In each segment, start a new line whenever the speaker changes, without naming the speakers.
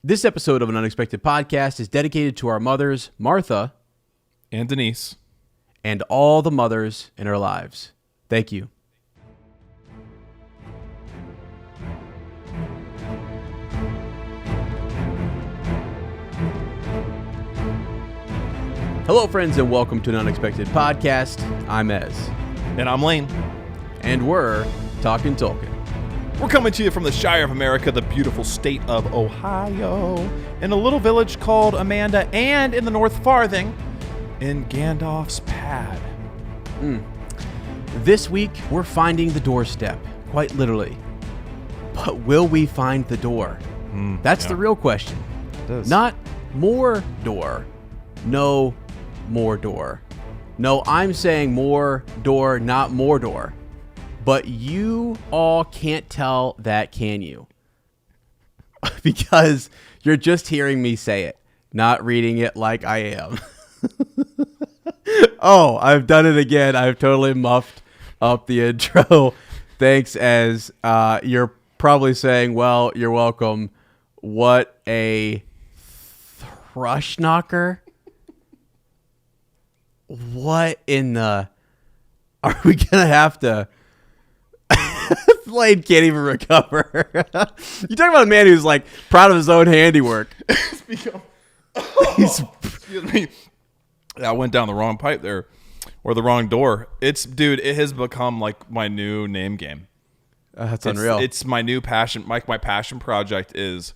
This episode of An Unexpected Podcast is dedicated to our mothers, Martha
and Denise,
and all the mothers in our lives. Thank you. Hello, friends, and welcome to An Unexpected Podcast. I'm Ez.
and I'm Lane.
And we're talking Tolkien.
We're coming to you from the Shire of America, the beautiful state of Ohio, in a little village called Amanda, and in the North Farthing, in Gandalf's Pad.
This week, we're finding the doorstep, quite literally. But will we find the door? That's the real question.
It is.
Not more door. No more door. No, I'm saying more door, not more door. But you all can't tell that, can you? Because you're just hearing me say it, not reading it like I am. Oh, I've done it again. I've totally muffed up the intro. Thanks, Ez. You're probably saying, well, you're welcome. What a thrush knocker. What in the... Are we going to have to... Lane can't even recover. You talk about a man who's like proud of his own handiwork.
Excuse me. I went down the wrong pipe there, or the wrong door. It has become like my new name game.
That's unreal.
It's my new passion. My passion project is,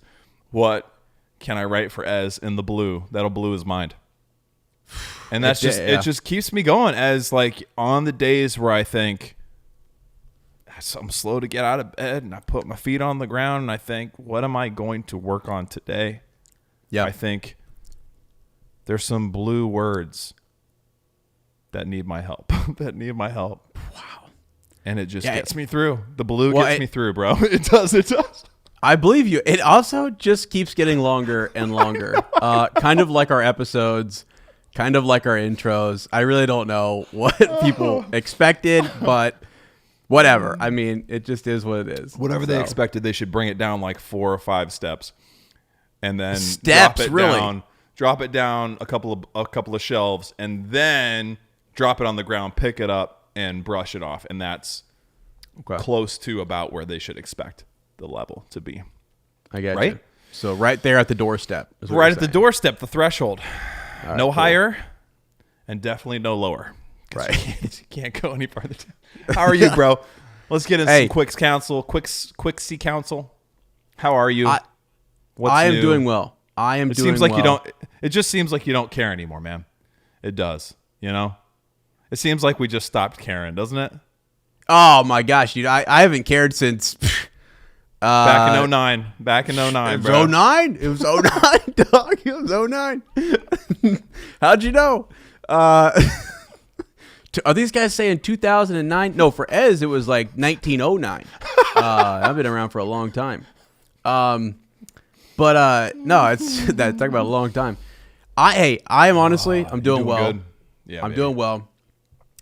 what can I write for Ez in the blue? That'll blue his mind. And that's it just keeps me going, as like on the days where I think I'm slow to get out of bed and I put my feet on the ground and I think, what am I going to work on today?
Yeah.
I think there's some blue words that need my help.
Wow.
And it just gets me through. The blue gets me through, bro. It does.
I believe you. It also just keeps getting longer and longer. Kind of like our episodes, kind of like our intros. I really don't know what people expected, but whatever. I mean, it just is what it is.
Whatever they expected, they should bring it down like 4 or 5 steps, and then drop it down a couple of shelves, and then drop it on the ground, pick it up, and brush it off, and that's close to about where they should expect the level to be.
I get
right?
you. So right there at the doorstep.
Right at the doorstep, the threshold.
Right,
no
cool.
Higher, and definitely no lower.
Right.
You can't go any further down. How are you, bro? Let's get into some quick C counsel. How are you?
I am doing well.
It seems like you don't. It just seems like you don't care anymore, man. It does. You know. It seems like we just stopped caring, doesn't it?
Oh my gosh, dude! I haven't cared since
back in 09. Back in 09,
it was
bro.
09. It was 09, dog. It was 09. How'd you know? Are these guys saying 2009? No, for Ez, it was like 1909. I've been around for a long time. No, it's that. Talk about a long time. I am honestly, I'm doing well.
Good. Yeah,
I'm doing well.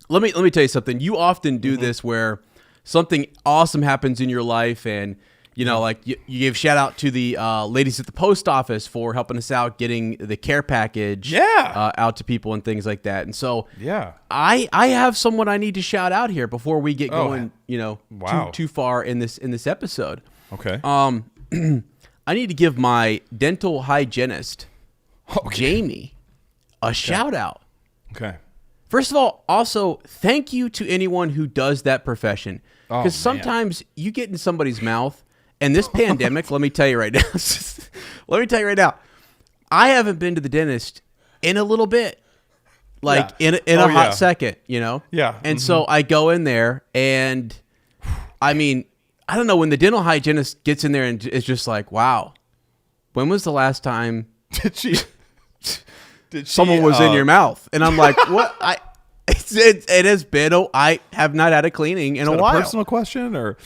Let me tell you something. You often do this where something awesome happens in your life, and you know, like you gave shout out to the ladies at the post office for helping us out getting the care package out to people and things like that. And so I have someone I need to shout out here before we get going, too far in this episode.
Okay.
I need to give my dental hygienist, Jamie, a shout out.
Okay.
First of all, also, thank you to anyone who does that profession. Because sometimes you get in somebody's mouth, and this pandemic, let me tell you right now, I haven't been to the dentist in a little bit. Like, in a hot second, you know?
Yeah.
And so I go in there, and, I mean, I don't know, when the dental hygienist gets in there and it's just like, wow, when was the last time someone was in your mouth? And I'm like, what? It has been. I have not had a cleaning in a while.
A personal question, or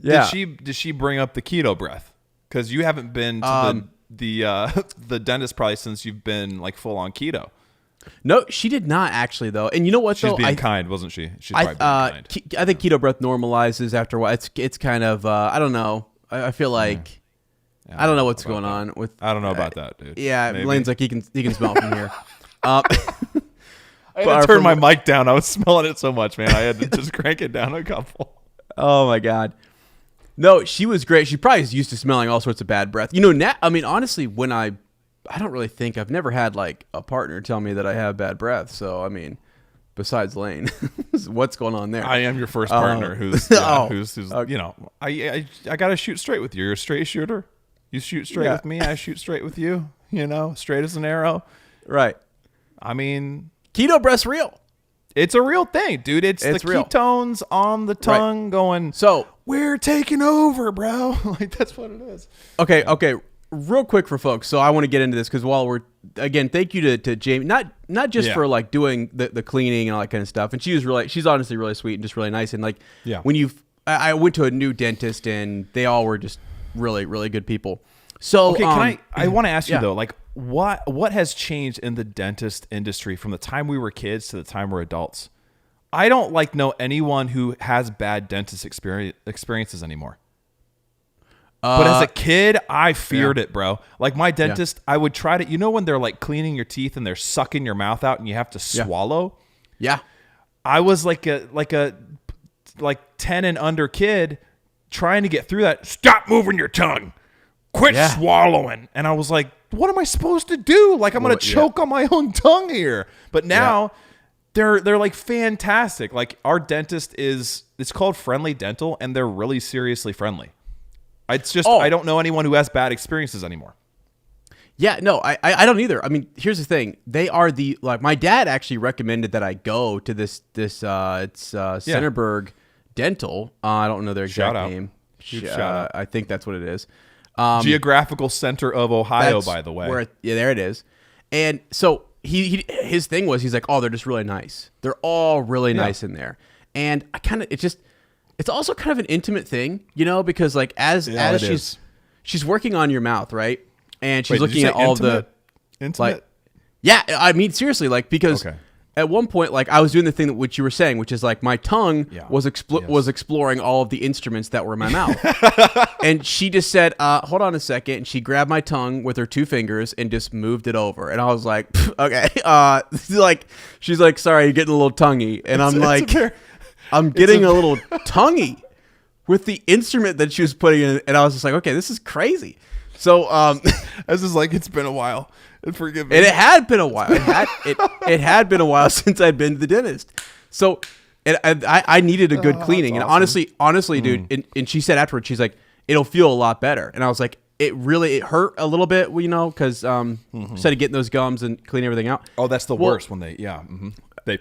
did she bring up the keto breath? Because you haven't been to the dentist probably since you've been like full on keto.
No, she did not actually though. And you know what?
She's being kind, wasn't she? She's probably being kind.
I think keto breath normalizes after a while. It's kind of I don't know. I feel like I don't know what's going on with.
I don't know about that, dude.
Yeah,
Maybe.
Lane's like he can smell it from here.
I had to turn my mic down. I was smelling it so much, man. I had to just crank it down a couple.
Oh my god. No, she was great. She probably is used to smelling all sorts of bad breath. You know, I mean, honestly, when I don't really think I've never had like a partner tell me that I have bad breath. So I mean, besides Lane, what's going on there?
I am your first partner who's
okay.
you know, I got to shoot straight with you. You're a straight shooter. You shoot straight with me. I shoot straight with you. You know, straight as an arrow.
Right.
I mean,
keto breath's real.
It's a real thing, dude. It's the
real.
ketones on the tongue going.
So
we're taking over, bro. Like that's what it is.
Okay. Real quick for folks. So I want to get into this because while we're again, thank you to Jamie, not just for like doing the cleaning and all that kind of stuff. And she's honestly really sweet and just really nice. And like when I went to a new dentist and they all were just really, really good people. So
okay, I want to ask you though, like what has changed in the dentist industry from the time we were kids to the time we're adults? I don't know anyone who has bad dentist experiences anymore. But as a kid, I feared it, bro. Like my dentist, I would try to, you know, when they're like cleaning your teeth and they're sucking your mouth out and you have to swallow.
Yeah.
I was like a 10 and under kid trying to get through that. Stop moving your tongue. Quit swallowing. And I was like, what am I supposed to do? Like I'm going to choke on my own tongue here. But now they're like fantastic. Like our dentist it's called Friendly Dental and they're really seriously friendly. It's just I don't know anyone who has bad experiences anymore.
Yeah, no, I don't either. I mean, here's the thing. They are my dad actually recommended that I go to this it's Centerburg Dental. I don't know their exact name.
Shout out.
I think that's what it is.
Geographical center of Ohio, by the way.
There it is. And so his thing was he's like, oh, they're just really nice. They're all really nice in there. And I kind of it's also kind of an intimate thing, you know, because like as she's working on your mouth, right? And she's looking at all
intimate?
Like, yeah, I mean seriously, like because at one point, like I was doing the thing that which you were saying, which is like my tongue was exploring all of the instruments that were in my mouth, and she just said, "Hold on a second," and she grabbed my tongue with her 2 fingers and just moved it over, and I was like, "Okay," she's like, "Sorry, you're getting a little tonguey," and I'm like. I'm getting a little tonguey with the instrument that she was putting in, and I was just like, okay, this is crazy. So,
this is like it's been a while. Forgive me.
And it had been a while. It had been a while since I'd been to the dentist. So, I needed a good cleaning. And
awesome.
honestly, dude, and she said afterwards, she's like, it'll feel a lot better. And I was like, it hurt a little bit, you know, because instead of getting those gums and clean everything out.
Oh, that's the worst when they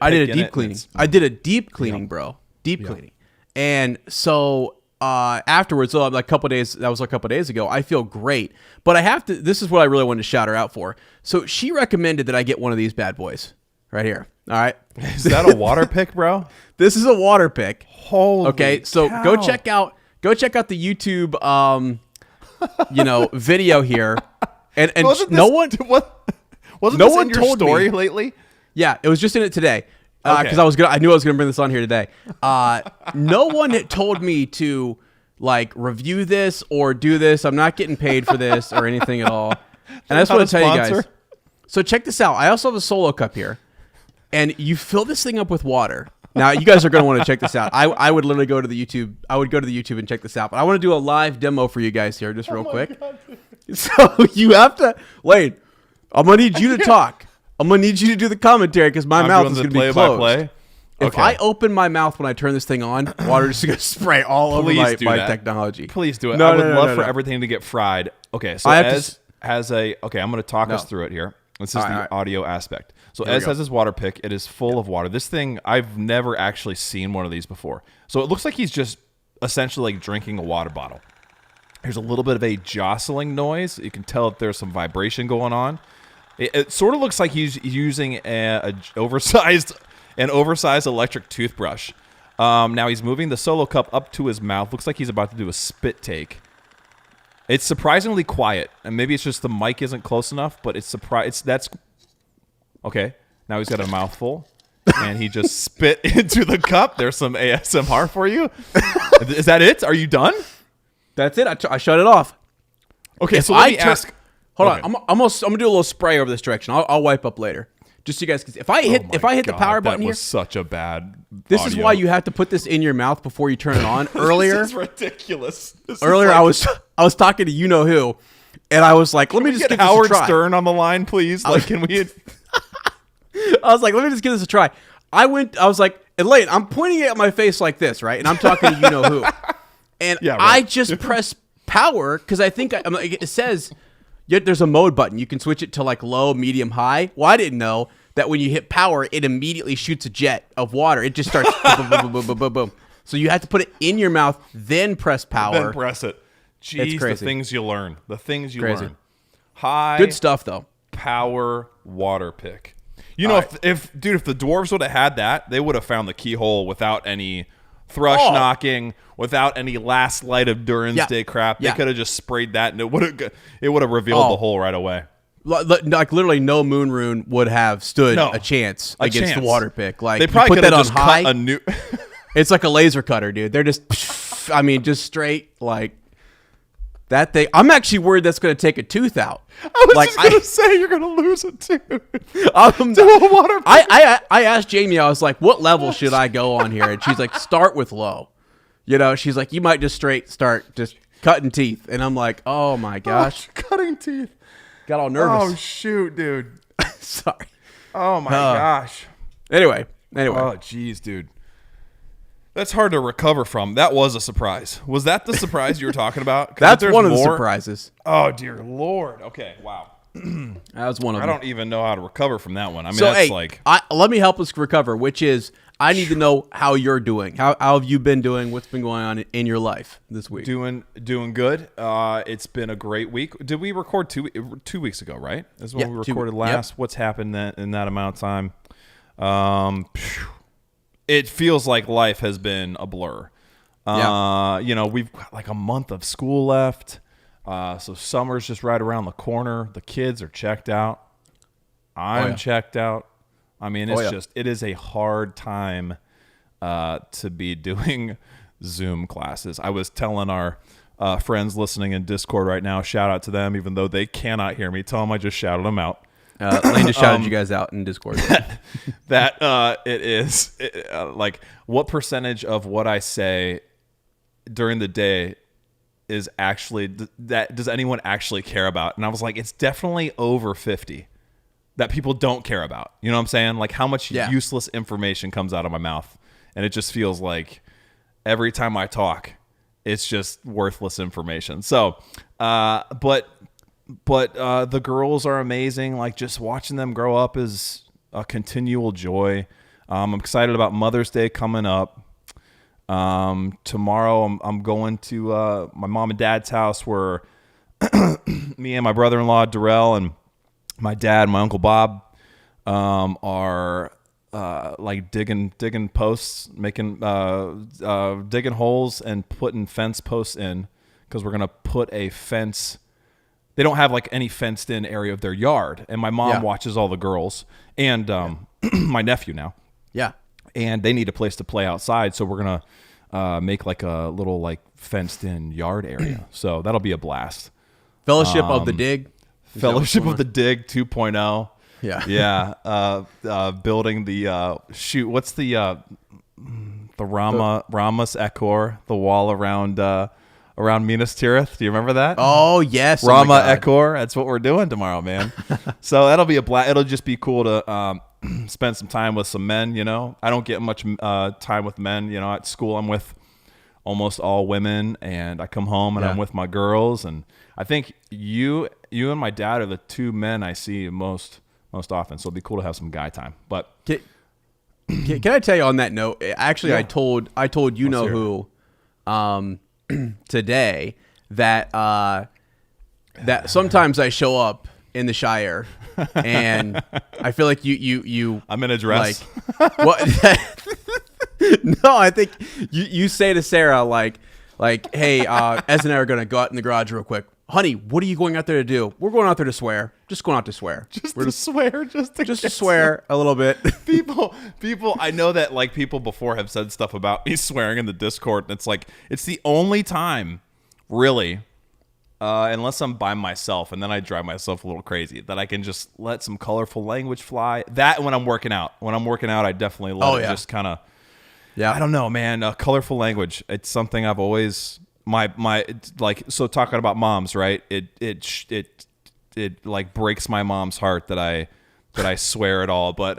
I did a deep cleaning. I did a deep cleaning, bro. Deep cleaning. And so afterwards, so like a couple days ago, I feel great. But I have to, this is what I really wanted to shout her out for. So she recommended that I get one of these bad boys right here. All right.
Is that a water pick, bro?
This is a water pick.
Holy
Okay. So
cow.
go check out the YouTube, video here. And
wasn't
no one
this
told
story
me
lately?
Yeah, it was just in it today. Because I knew I was gonna bring this on here today. No one had told me to like review this or do this. I'm not getting paid for this or anything at all. And I just want to tell you guys. So check this out. I also have a solo cup here, and you fill this thing up with water. Now you guys are gonna want to check this out. I would literally go to the YouTube. I would go to the YouTube and check this out. But I want to do a live demo for you guys here, just real quick. God. So you have to wait. I'm gonna need you to talk. I'm going to need you to do the commentary because my mouth is going to be closed.
Play.
If I open my mouth when I turn this thing on, water is going to spray all over my technology.
Please do it. I would love for everything to get fried. Okay, so Ez has I'm going to talk us through it here. This is the audio aspect. So Ez has his water pick. It is full of water. This thing, I've never actually seen one of these before. So it looks like he's just essentially like drinking a water bottle. There's a little bit of a jostling noise. You can tell that there's some vibration going on. It sort of looks like he's using an oversized electric toothbrush. Now he's moving the solo cup up to his mouth. Looks like he's about to do a spit take. It's surprisingly quiet, and maybe it's just the mic isn't close enough. But that's okay. Now he's got a mouthful, and he just spit into the cup. There's some ASMR for you. Is that it? Are you done?
That's it. I shut it off.
Okay, so let me ask.
Hold on, I'm gonna do a little spray over this direction. I'll wipe up later, just so you guys can see. If I hit the power button here,
that was such a bad.
This is why you have to put this in your mouth before you turn it on. Earlier,
this is ridiculous.
Earlier, I was talking to you know who, and I was like, let me just
get
give
Howard
this a try.
Stern on the line, please. Like, can we?
I was like, let me just give this a try. I was like, Elaine, I'm pointing it at my face like this, right? And I'm talking to you know who. And yeah, right. I just press power because I think it says there's a mode button. You can switch it to like low, medium, high. Well, I didn't know that when you hit power, it immediately shoots a jet of water. It just starts boom, boom, boom, boom, boom, boom, boom. So you have to put it in your mouth, then press power.
Then press it. Jeez, the things you learn. The things you learn. High.
Good stuff, though.
Power water pick. You know, if the dwarves would have had that, they would have found the keyhole without any thrush knocking, without any last light of Durance Day crap. They could have just sprayed that, and it would have revealed the hole right away.
Like literally, no moon rune would have stood a chance against the water pick. Like
they probably
put that on
just
high.
Cut a new
It's like a laser cutter, dude. They're just, I mean, just straight like. That thing, I'm actually worried that's going to take a tooth out.
I was just going to say you're going to lose a tooth.
To a water. I asked Jamie, I was like, what level should I go on here? And she's like, start with low. You know, she's like, you might just start cutting teeth. And I'm like, oh my gosh.
Cutting teeth.
Got all nervous.
Oh, shoot, dude.
Sorry.
Oh my gosh.
Anyway.
Oh, jeez, dude. That's hard to recover from. That was a surprise. Was that the surprise you were talking about?
That's one of the surprises.
Oh, dear Lord. Okay, wow.
That was one of them.
I don't even know how to recover from that one. I mean,
so,
that's like...
let me help us recover, which is, I need to know how you're doing. How have you been doing? What's been going on in your life this week?
Doing good. It's been a great week. Did we record 2 weeks ago, right? That's when we recorded last. Yep. What's happened in that amount of time? It feels like life has been a blur. You know, we've got like a month of school left. So summer's just right around the corner. The kids are checked out. I'm checked out. I mean, it's it is a hard time to be doing Zoom classes. I was telling our friends listening in Discord right now, shout out to them, even though they cannot hear me. Tell them I just shouted them out.
Lane just shouted you guys out in Discord.
It is like, what percentage of what I say during the day is actually does anyone actually care about? And I was like, it's definitely over 50 that people don't care about. You know what I'm saying? Like how much useless information comes out of my mouth, and it just feels like every time I talk, it's just worthless information. So, but the girls are amazing. Like just watching them grow up is a continual joy. I'm excited about Mother's Day coming up. Tomorrow I'm going to my mom and dad's house where me and my brother-in-law Darrell and my dad, my uncle Bob, are like digging posts, making digging holes and putting fence posts in, because we're gonna put a fence. They don't have like any fenced in area of their yard. And my mom watches all the girls and my nephew now.
Yeah.
And they need a place to play outside. So we're going to make like a little like fenced in yard area. So that'll be a blast.
Fellowship of the Dig.
Fellowship of the Dig 2.0.
Yeah.
Yeah. Building the what's the Ramas Ekor, the wall around Minas Tirith. Do you remember that?
Oh, yes.
Rama Ekor. That's what we're doing tomorrow, man. So that'll be it'll just be cool to spend some time with some men, you know. I don't get much time with men, you know. At school, I'm with almost all women, and I come home and I'm with my girls. And I think you and my dad are the two men I see most often. So it'll be cool to have some guy time. But
can I tell you on that note? Actually, I told you know who today that that sometimes I show up in the Shire and I feel like you
I'm in a dress.
Like what? No, I think you say to Sarah like hey, Ez and I are gonna go out in the garage real quick. Honey, what are you going out there to do? We're going out there to swear. Just going out to swear.
Just to
swear a little bit.
People, I know that like people before have said stuff about me swearing in the Discord, and it's like it's the only time, really, unless I'm by myself, and then I drive myself a little crazy, that I can just let some colorful language fly. That when I'm working out. When I'm working out, I definitely let it just kind of, I don't know, man, colorful language. It's something I've always, so talking about moms, right? It like breaks my mom's heart that I swear it all. But,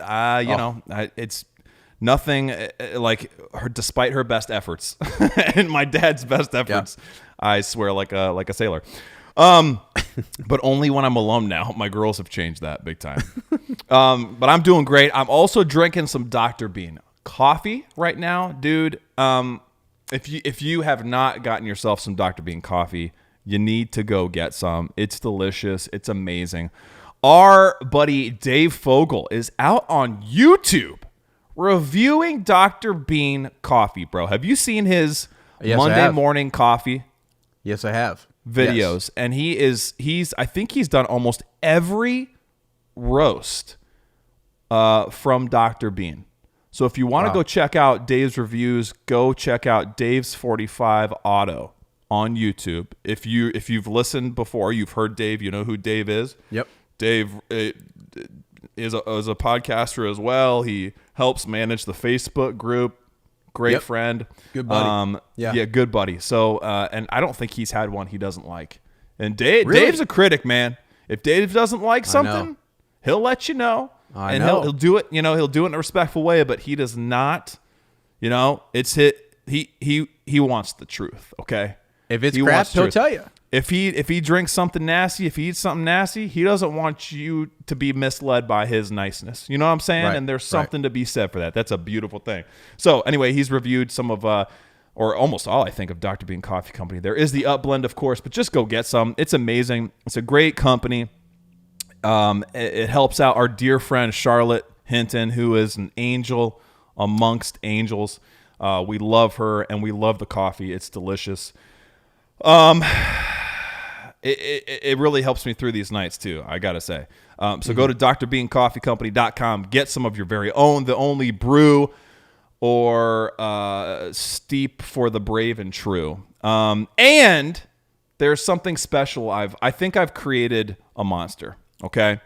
it's nothing like her, despite her best efforts and my dad's best efforts. Yeah. I swear like a sailor. But only when I'm alone now. My girls have changed that big time. But I'm doing great. I'm also drinking some Dr. Bean coffee right now, dude. If you have not gotten yourself some Dr. Bean coffee, you need to go get some. It's delicious. It's amazing. Our buddy Dave Fogel is out on YouTube reviewing Dr. Bean coffee, bro. Have you seen his Monday morning coffee?
Yes, I have.
Videos.
Yes.
And I think he's done almost every roast from Dr. Bean. So if you want to go check out Dave's reviews, go check out Dave's 45 Auto on YouTube. If you've listened before, you've heard Dave, you know who Dave is.
Yep.
Dave is a podcaster as well. He helps manage the Facebook group. Great friend.
Good buddy.
Yeah, good buddy. So, and I don't think he's had one he doesn't like. And Dave's a critic, man. If Dave doesn't like something, he'll let you know. He'll do it, he'll do it in a respectful way, but he does not, he wants the truth, okay?
If it's crap, he'll tell you.
If he drinks something nasty, if he eats something nasty, he doesn't want you to be misled by his niceness. You know what I'm saying? Right, and there's something to be said for that. That's a beautiful thing. So anyway, he's reviewed some of, or almost all, I think, of Dr. Bean Coffee Company. There is the Up Blend, of course, but just go get some. It's amazing. It's a great company. It helps out our dear friend Charlotte Hinton, who is an angel amongst angels. We love her, and we love the coffee. It's delicious. It really helps me through these nights too, I gotta say. So go to drbeancoffeecompany.com, get some of your very own, the only brew or steep for the brave and true. And there's something special. I think I've created a monster. Okay.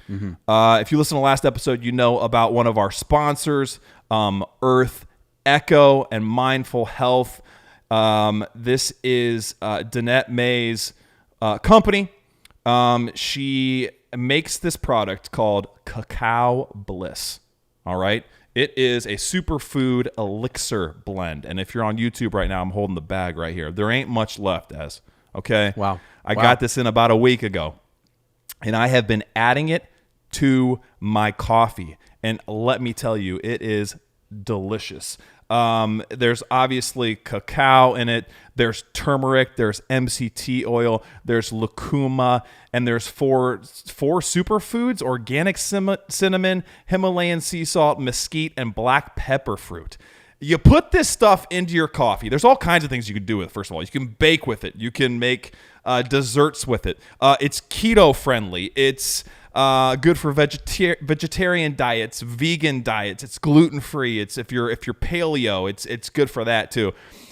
Mm-hmm. If you listen to the last episode, you know about one of our sponsors, Earth Echo and Mindful Health. This is Danette May's company. She makes this product called Cacao Bliss. All right. It is a superfood elixir blend. And if you're on YouTube right now, I'm holding the bag right here. There ain't much left, Ez. Okay.
Wow.
I got this in about a week ago, and I have been adding it to my coffee. And let me tell you, it is delicious. There's obviously cacao in it. There's turmeric. There's MCT oil. There's lucuma. And there's four superfoods: organic cinnamon, Himalayan sea salt, mesquite, and black pepper fruit. You put this stuff into your coffee. There's all kinds of things you can do with it. First of all, you can bake with it. You can make desserts with it. It's keto friendly. It's good for vegetarian diets, vegan diets. It's gluten free. It's if you're paleo, it's good for that too.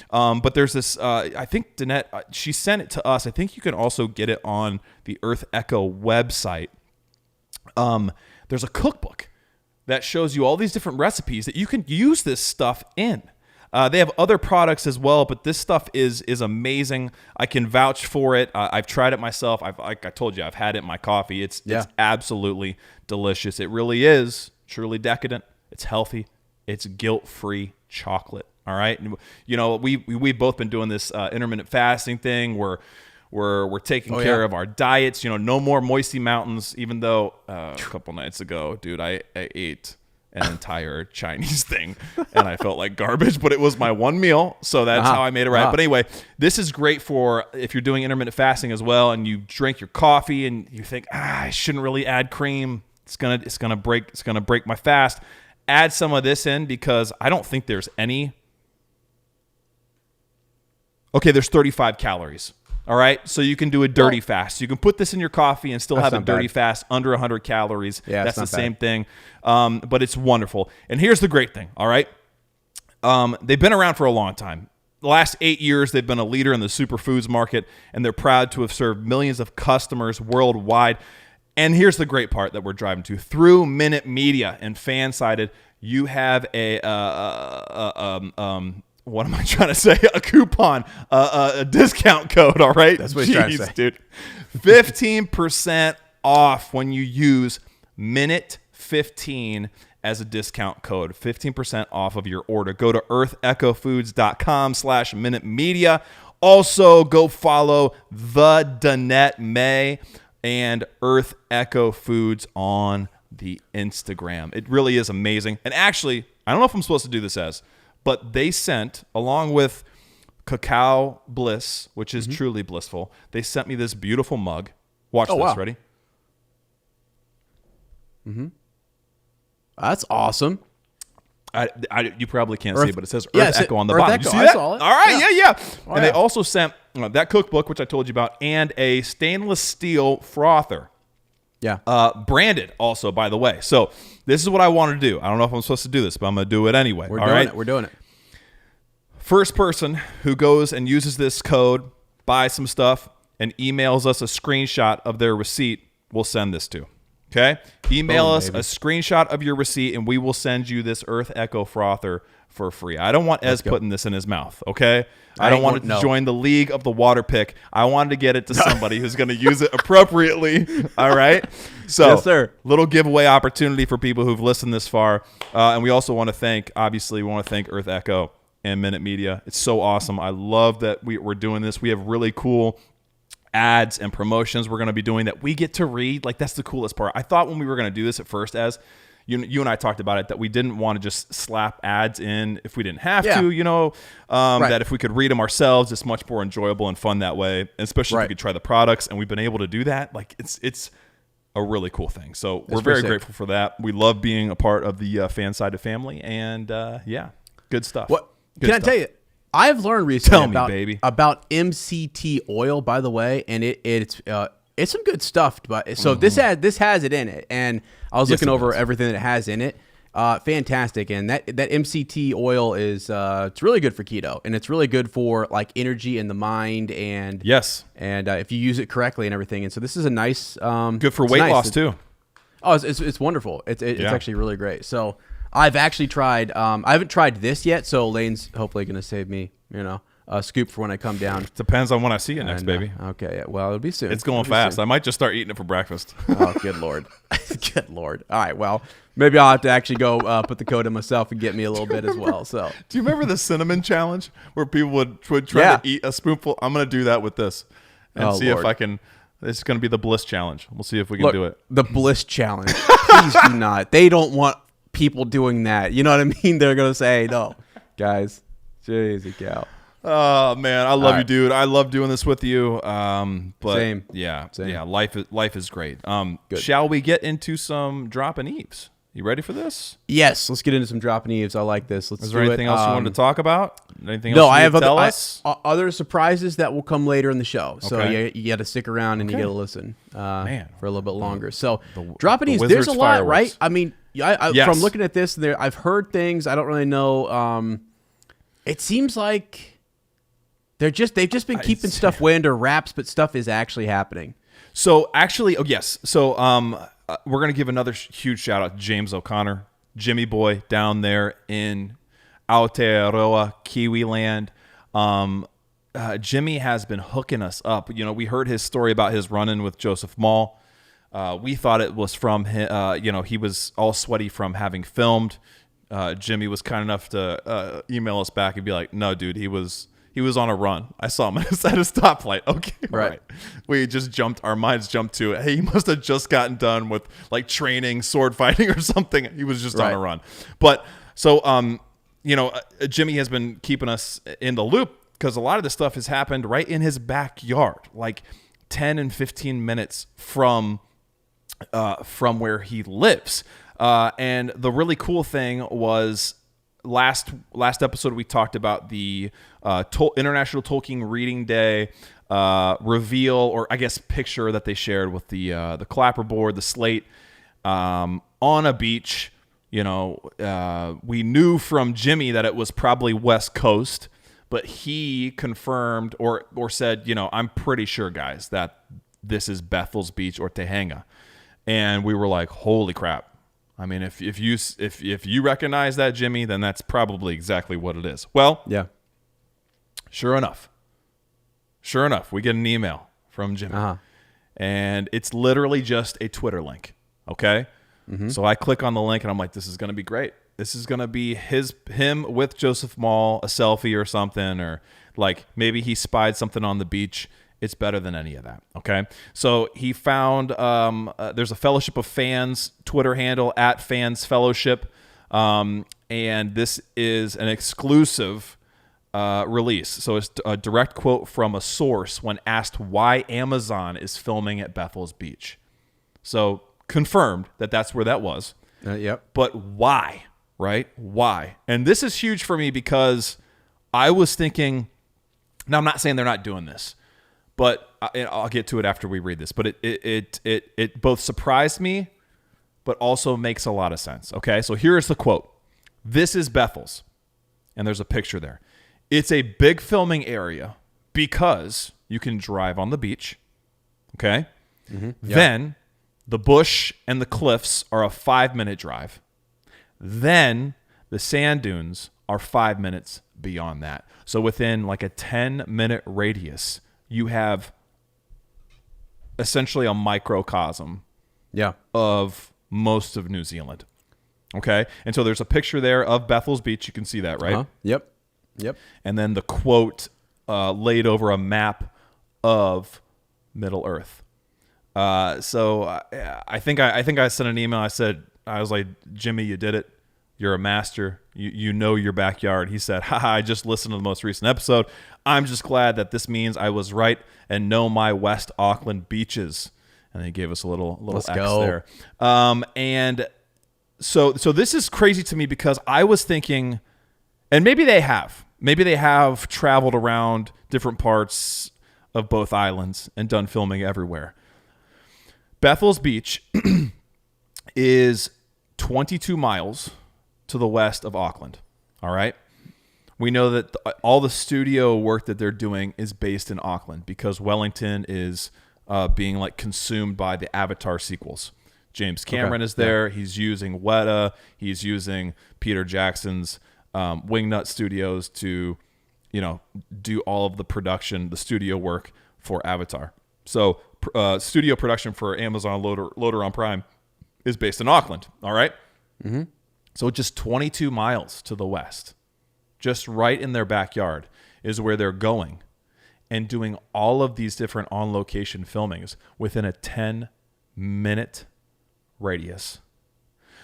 But there's this. I think Danette, she sent it to us. I think you can also get it on the Earth Echo website. There's a cookbook that shows you all these different recipes that you can use this stuff in. They have other products as well, but this stuff is amazing. I can vouch for it. I've tried it myself. Like I told you, I've had it in my coffee. It's absolutely delicious. It really is truly decadent. It's healthy. It's guilt-free chocolate. All right. You know, we've both been doing this intermittent fasting thing where we're taking care of our diets. You know, no more Moisty Mountains. Even though a couple nights ago, dude, I ate an entire Chinese thing and I felt like garbage, but it was my one meal, so that's how I made it right. But anyway, this is great for if you're doing intermittent fasting as well, and you drink your coffee and you think, I shouldn't really add cream. It's gonna break my fast. Add some of this in, because I don't think there's any. Okay, there's 35 calories. All right, so you can do a dirty fast. You can put this in your coffee and still have a dirty fast under 100 calories. Yeah, that's the same thing, but it's wonderful. And here's the great thing, all right? They've been around for a long time. the last 8 years, they've been a leader in the superfoods market, and they're proud to have served millions of customers worldwide. And here's the great part that we're driving to. Through Minute Media and Fansided, you have what am I trying to say? A coupon, a discount code, all right?
That's what he's trying to say.
Dude. 15% off when you use Minute 15 as a discount code. 15% off of your order. Go to earthechofoods.com/Minute Media. Also, go follow the Danette May and Earth Echo Foods on the Instagram. It really is amazing. And actually, I don't know if I'm supposed to do this but they sent, along with Cacao Bliss, which is truly blissful, they sent me this beautiful mug. Watch this.
Wow.
Ready?
That's awesome.
You probably can't see it, but it says Earth Echo on the
Earth
bottom.
Echo.
You see
I
that?
saw it.
All right, yeah.
Oh,
and they also sent that cookbook, which I told you about, and a stainless steel frother.
Yeah.
Branded also, by the way. So this is what I want to do. I don't know if I'm supposed to do this, but I'm going to do it anyway.
We're doing it.
First person who goes and uses this code, buys some stuff, and emails us a screenshot of their receipt, we'll send this to. Okay? Email us a screenshot of your receipt, and we will send you this Earth Echo frother for free. I don't want Ez putting this in his mouth, okay? I don't want it to join the league of the water pick. I wanted to get it to somebody who's going to use it appropriately, all right? So,
yes, sir.
Little giveaway opportunity for people who've listened this far. And we also want to thank Earth Echo and Minute Media. It's so awesome. I love that we're doing this. We have really cool ads and promotions we're going to be doing that we get to read. Like, that's the coolest part. I thought when we were going to do this at first, as you and I talked about it, that we didn't want to just slap ads in if we didn't have to, that if we could read them ourselves, it's much more enjoyable and fun that way, and especially if we could try the products, and we've been able to do that. Like, it's a really cool thing. So we're very grateful for that. We love being a part of the Fansided family, and good stuff.
Can I tell you? I've learned recently about MCT oil, by the way, and it's some good stuff. But so this has it in it, and I was looking over everything that it has in it. Fantastic, and that MCT oil is it's really good for keto, and it's really good for like energy in the mind, and if you use it correctly and everything. And so this is a nice
good for weight loss too.
Oh, it's wonderful. It's actually really great. So I've actually tried. I haven't tried this yet, so Lane's hopefully going to save me, a scoop for when I come down.
Depends on when I see you next, baby.
Okay, well, it'll be soon.
It's going fast. I might just start eating it for breakfast.
Oh, good Lord. Good Lord. All right, well, maybe I'll have to actually go put the code in myself and get me a little bit as well. So,
do you remember the cinnamon challenge where people would try to eat a spoonful? I'm going to do that with this and see if I can. It's going to be the Bliss challenge. We'll see if we can do it.
The Bliss challenge. Please do not. They don't want people doing that. You know what I mean? They're going to say, no, guys, jeez, cow.
Oh man, I love you, dude. I love doing this with you. But
Same.
Yeah. Life is great. Shall we get into some dropping eaves? You ready for this?
Yes, let's get into some dropping eaves. I like this.
Is there anything else you wanted to talk about? Anything else
no,
you
I have
tell us?
other surprises that will come later in the show. So you got to stick around and you got to listen for a little bit longer. So dropping eaves, there's a lot, right? I mean, from looking at this, I've heard things. I don't really know. It seems like they've just been keeping stuff way under wraps, but stuff is actually happening.
So actually, So we're going to give another huge shout out to James O'Connor, Jimmy Boy down there in Aotearoa, Kiwi land. Jimmy has been hooking us up. We heard his story about his run-in with Joseph Mall. We thought it was from him. He was all sweaty from having filmed. Jimmy was kind enough to email us back and be like, no, dude, he was on a run. I saw him at a stoplight. Okay, right. Our minds jumped to it. Hey, he must have just gotten done with like training, sword fighting or something. He was just on a run. But so, Jimmy has been keeping us in the loop because a lot of this stuff has happened right in his backyard, like 10 and 15 minutes from where he lives. And the really cool thing was last episode we talked about the International Tolkien Reading Day reveal, or I guess picture that they shared with the clapperboard, the slate on a beach. We knew from Jimmy that it was probably West Coast, but he confirmed or said, I'm pretty sure, guys, that this is Bethel's Beach or Tehanga. And we were like, holy crap. I mean, if you recognize that, Jimmy, then that's probably exactly what it is. Well,
yeah.
Sure enough, we get an email from Jimmy.
Uh-huh.
And it's literally just a Twitter link, okay? Mm-hmm. So I click on the link, and I'm like, this is going to be great. This is going to be him with Joseph Mall, a selfie or something, or like maybe he spied something on the beach. It's better than any of that, okay? So he found there's a Fellowship of Fans Twitter handle @Fans Fellowship, and this is an exclusive release. So it's a direct quote from a source when asked why Amazon is filming at Bethel's Beach. So confirmed that that's where that was.
Yep.
But why, right? Why? And this is huge for me because I was thinking, now I'm not saying they're not doing this, but I'll get to it after we read this. But it both surprised me, but also makes a lot of sense. Okay, so here is the quote. This is Bethel's, and there's a picture there. It's a big filming area because you can drive on the beach. Okay, mm-hmm. Yep. Then the bush and the cliffs are a 5-minute drive. Then the sand dunes are 5 minutes beyond that. So within like a 10-minute radius, you have essentially a microcosm of most of New Zealand. Okay? And so there's a picture there of Bethel's Beach. You can see that, right?
Uh-huh. Yep.
And then the quote laid over a map of Middle Earth. So I think I sent an email. I was like, Jimmy, you did it. You're a master. You know your backyard. He said, haha, I just listened to the most recent episode. I'm just glad that this means I was right and know my West Auckland beaches. And he gave us a little
Let's
X
go.
there. And so this is crazy to me because I was thinking, and maybe they have traveled around different parts of both islands and done filming everywhere. Bethel's Beach is 22 miles to the west of Auckland. All right. We know that all the studio work that they're doing is based in Auckland because Wellington is being like consumed by the Avatar sequels. James Cameron is there. Yeah. He's using Weta. He's using Peter Jackson's Wingnut Studios to, do all of the production, the studio work for Avatar. So studio production for Amazon Loader on Prime is based in Auckland. All right. Mm-hmm. So just 22 miles to the west, just right in their backyard is where they're going and doing all of these different on-location filmings within a 10-minute radius.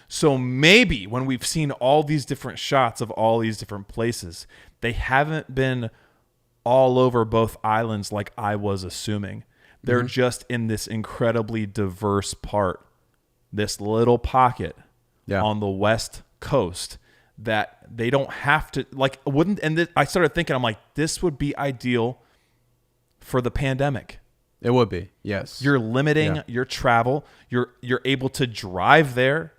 So maybe when we've seen all these different shots of all these different places, they haven't been all over both islands like I was assuming. They're just in this incredibly diverse part, this little pocket on the west coast that they don't have to I started thinking, I'm like, this would be ideal for the pandemic.
It would be. Yes.
You're limiting your travel. You're able to drive there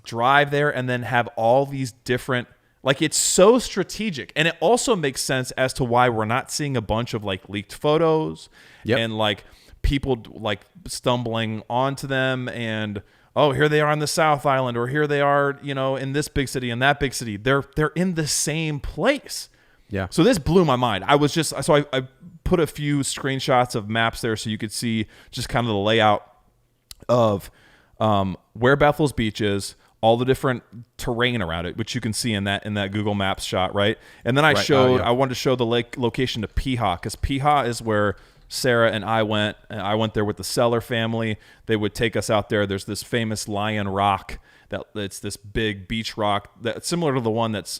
and then have all these different, like, it's so strategic. And it also makes sense as to why we're not seeing a bunch of like leaked photos and like people like stumbling onto them and, oh, here they are on the South Island, or here they are, in this big city and that big city. They're in the same place.
Yeah.
So this blew my mind. I put a few screenshots of maps there so you could see just kind of the layout of where Bethel's Beach is, all the different terrain around it, which you can see in that Google Maps shot, right? And then I wanted to show the location to Piha, because Piha is where Sarah and I went. And I went there with the Seller family. They would take us out there. There's this famous Lion Rock it's this big beach rock that's similar to the one that's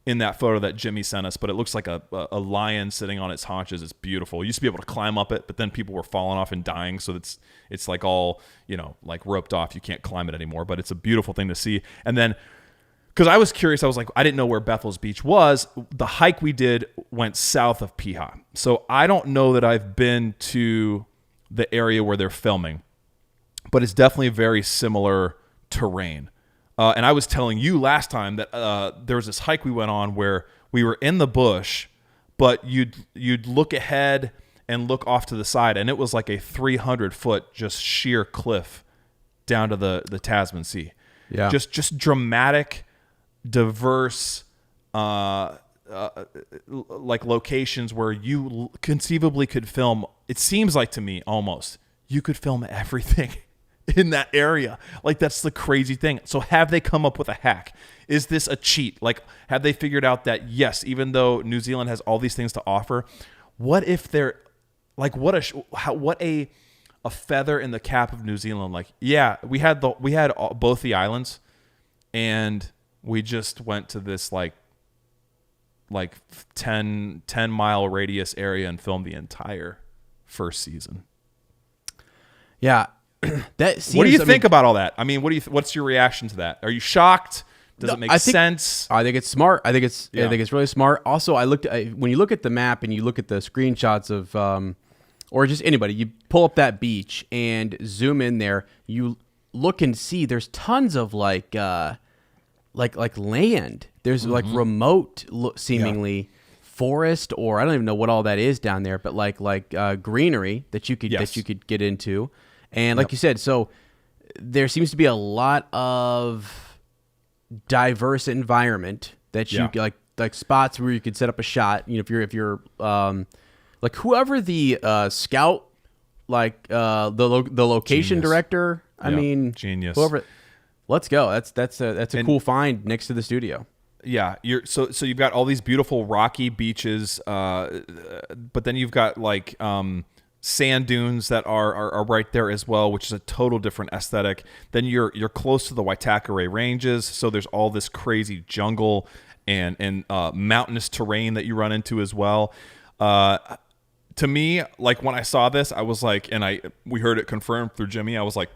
in that photo that Jimmy sent us, but it looks like a lion sitting on its haunches. It's beautiful. You used to be able to climb up it, but then people were falling off and dying, so it's like all, like roped off. You can't climb it anymore, but it's a beautiful thing to see. And then, because I was curious, I was like, I didn't know where Bethel's Beach was. The hike we did went south of Piha. So I don't know that I've been to the area where they're filming, but it's definitely very similar terrain. And I was telling you last time that there was this hike we went on where we were in the bush, but you'd look ahead and look off to the side, and it was like a 300-foot just sheer cliff down to the Tasman Sea.
Yeah.
Just dramatic, diverse, like locations where you conceivably could film. It seems like to me almost you could film everything in that area. Like, that's the crazy thing. So have they come up with a hack? Is this a cheat? Like, have they figured out that, yes, even though New Zealand has all these things to offer, what if they're like, what a feather in the cap of New Zealand? Like, yeah, we had both the islands, and we just went to this like 10 mile radius area and filmed the entire first season.
Yeah. That seems,
what do you think about all that? I mean, what's your reaction to that? Are you shocked? Does it make sense?
I think it's smart. I think it's really smart. Also, when you look at the map and you look at the screenshots of, or just anybody, you pull up that beach and zoom in there, you look and see there's tons of like land. There's like remote seemingly forest, or I don't even know what all that is down there, but like greenery that you could get into. And like you said, so there seems to be a lot of diverse environment that you like spots where you could set up a shot. You know, if you're like whoever the scout, like the location director. I mean,
genius.
Whoever, let's go. That's a cool find next to the studio.
Yeah, so you've got all these beautiful rocky beaches, but then you've got like sand dunes that are right there as well, which is a total different aesthetic. Then you're close to the Waitakere Ranges, so there's all this crazy jungle and mountainous terrain that you run into as well. To me, like when I saw this, I was like, we heard it confirmed through Jimmy. I was like,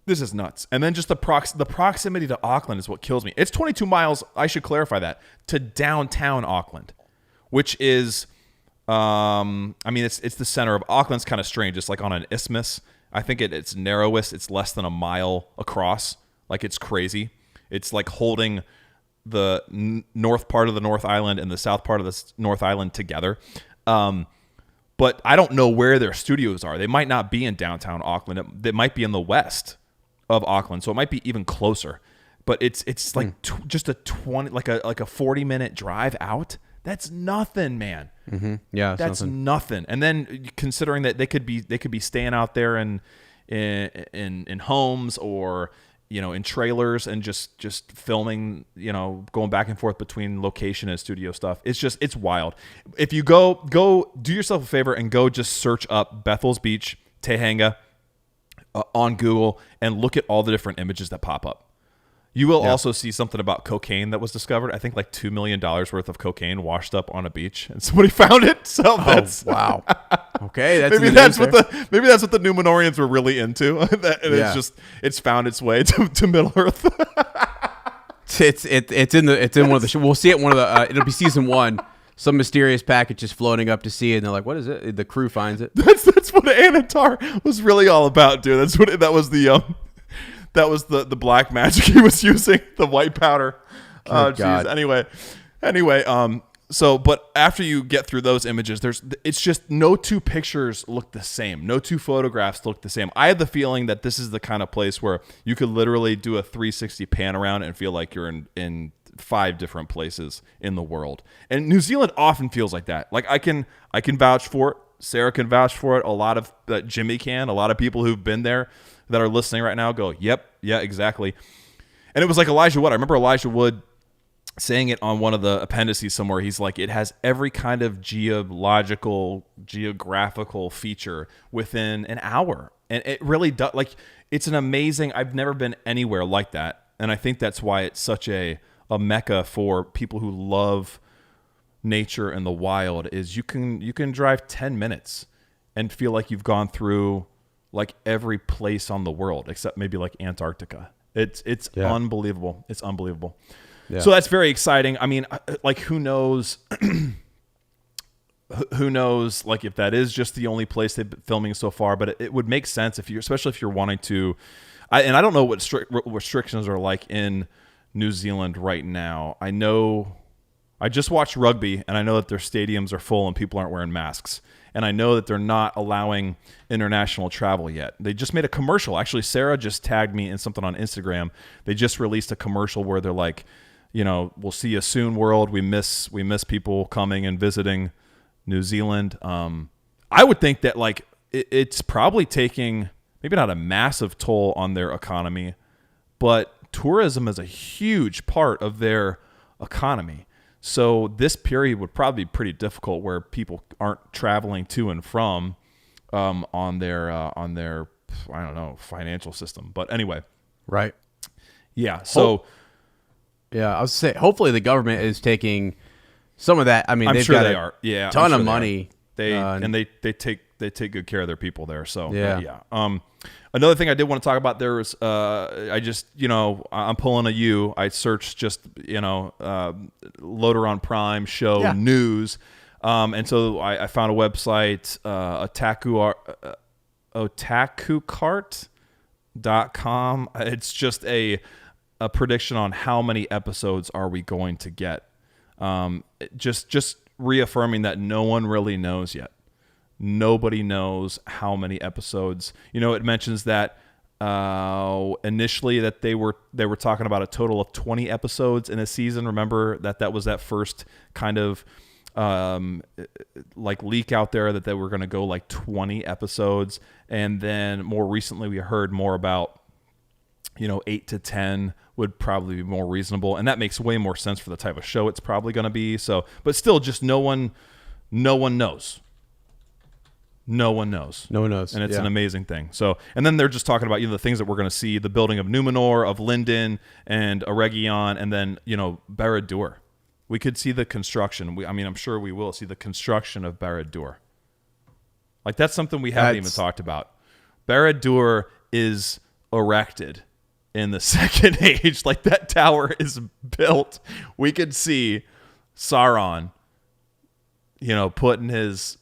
this is nuts. And then just the proximity to Auckland is what kills me. It's 22 miles, I should clarify that, to downtown Auckland, which is, I mean, it's the center of Auckland's kind of strange. It's like on an isthmus. I think its narrowest, it's less than a mile across. Like, it's crazy. It's like holding the north part of the North Island and the south part of the North Island together. But I don't know where their studios are. They might not be in downtown Auckland. They might be in the west of Auckland, so it might be even closer. But it's like just a 40-minute drive out. That's nothing, man.
Mm-hmm. Yeah,
that's nothing. And then considering that they could be staying out there in homes, or in trailers, and just filming, going back and forth between location and studio stuff. It's wild. If you go do yourself a favor and go just search up Bethel's Beach, Tehanga, on Google, and look at all the different images that pop up. You will also see something about cocaine that was discovered. I think like $2 million worth of cocaine washed up on a beach, and somebody found it. So that's
wow. Okay,
maybe that's what the Numenorians were really into. And it's found its way to Middle Earth.
It's in one of the. We'll see it in one of the. It'll be season 1. Some mysterious package is floating up to sea, and they're like, "What is it?" The crew finds it.
That's what Anatar was really all about, dude. That was the black magic he was using, the white powder. Oh, jeez. Anyway, so, but after you get through those images, it's just no two pictures look the same. No two photographs look the same. I have the feeling that this is the kind of place where you could literally do a 360 pan around and feel like you're in 5 different places in the world. And New Zealand often feels like that. Like, I can vouch for it. Sarah can vouch for it. A lot of Jimmy can. A lot of people who've been there that are listening right now go, yep, yeah, exactly. And it was like Elijah Wood. I remember Elijah Wood saying it on one of the appendices somewhere. He's like, it has every kind of geographical feature within an hour. And it really does. Like, it's an amazing, I've never been anywhere like that. And I think that's why it's such a mecca for people who love nature and the wild, is you can drive 10 minutes and feel like you've gone through like every place on the world except maybe like Antarctica. It's unbelievable. It's unbelievable. Yeah. So that's very exciting. I mean, like, who knows like if that is just the only place they've been filming so far, but it would make sense especially if you're wanting to, and I don't know what restrictions are like in New Zealand right now. I know I just watched rugby, and I know that their stadiums are full and people aren't wearing masks. And I know that they're not allowing international travel yet. They just made a commercial. Actually, Sarah just tagged me in something on Instagram. They just released a commercial where they're like, we'll see you soon, world. We miss people coming and visiting New Zealand. I would think that like it's probably taking maybe not a massive toll on their economy, but tourism is a huge part of their economy. So this period would probably be pretty difficult where people aren't traveling to and from on their I don't know, financial system. But anyway,
right?
Yeah. So
I was say hopefully the government is taking some of that. I mean,
I'm
they've
sure
got
they
a
are. Yeah,
ton of money.
They take good care of their people there. So yeah. Another thing I did want to talk about there was I just I'm pulling a U. I searched just Loader on Prime show news, and so I found a website otakucart.com. It's just a prediction on how many episodes are we going to get. Just reaffirming that no one really knows yet. Nobody knows how many episodes. It mentions that initially that they were talking about a total of 20 episodes in a season. Remember that was that first kind of like leak out there that they were going to go like 20 episodes, and then more recently we heard more about 8 to 10 would probably be more reasonable, and that makes way more sense for the type of show it's probably going to be. So, but still, just no one knows. No one knows. And it's an amazing thing. So, and then they're just talking about, the things that we're going to see, the building of Numenor, of Lindon, and Eregion, and then, Barad-dûr. We could see the construction. I'm sure we will see the construction of Barad-dûr. Like, that's something we haven't even talked about. Barad-dûr is erected in the Second Age. Like, that tower is built. We could see Sauron, putting his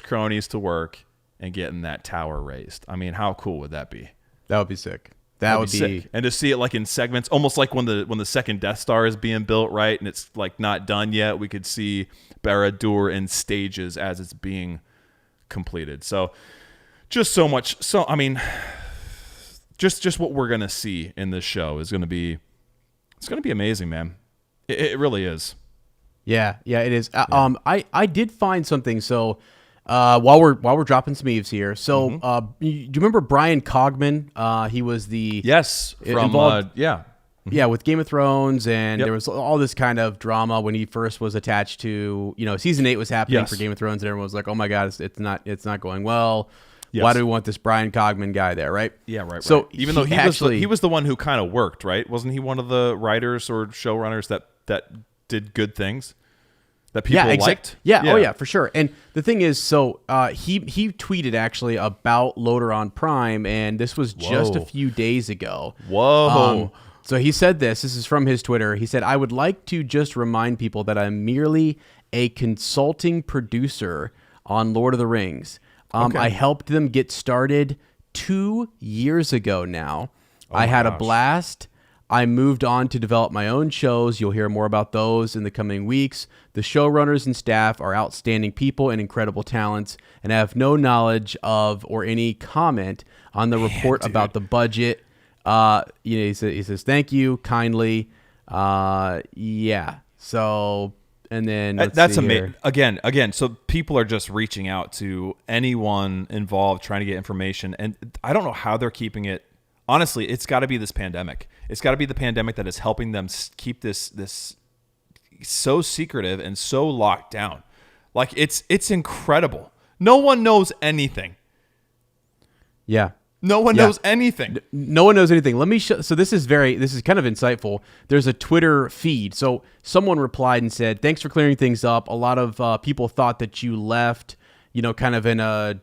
cronies to work and getting that tower raised. I mean, how cool would that be?
That would be sick. That would be sick.
And to see it like in segments, almost like when the second Death Star is being built, right? And it's like not done yet. We could see Barad-dûr in stages as it's being completed. So just so much. So, I mean, just what we're going to see in this show is going to be amazing, man. It really is.
Yeah, it is. I did find something. So while we're dropping some eaves here, so do you remember Brian Cogman? He was the
from
with Game of Thrones, and there was all this kind of drama when he first was attached to season 8 was happening for Game of Thrones, and everyone was like, oh my god, it's not going well. Yes. Why do we want this Brian Cogman guy there, right?
Yeah, right.
So
even though he was the one who kind of worked, right? Wasn't he one of the writers or showrunners that did good things that people liked?
Yeah, oh yeah, for sure. And the thing is, so he tweeted actually about Loader on Prime, and this was just a few days ago.
Whoa.
So he said this is from his Twitter. He said, I would like to just remind people that I'm merely a consulting producer on Lord of the Rings. I helped them get started 2 years ago now. I had a blast. I moved on to develop my own shows. You'll hear more about those in the coming weeks. The showrunners and staff are outstanding people and incredible talents, and I have no knowledge of or any comment on the report about the budget. He says, thank you kindly. So, and then
that's amazing. Again, so people are just reaching out to anyone involved, trying to get information, and I don't know how they're keeping it. Honestly, it's got to be this pandemic. It's got to be the pandemic that is helping them keep this so secretive and so locked down. Like it's incredible. No one knows anything.
Yeah.
No one knows anything.
No one knows anything. Let me show. So this is kind of insightful. There's a Twitter feed. So someone replied and said, "Thanks for clearing things up. A lot of people thought that you left, kind of in a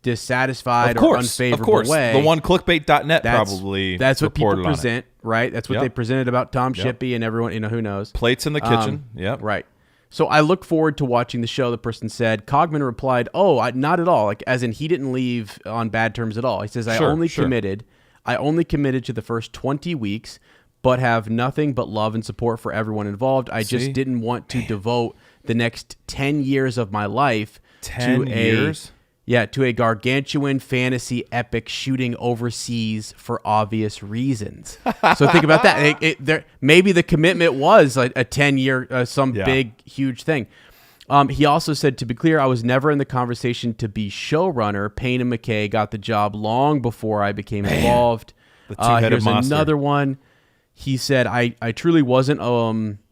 dissatisfied or unfavorable way."
The one clickbait.net probably
that's what people present, right? That's what they presented about Tom Shippey and everyone, who knows.
Plates in the kitchen.
Right. So I look forward to watching the show, the person said. Cogman replied, not at all. Like, as in he didn't leave on bad terms at all. He says, I only committed to the first 20 weeks, but have nothing but love and support for everyone involved. I just didn't want to devote the next 10 years of my life to a gargantuan fantasy epic shooting overseas for obvious reasons. So think about that. Maybe the commitment was like a 10-year, big, huge thing. He also said, to be clear, I was never in the conversation to be showrunner. Payne and McKay got the job long before I became involved.
The two-headed
here's
monster.
Another one. He said, I truly wasn't,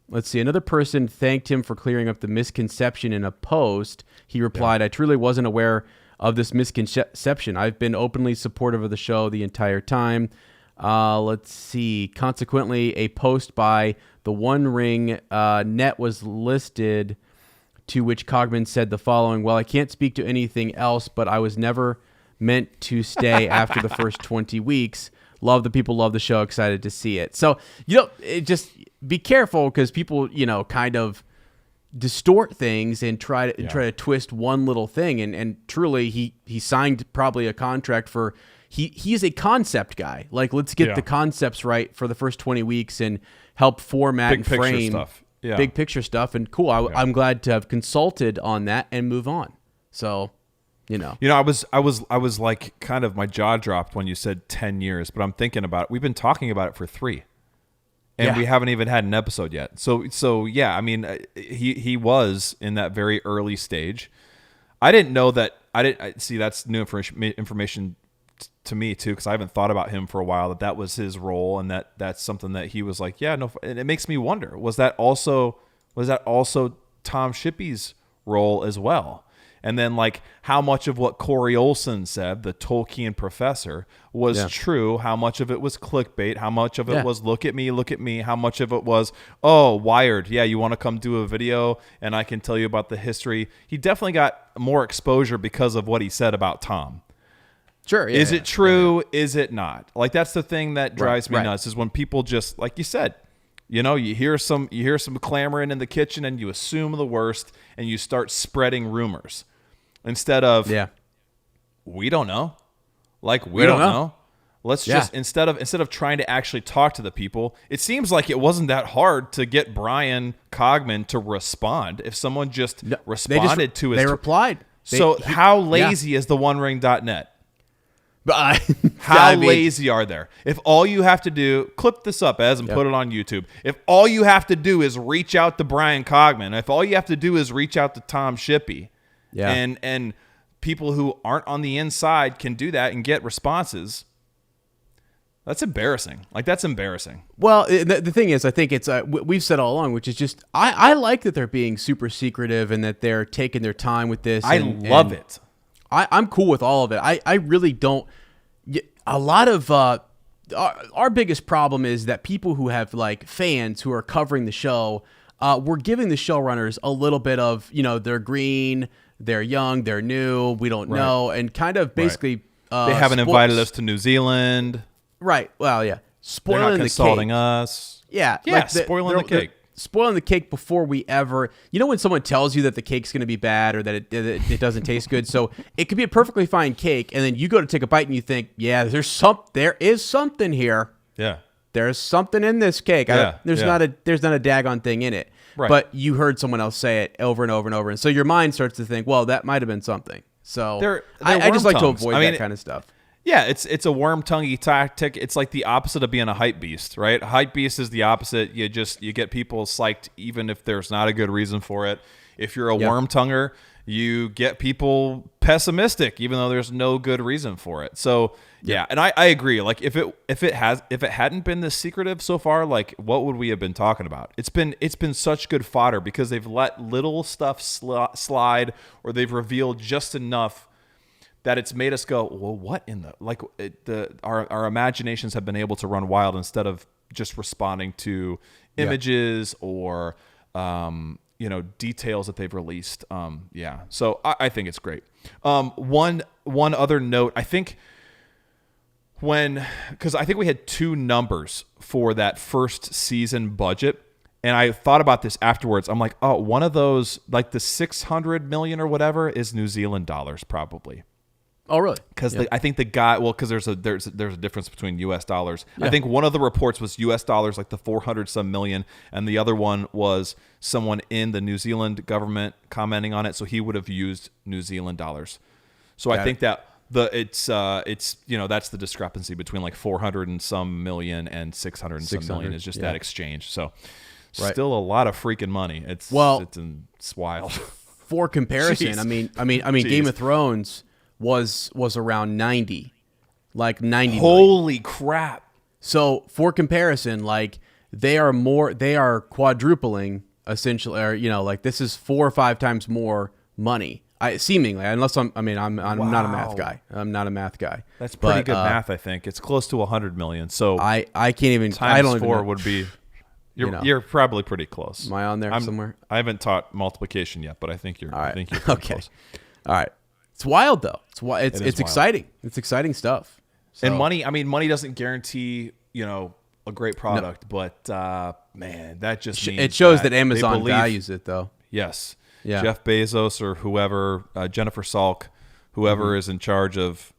let's see, another person thanked him for clearing up the misconception in a post. He replied, I truly wasn't aware of this misconception. I've been openly supportive of the show the entire time. Let's see. Consequently, a post by the One Ring net was listed, to which Cogman said the following: well, I can't speak to anything else, but I was never meant to stay after the first 20 weeks. Love the people, love the show, excited to see it. So, just be careful, because people, kind of distort things and try to twist one little thing. And truly, he signed probably a contract for, he's a concept guy. Like, let's get the concepts right for the first 20 weeks and help format and frame
stuff. Yeah.
Big picture stuff. And cool. I'm glad to have consulted on that and move on. So, I was like, kind of, my jaw dropped when you said 10 years, but I'm thinking about it. We've been talking about it for 3, and we haven't even had an episode yet. So yeah, I mean, he was in that very early stage. I didn't know that. See, that's new information to me too, because I haven't thought about him for a while, that was his role, and that's something that he was like, and it makes me wonder, was that also Tom Shippey's role as well? And then, like, how much of what Corey Olsen said, the Tolkien professor, was true? How much of it was clickbait? How much of it was look at me? How much of it was, oh, Wired, you want to come do a video and I can tell you about the history? He definitely got more exposure because of what he said about Tom. Sure. Yeah,
is it true? Yeah. Is it not? Like, that's the thing that drives me nuts, is when people just, like you said, you hear some clamoring in the kitchen and you assume the worst and you start spreading rumors instead of, we don't know. Like, we don't know. Let's just, instead of trying to actually talk to the people, it seems like it wasn't that hard to get Brian Cogman to respond. If someone just responded to his...
They replied.
How lazy is the OneRing.net? How lazy are they? If all you have to do, clip this up, Ez, and put it on YouTube. If all you have to do is reach out to Brian Cogman, if all you have to do is reach out to Tom Shippey, and people who aren't on the inside can do that and get responses, that's embarrassing. Like, that's embarrassing.
Well, the thing is, I think it's we've said all along, which is just I like that they're being super secretive and that they're taking their time with this.
I love it.
I'm cool with all of it. I really don't. A lot of our biggest problem is that people who have, like, fans who are covering the show, we're giving the showrunners a little bit of, they're green, they're young, they're new, we don't know, and kind of basically
they haven't invited us to New Zealand.
Right. Well, yeah.
They're not consulting us.
Yeah.
Yeah. Like spoiling the cake.
Spoiling the cake before we ever, when someone tells you that the cake's going to be bad or that it doesn't taste good. So it could be a perfectly fine cake, and then you go to take a bite and you think, there is something here.
Yeah.
There's something in this cake. There's not a daggone thing in it.
Right.
But you heard someone else say it over and over and over, and so your mind starts to think, well, that might have been something. So I just like to avoid that kind of stuff.
Yeah, it's a worm-tonguey tactic. It's like the opposite of being a hype beast, right? A hype beast is the opposite. You get people psyched even if there's not a good reason for it. If you're a worm-tonger, you get people pessimistic even though there's no good reason for it. So and I agree. Like, if it hadn't been this secretive so far, like, what would we have been talking about? It's been such good fodder because they've let little stuff slide, or they've revealed just enough that it's made us go, well, what in the, like, our imaginations have been able to run wild instead of just responding to images or details that they've released. So I think it's great. One other note, I think because I think we had 2 numbers for that first season budget, and I thought about this afterwards. I'm like, one of those, like the 600 million or whatever, is New Zealand dollars probably.
Oh, really?
Because I think the guy, because there's a difference between U.S. dollars.
Yeah.
I think one of the reports was U.S. dollars, like the 400 some million, and the other one was someone in the New Zealand government commenting on it. So he would have used New Zealand dollars. So I think that it's that's the discrepancy between like 400 and some million and 600 and some million is just that exchange. So still a lot of freaking money. It's wild.
For comparison,
Jeez.
I mean, Game of Thrones was around 90, like 90.
Holy crap!
So for comparison, like they are quadrupling essentially, or like this is 4 or 5 times more money. Seemingly, unless I'm not a math guy. I'm not a math guy.
That's pretty good math. I think it's close to 100 million. So
I can't even.
Times
I don't
4
even know.
would be. You're probably pretty close.
Am I on there somewhere?
I haven't taught multiplication yet, but I think you're.
All right.
I think you're pretty close.
All right. It's wild though. It's
wild.
exciting. It's exciting stuff. So.
And money. I mean, money doesn't guarantee a great product, but man, that just means
it shows that Amazon values it though.
Yes.
Yeah.
Jeff Bezos or whoever, Jennifer Salk, whoever is in charge of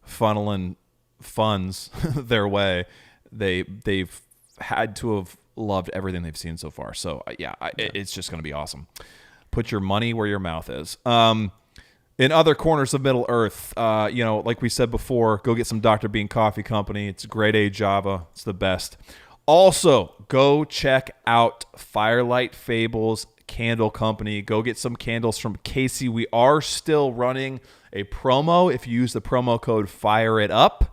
funneling funds their way, they've had to have loved everything they've seen so far. So it's just going to be awesome. Put your money where your mouth is. In other corners of Middle Earth, like we said before, go get some Dr. Bean Coffee Company. It's grade A Java. It's the best. Also, go check out Firelight Fables Candle Company. Go get some candles from Casey. We are still running a promo. If you use the promo code FIREITUP,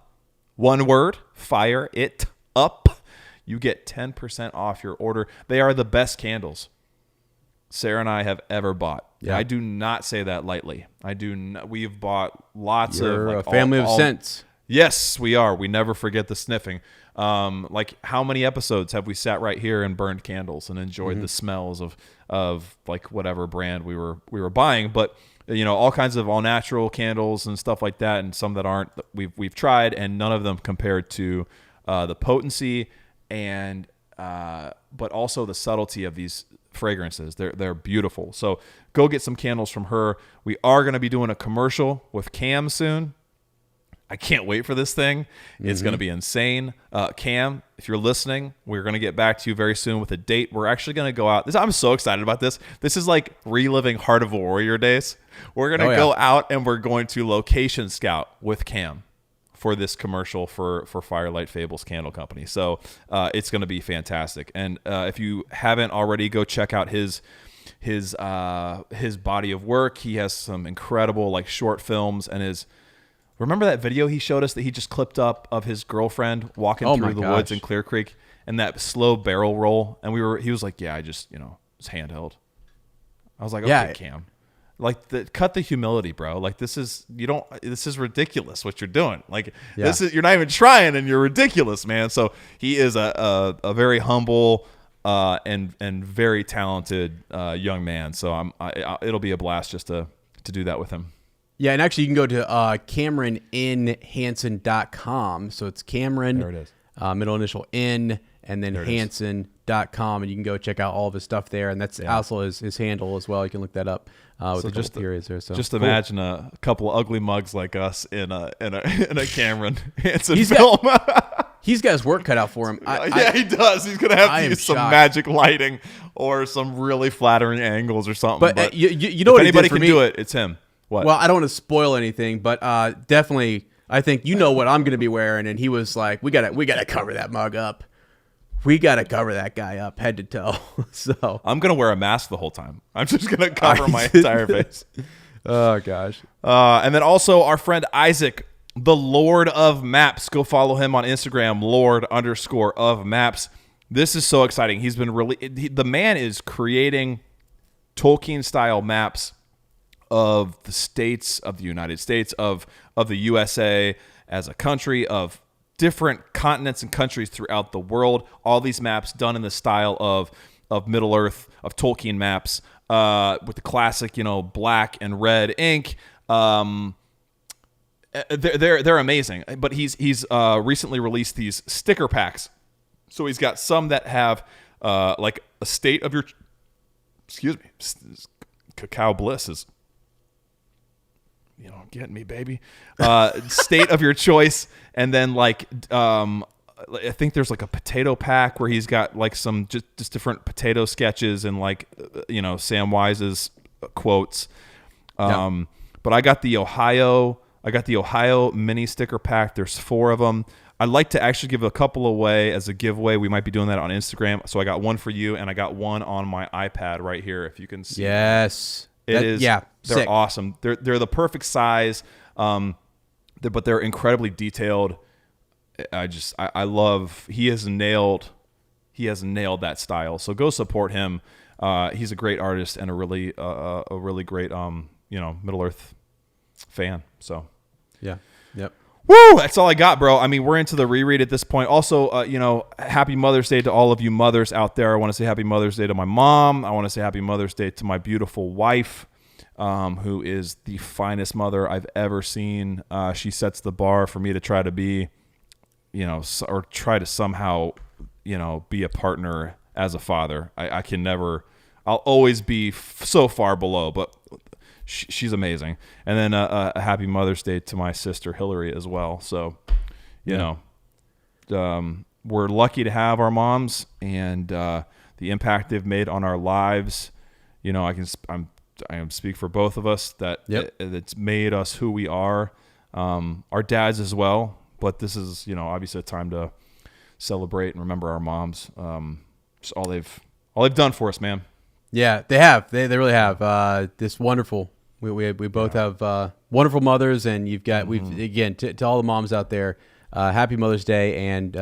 one word, fire it up, you get 10% off your order. They are the best candles Sarah and I have ever bought. Yeah. I do not say that lightly. We have bought lots
You're
of
a family of scents.
Yes, we are. We never forget the sniffing. Like how many episodes have we sat right here and burned candles and enjoyed the smells of like whatever brand we were buying, but all kinds of all natural candles and stuff like that, and some that aren't. We've tried, and none of them compared to the potency and but also the subtlety of these fragrances. They're beautiful. So go get some candles from her. We are going to be doing a commercial with Cam soon. I can't wait for this thing. It's going to be insane. Cam, if you're listening, we're going to get back to you very soon with a date. We're actually going to go out. I'm so excited about this. This is like reliving Heart of a Warrior days. We're going to go out and we're going to location scout with Cam for this commercial for Firelight Fables Candle Company. So it's going to be fantastic. And if you haven't already, go check out his body of work. He has some incredible like short films and remember that video he showed us that he just clipped up of his girlfriend walking through the woods in Clear Creek and that slow barrel roll? And he was like, yeah, I just, it's handheld. I was like, okay, Cam. Like cut the humility, bro. Like this is ridiculous what you're doing. Like you're not even trying and you're ridiculous, man. So he is a very humble and very talented young man. So it'll be a blast just to do that with him.
Yeah, and actually you can go to CameronNHansen.com. So it's Cameron,
there it is.
Middle initial N, and then Hansen.com, and you can go check out all of his stuff there. And that's also his handle as well. You can look that up with a couple periods there. So
just imagine a couple of ugly mugs like us in a Cameron Hansen film.
He's got his work cut out for him.
He does. He's going to have to use some magic lighting or some really flattering angles or something.
But you know what
anybody can
me?
do it, it's him. What?
Well, I don't want to spoil anything, but definitely, I think what I'm going to be wearing. And he was like, "We gotta cover that mug up. We gotta cover that guy up head to toe." So
I'm gonna wear a mask the whole time. I'm just gonna cover my entire face.
Oh gosh.
And then also our friend Isaac, the Lord of Maps. Go follow him on Instagram, Lord_of_Maps. This is so exciting. He's been the man is creating Tolkien style maps of the states of the United States, of the USA as a country, of different continents and countries throughout the world. All these maps done in the style of Middle Earth, of Tolkien maps, with the classic, black and red ink. They're amazing. But he's recently released these sticker packs. So he's got some that have like a state of your, Cacao Bliss is get me, baby. State of your choice, and then like I think there's like a potato pack where he's got like some just different potato sketches and like Sam Wise's quotes. But I got the Ohio mini sticker pack. There's 4 of them. I'd like to actually give a couple away as a giveaway. We might be doing that on Instagram. So I got one for you, and I got one on my iPad right here. If you can see.
Yes.
They're
sick.
awesome. They're the perfect size, but they're incredibly detailed. I love. He has nailed that style. So go support him. He's a great artist and a really great Middle Earth fan. So
yeah, yep.
Woo! That's all I got, bro. I mean, we're into the reread at this point. Also, happy Mother's Day to all of you mothers out there. I want to say happy Mother's Day to my mom. I want to say happy Mother's Day to my beautiful wife, who is the finest mother I've ever seen. She sets the bar for me to try to be, or try to somehow, be a partner as a father. I can never. I'll always be so far below, but she's amazing. And then a happy Mother's Day to my sister Hillary as well. So, we're lucky to have our moms and the impact they've made on our lives. I can speak for both of us that it's made us who we are. Our dads as well, but this is obviously a time to celebrate and remember our moms. Just all they've done for us, man.
Yeah, they have. They really have. This wonderful. We both have wonderful mothers, and you've got to all the moms out there, happy Mother's Day, and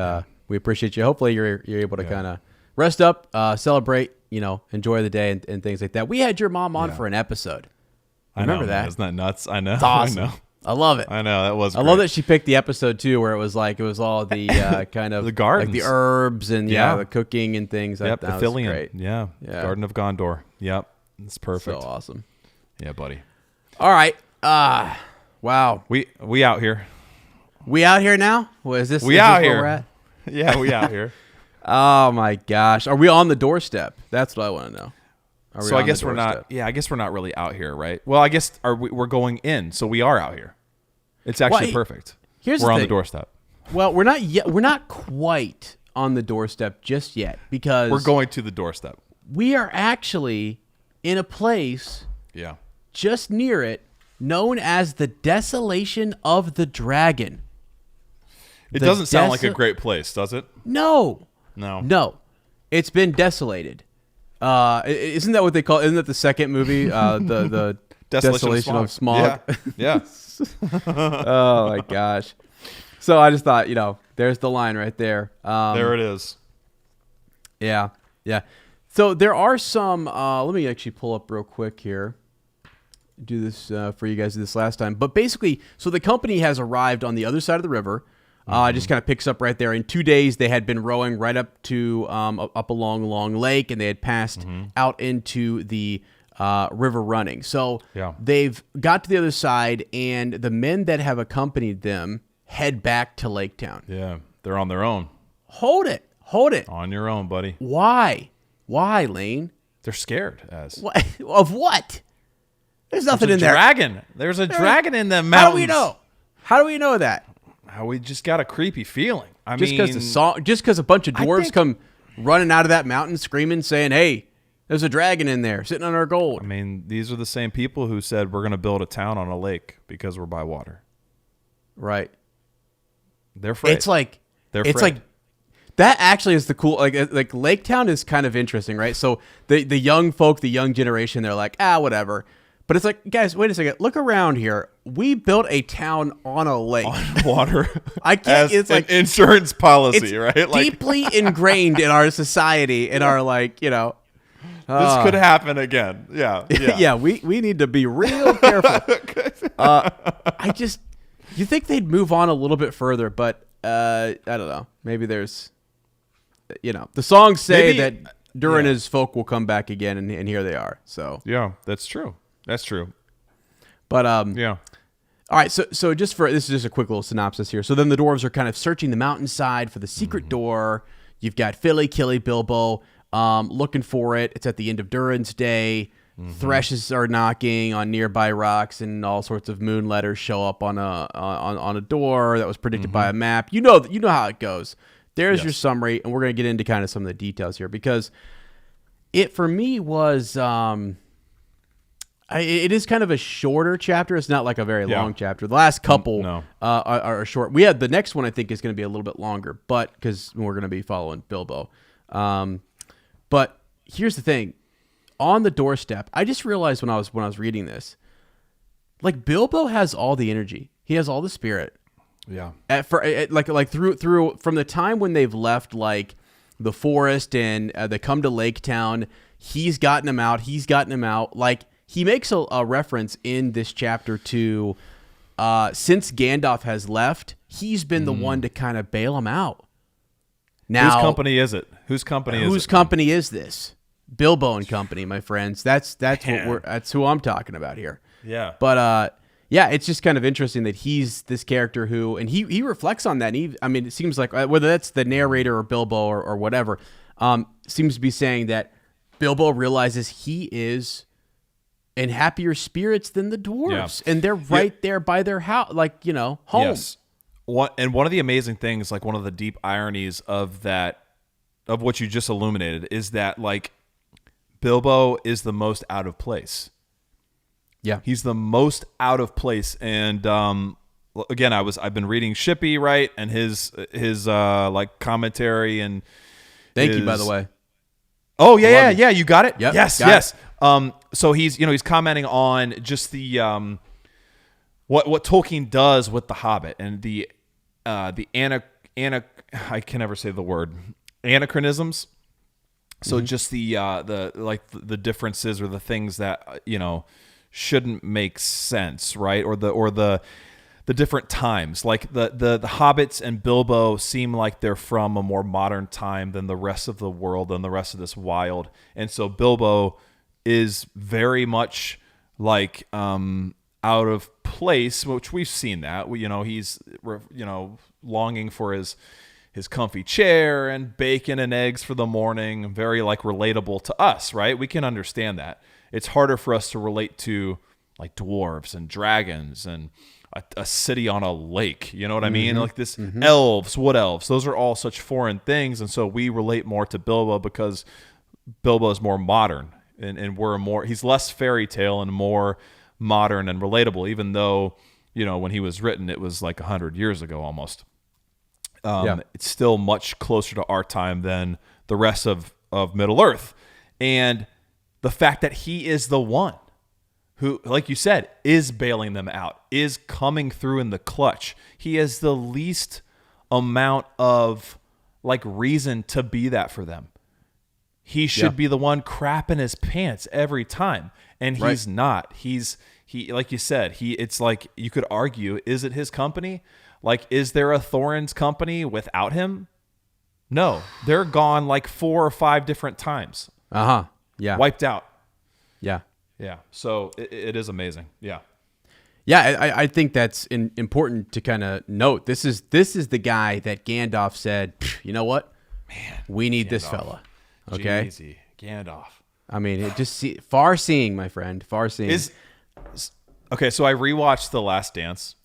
we appreciate you. Hopefully, you're able to kind of rest up, celebrate, enjoy the day and things like that. We had your mom on for an episode. I remember that.
Isn't that nuts? I know.
It's awesome.
I know.
I love it.
I know that was.
I love that she picked the episode too, where it was all the kind of
the gardens,
like the herbs and the cooking and things.
Yep,
that
the
was great.
Yeah, Garden of Gondor. Yep, it's perfect.
So awesome.
Yeah, buddy.
All right. Wow.
We out here.
We out here now? What is this?
We
is
out
this
here.
Where we're at?
Yeah, we out here.
Oh my gosh. Are we on the doorstep? That's what I want to know.
So I guess we're not. Yeah, I guess we're not really out here, right? Well, I guess we're going in, so we are out here. It's actually perfect. We're on the doorstep.
Well, we're not yet. We're not quite on the doorstep just yet because
we're going to the doorstep.
We are actually in a place.
Yeah.
Just near it, known as the Desolation of the Dragon.
It doesn't sound like a great place, does it?
No.
No.
It's been desolated. Isn't that what they call it? Isn't that the second movie? The Desolation of Smog.
Yeah.
Oh, my gosh. So I just thought, there's the line right there.
There it is.
Yeah. So there are some, let me actually pull up real quick here. Do this for you guys this last time. But basically, so the company has arrived on the other side of the river. It just kind of picks up right there. In 2 days, they had been rowing right up to up along Long Lake, and they had passed out into the river running. So they've got to the other side, and the men that have accompanied them head back to Lake Town.
Yeah, they're on their own.
Hold it.
On your own, buddy.
Why, Lane?
They're scared.
Of what? There's nothing in there.
There's a dragon in the mountains.
How do we know that?
We just got a creepy feeling.
Just because a bunch of dwarves come running out of that mountain screaming, saying, "Hey, there's a dragon in there sitting on our gold."
I mean, these are the same people who said we're going to build a town on a lake because we're by water.
Right.
They're afraid.
It's like
they're
it's
afraid.
like that actually is the cool like Lake Town is kind of interesting, right? So the young folk, the young generation, they're like, whatever. But it's like, guys, wait a second. Look around here. We built a town on a lake.
On water.
I can't. It's like
an insurance policy, right?
Deeply ingrained in our society, in our this
could happen again. Yeah.
Yeah. We need to be real careful. You think they'd move on a little bit further, but I don't know. Maybe there's, the songs say that Durin his folk will come back again, and here they are. So
yeah, that's true. That's true.
But all right, so this is just a quick little synopsis here. So then the dwarves are kind of searching the mountainside for the secret door. You've got Philly, Killy, Bilbo looking for it. It's at the end of Durin's day. Threshes are knocking on nearby rocks, and all sorts of moon letters show up on a door that was predicted by a map. You know how it goes. There's your summary, and we're going to get into kind of some of the details here, because it for me was it is kind of a shorter chapter. It's not like a very long chapter. The last couple are short. We had the next one, I think, is going to be a little bit longer, but because we're going to be following Bilbo. But here's the thing. On the doorstep, I just realized when I was reading this, like, Bilbo has all the energy. He has all the spirit.
Yeah.
Through from the time when they've left, like, the forest and they come to Lake Town, he's gotten them out. Like, he makes a reference in this chapter to since Gandalf has left, he's been the one to kind of bail him out. Now,
whose company is it? Whose company
is this? Bilbo and Company, my friends. That's who I'm talking about here.
Yeah.
But it's just kind of interesting that he's this character who, and he reflects on that. And it seems like whether that's the narrator or Bilbo or whatever, seems to be saying that Bilbo realizes he is in happier spirits than the dwarves, and they're right there by their house, home.
Yes. One of the amazing things, like one of the deep ironies of what you just illuminated, is that, like, Bilbo is the most out of place.
Yeah,
he's the most out of place. And again, I've been reading Shippey, right, and his like commentary and.
Thank you, by the way.
Oh yeah, you got it.
Yep,
yes. So he's commenting on just the what Tolkien does with the Hobbit and the I can never say the word, anachronisms. So just the differences or the things that shouldn't make sense, right? Or the different times, like the hobbits and Bilbo seem like they're from a more modern time than the rest of the world and the rest of this wild. And so Bilbo is very much like out of place, which we've seen that. He's longing for his comfy chair and bacon and eggs for the morning. Very like relatable to us, right? We can understand that. It's harder for us to relate to like dwarves and dragons and a city on a lake. You know what I mean? Like this elves, wood elves. Those are all such foreign things. And so we relate more to Bilbo because Bilbo is more modern and he's less fairy tale and more modern and relatable, even though, when he was written, it was like 100 years ago almost. It's still much closer to our time than the rest of Middle Earth. And the fact that he is the one who, like you said, is bailing them out, is coming through in the clutch. He has the least amount of like reason to be that for them. He should be the one crapping his pants every time. And he's not. He like you said, it's like you could argue, is it his company? Like, is there a Thorin's company without him? No, they're gone like 4 or 5 different times.
Yeah.
Wiped out.
Yeah.
Yeah. So it is amazing. Yeah.
Yeah. I think that's important to kind of note. This is the guy that Gandalf said, you know what?
Man,
we need
Gandalf.
This fella. Okay.
Jeezy, Gandalf.
It just far seeing, my friend, far seeing.
Okay. So I rewatched The Last Dance.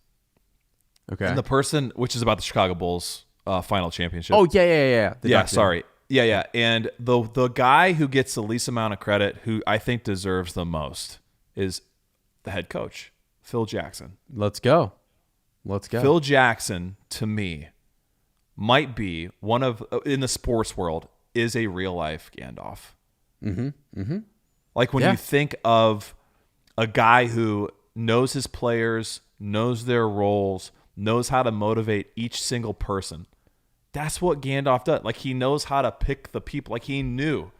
Okay.
And the person, which is about the Chicago Bulls final championship.
Oh, yeah.
Sorry. Yeah. And the guy who gets the least amount of credit, who I think deserves the most, is the head coach, Phil Jackson.
Let's go.
Phil Jackson, to me, might be one of, in the sports world, is a real-life Gandalf. Like when you think of a guy who knows his players, knows their roles, knows how to motivate each single person. That's what Gandalf does. Like, he knows how to pick the people. Like, he knew,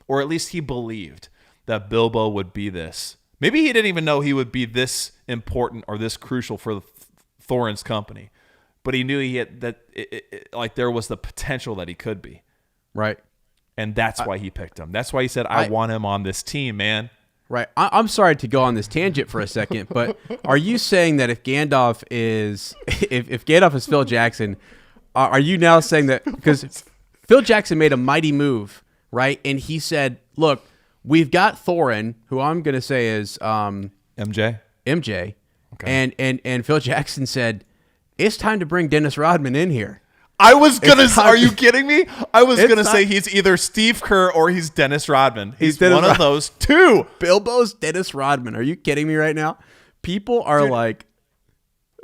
or at least he believed, that Bilbo would be this. Maybe he didn't even know he would be this important or this crucial for Thorin's company, but he knew he had like there was the potential that he could be.
Right.
And that's why he picked him. That's why he said, I want him on this team, man.
Right. I'm sorry to go on this tangent for a second, but are you saying that if Gandalf is Phil Jackson, are you now saying that because Phil Jackson made a mighty move, right? And he said, look, we've got Thorin, who I'm going to say is
MJ.
MJ,
Okay.
and Phil Jackson said, it's time to bring Dennis Rodman in here.
I was gonna. Are you kidding me? I was gonna say he's either Steve Kerr or he's Dennis Rodman. He's one of those two.
Bilbo's Dennis Rodman. Are you kidding me right now? People are like,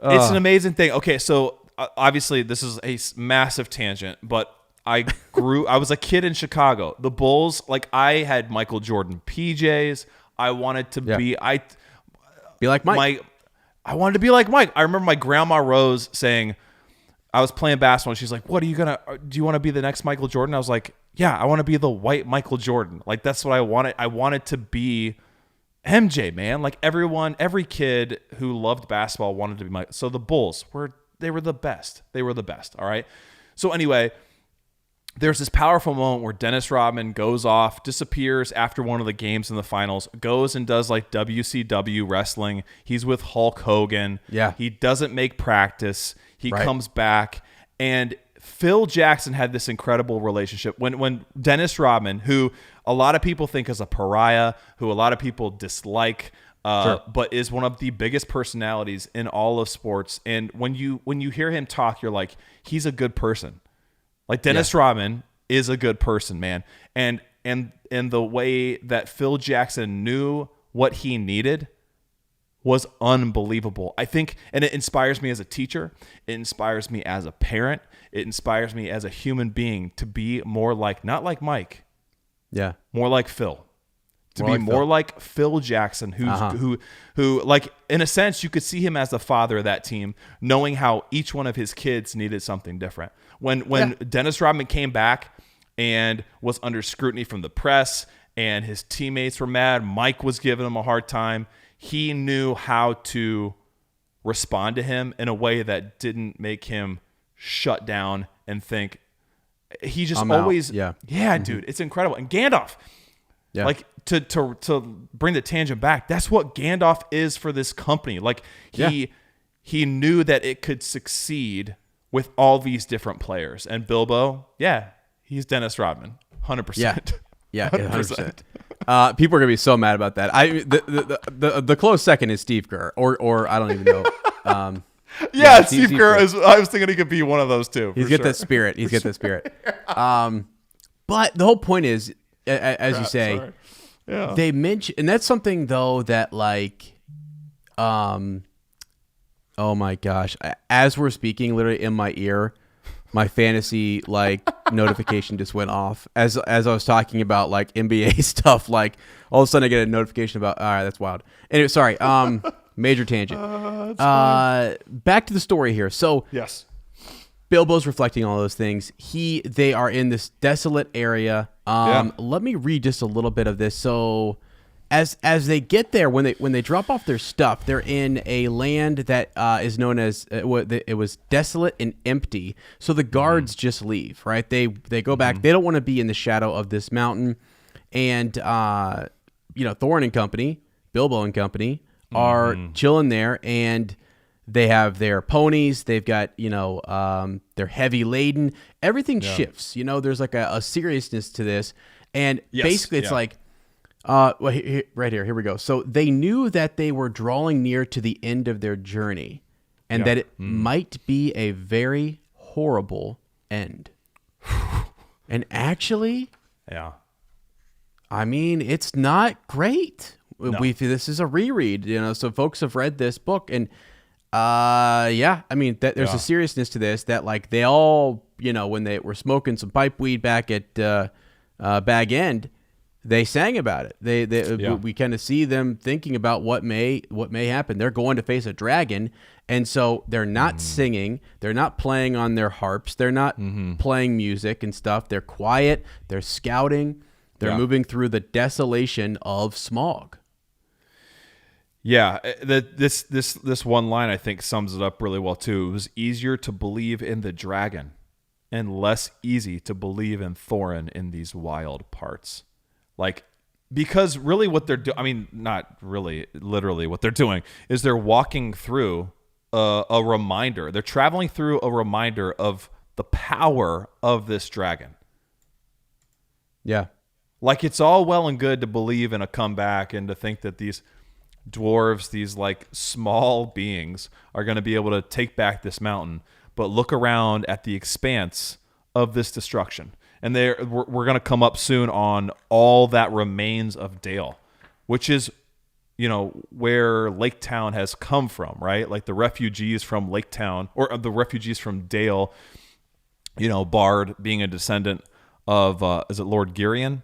it's an amazing thing. Okay, so obviously this is a massive tangent, but I was a kid in Chicago. The Bulls, like I had Michael Jordan PJs. I wanted to be
like Mike.
I wanted to be like Mike. I remember my grandma Rose saying, I was playing basketball and she's like, do you want to be the next Michael Jordan? I was like, yeah, I want to be the white Michael Jordan. Like, that's what I wanted. I wanted to be MJ, man. Like every kid who loved basketball wanted to be Mike. So the Bulls were the best. They were the best. All right. So anyway, there's this powerful moment where Dennis Rodman goes off, disappears after one of the games in the finals, goes and does like WCW wrestling. He's with Hulk Hogan.
Yeah.
He doesn't make practice. He comes back, and Phil Jackson had this incredible relationship. When Dennis Rodman, who a lot of people think is a pariah, who a lot of people dislike, but is one of the biggest personalities in all of sports, and when you hear him talk, you're like, he's a good person. Like Dennis Rodman is a good person, man. And the way that Phil Jackson knew what he needed was unbelievable. I think, and it inspires me as a teacher. It inspires me as a parent. It inspires me as a human being to be more like, not like Mike.
Yeah.
More like Phil. More like Phil Jackson, who like, in a sense, you could see him as the father of that team, knowing how each one of his kids needed something different. When Dennis Rodman came back and was under scrutiny from the press and his teammates were mad, Mike was giving him a hard time. He knew how to respond to him in a way that didn't make him shut down and think. He just always, dude, it's incredible. And Gandalf, like to bring the tangent back, that's what Gandalf is for this company. Like he knew that it could succeed with all these different players. And Bilbo, he's Dennis Rodman, 100%.
Yeah, 100%. People are gonna be so mad about that. The close second is Steve Kerr, or I don't even know.
Steve Kerr is. I was thinking he could be one of those two.
He's got that spirit. But the whole point is, as you say, they mention, and that's something though that like, oh my gosh, as we're speaking, literally in my ear, my fantasy like notification just went off as I was talking about like NBA stuff. Like all of a sudden I get a notification about, all right, that's wild. Anyway, sorry. Major tangent. Back to the story here. So
yes,
Bilbo's reflecting all those things. They are in this desolate area. Let me read just a little bit of this. So as they get there, when they drop off their stuff, they're in a land that is known as it was desolate and empty. So the guards just leave, right? They go back. They don't want to be in the shadow of this mountain. And Thorin and company, Bilbo and company are chilling there, and they have their ponies. They've got they're heavy laden. Everything shifts. There's like a seriousness to this, and basically it's like. Right here we go. So they knew that they were drawing near to the end of their journey, and that it might be a very horrible end. And actually, I mean, it's not great.
No.
This is a reread, so folks have read this book, and I mean, there's a seriousness to this that like they all, when they were smoking some pipe weed back at Bag End, they sang about it. We kind of see them thinking about what may happen. They're going to face a dragon, and so they're not singing. They're not playing on their harps. They're not playing music and stuff. They're quiet. They're scouting. They're moving through the desolation of Smaug.
Yeah, this one line I think sums it up really well too. It was easier to believe in the dragon, and less easy to believe in Thorin in these wild parts. Like, because really what they're doing, I mean, not really, literally what they're doing is they're walking through a reminder. They're traveling through a reminder of the power of this dragon.
Yeah.
Like, it's all well and good to believe in a comeback and to think that these dwarves, these like small beings, are going to be able to take back this mountain. But look around at the expanse of this destruction. And we're going to come up soon on all that remains of Dale, which is, where Lake Town has come from, right? Like the refugees from Lake Town, or the refugees from Dale, Bard being a descendant of, is it Lord Girion?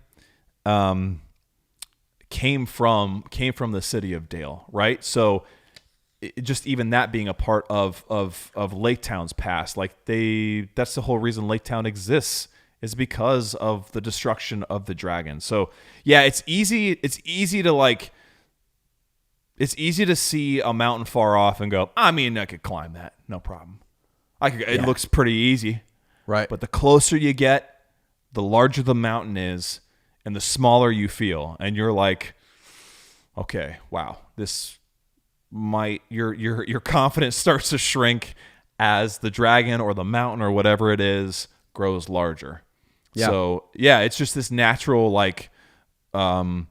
Came from the city of Dale, right? So just even that being a part of Lake Town's past, like that's the whole reason Lake Town exists, is because of the destruction of the dragon. So yeah, it's easy to see a mountain far off and go, I mean, I could climb that, no problem. It looks pretty easy,
right?
But the closer you get, the larger the mountain is, and the smaller you feel, and you're like, okay, wow, your confidence starts to shrink as the dragon or the mountain or whatever it is grows larger. Yeah. So yeah, it's just this natural, like, what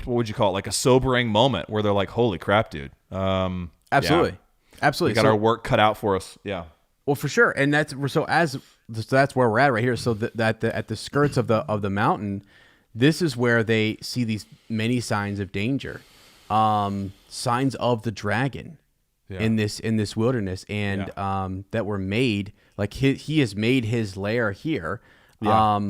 would you call it? Like a sobering moment where they're like, holy crap, dude.
Absolutely.
Yeah.
Absolutely.
We got our work cut out for us. Yeah.
Well, for sure. And that's where we're at right here. So that at the skirts of the mountain, this is where they see these many signs of danger, signs of the dragon in this wilderness, and that were made, like he has made his lair here. Yeah.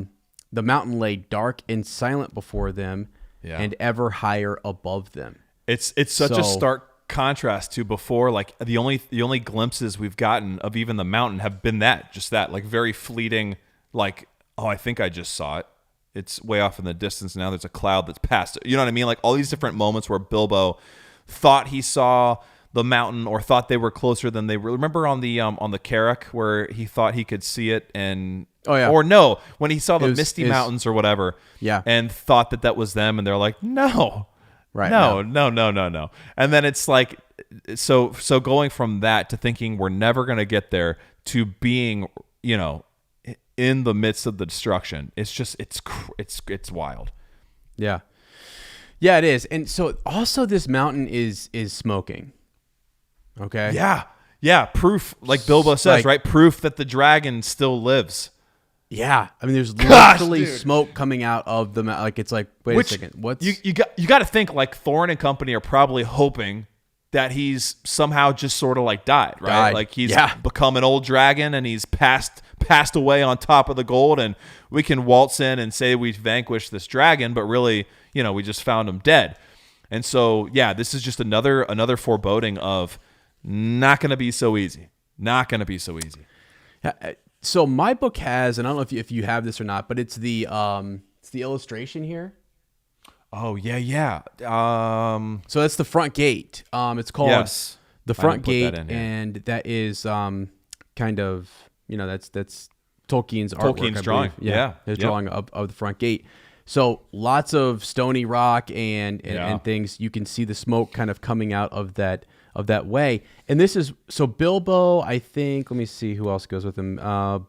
The mountain lay dark and silent before them, and ever higher above them. It's
such a stark contrast to before. Like the only glimpses we've gotten of even the mountain have been that like very fleeting, like, oh, I think I just saw it. It's way off in the distance now. There's a cloud that's past it. You know what I mean? Like all these different moments where Bilbo thought he saw the mountain, or thought they were closer than they were. Remember on the Carrack where he thought he could see it, and or no, when he saw the Misty Mountains or whatever, and thought that was them, and they're like, no, right, no, and then it's like, so going from that to thinking we're never gonna get there to being, in the midst of the destruction, it's just it's wild.
Yeah, it is. And so also this mountain is smoking. Okay.
Yeah. Proof, like Bilbo says, right? Proof that the dragon still lives.
Yeah. I mean, there's literally smoke coming out of the mountain. Like, it's like, wait a second. What's
you got to think, like, Thorin and company are probably hoping that he's somehow just sort of like died, right? Like he's become an old dragon and he's passed away on top of the gold, and we can waltz in and say we've vanquished this dragon, but really, we just found him dead. And so, yeah, this is just another foreboding of not going to be so easy. Not going to be so easy.
So my book has, and I don't know if you have this or not, but it's the illustration here.
Oh yeah.
So that's the front gate. It's called the front gate,
and
that is kind of, that's Tolkien's artwork,
drawing.
His drawing of the front gate. So lots of stony rock and things. You can see the smoke kind of coming out of that way. And this is, so Bilbo, I think, let me see who else goes with him.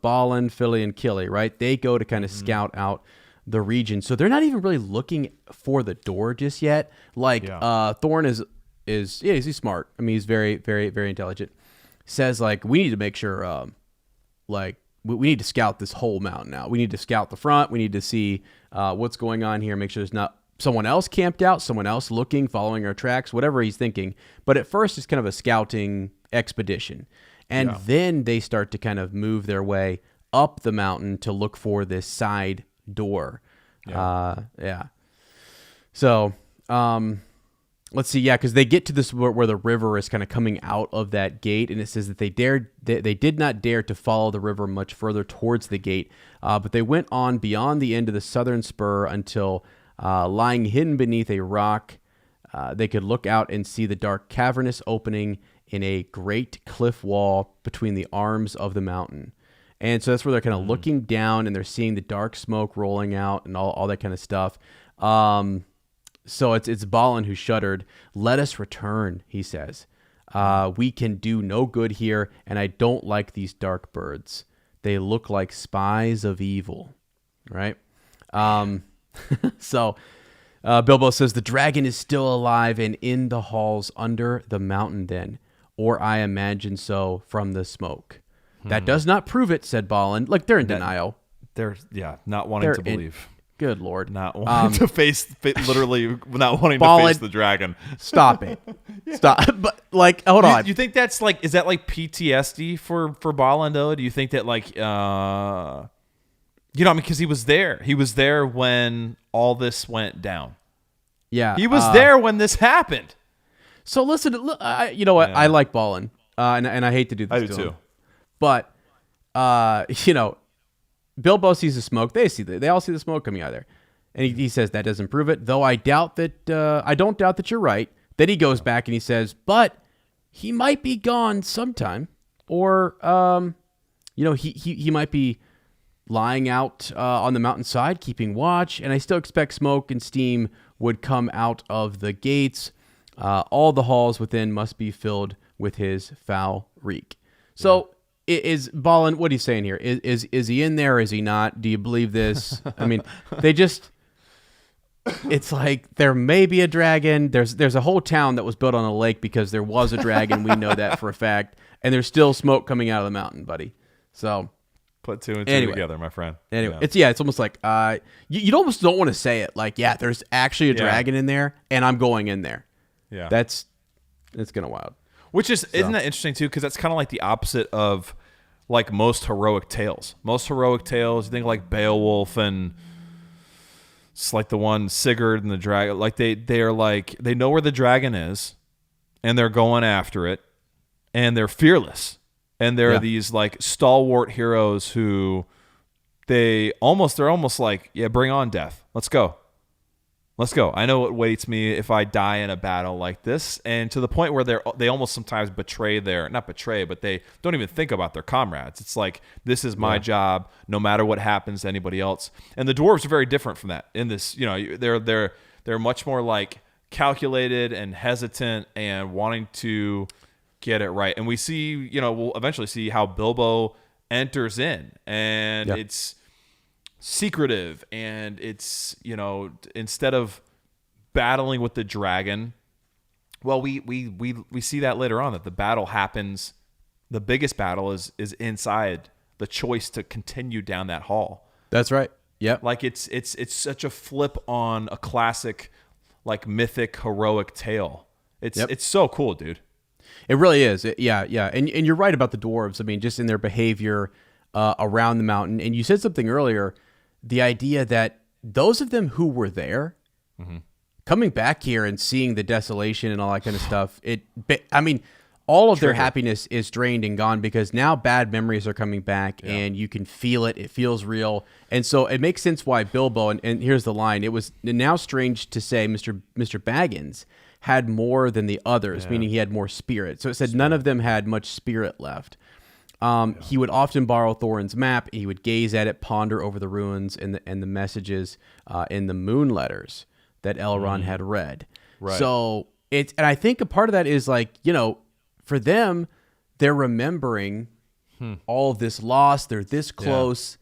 Balin, Fili, and Killy, right? They go to kind of scout out the region. So they're not even really looking for the door just yet. Like Thorin he's smart. I mean, he's very, very, very intelligent. Says, like, we need to make sure, we need to scout this whole mountain out. We need to scout the front. We need to see what's going on here, make sure there's not someone else camped out, someone else looking, following our tracks, whatever he's thinking. But at first, it's kind of a scouting expedition. And then they start to kind of move their way up the mountain to look for this side door. So, let's see. Yeah, because they get to this where the river is kind of coming out of that gate, and it says that they did not dare to follow the river much further towards the gate, but they went on beyond the end of the southern spur until, lying hidden beneath a rock, they could look out and see the dark cavernous opening in a great cliff wall between the arms of the mountain. And so that's where they're kind of looking down, and they're seeing the dark smoke rolling out and all that kind of stuff. So it's Balin who shuddered. "Let us return," he says. "We can do no good here, and I don't like these dark birds. They look like spies of evil." Right? So Bilbo says the dragon is still alive and in the halls under the mountain then, or I imagine so from the smoke. That does not prove it, said Balin. Like, they're in denial.
They're not wanting to believe.
Good Lord.
Not wanting to face, literally not wanting
Balin,
to face the dragon.
Stop it. Stop. But, like, hold on.
You think that's like, is that like PTSD for Balin, though? Do you think that, like, I mean, because he was there. He was there when all this went down.
Yeah.
He was there when this happened.
So listen, you know what? Yeah. I like Balin, and I hate to do this.
I do too.
But, Bilbo sees the smoke. They all see the smoke coming out of there. And he says that doesn't prove it, though I don't doubt that you're right. Then he goes back and he says, but he might be gone sometime. Or, he might be lying out on the mountainside, keeping watch. And I still expect smoke and steam would come out of the gates. All the halls within must be filled with his foul reek. So is Balin, what are you saying here? Is he in there? Is he not? Do you believe this? I mean, it's like there may be a dragon. There's a whole town that was built on a lake because there was a dragon. We know that for a fact. And there's still smoke coming out of the mountain, buddy. So
put two and two together, my friend.
Anyway, it's almost like you almost don't want to say it. Like, there's actually a dragon in there, and I'm going in there.
Yeah,
it's kind of wild.
Isn't that interesting too? Because that's kind of like the opposite of like most heroic tales. Most heroic tales, you think like Beowulf and it's like the one Sigurd and the dragon. Like they are like they know where the dragon is, and they're going after it, and they're fearless. And there are these like stalwart heroes who they're almost like, bring on death. Let's go. I know what waits me if I die in a battle like this. And to the point where they almost sometimes not betray, but they don't even think about their comrades. It's like, this is my job, no matter what happens to anybody else. And the dwarves are very different from that. In this, they're much more like calculated and hesitant and wanting to get it right. And we see, we'll eventually see how Bilbo enters in, and it's secretive, and it's, instead of battling with the dragon, well, we see that later on, that the battle happens, the biggest battle is inside the choice to continue down that hall.
That's right. Yeah.
Like it's such a flip on a classic, like, mythic heroic tale. It's so cool, dude.
It really is. And you're right about the dwarves. I mean, just in their behavior around the mountain. And you said something earlier, the idea that those of them who were there, coming back here and seeing the desolation and all that kind of stuff, all of their happiness is drained and gone, because now bad memories are coming back and you can feel it. It feels real. And so it makes sense why Bilbo, and here's the line, it was now strange to say Mr. Baggins had more than the others, meaning he had more spirit. So it said none of them had much spirit left. He would often borrow Thorin's map. He would gaze at it, ponder over the ruins and the messages in the moon letters that Elrond had read. Right. So and I think a part of that is like, for them, they're remembering all of this loss. They're this close,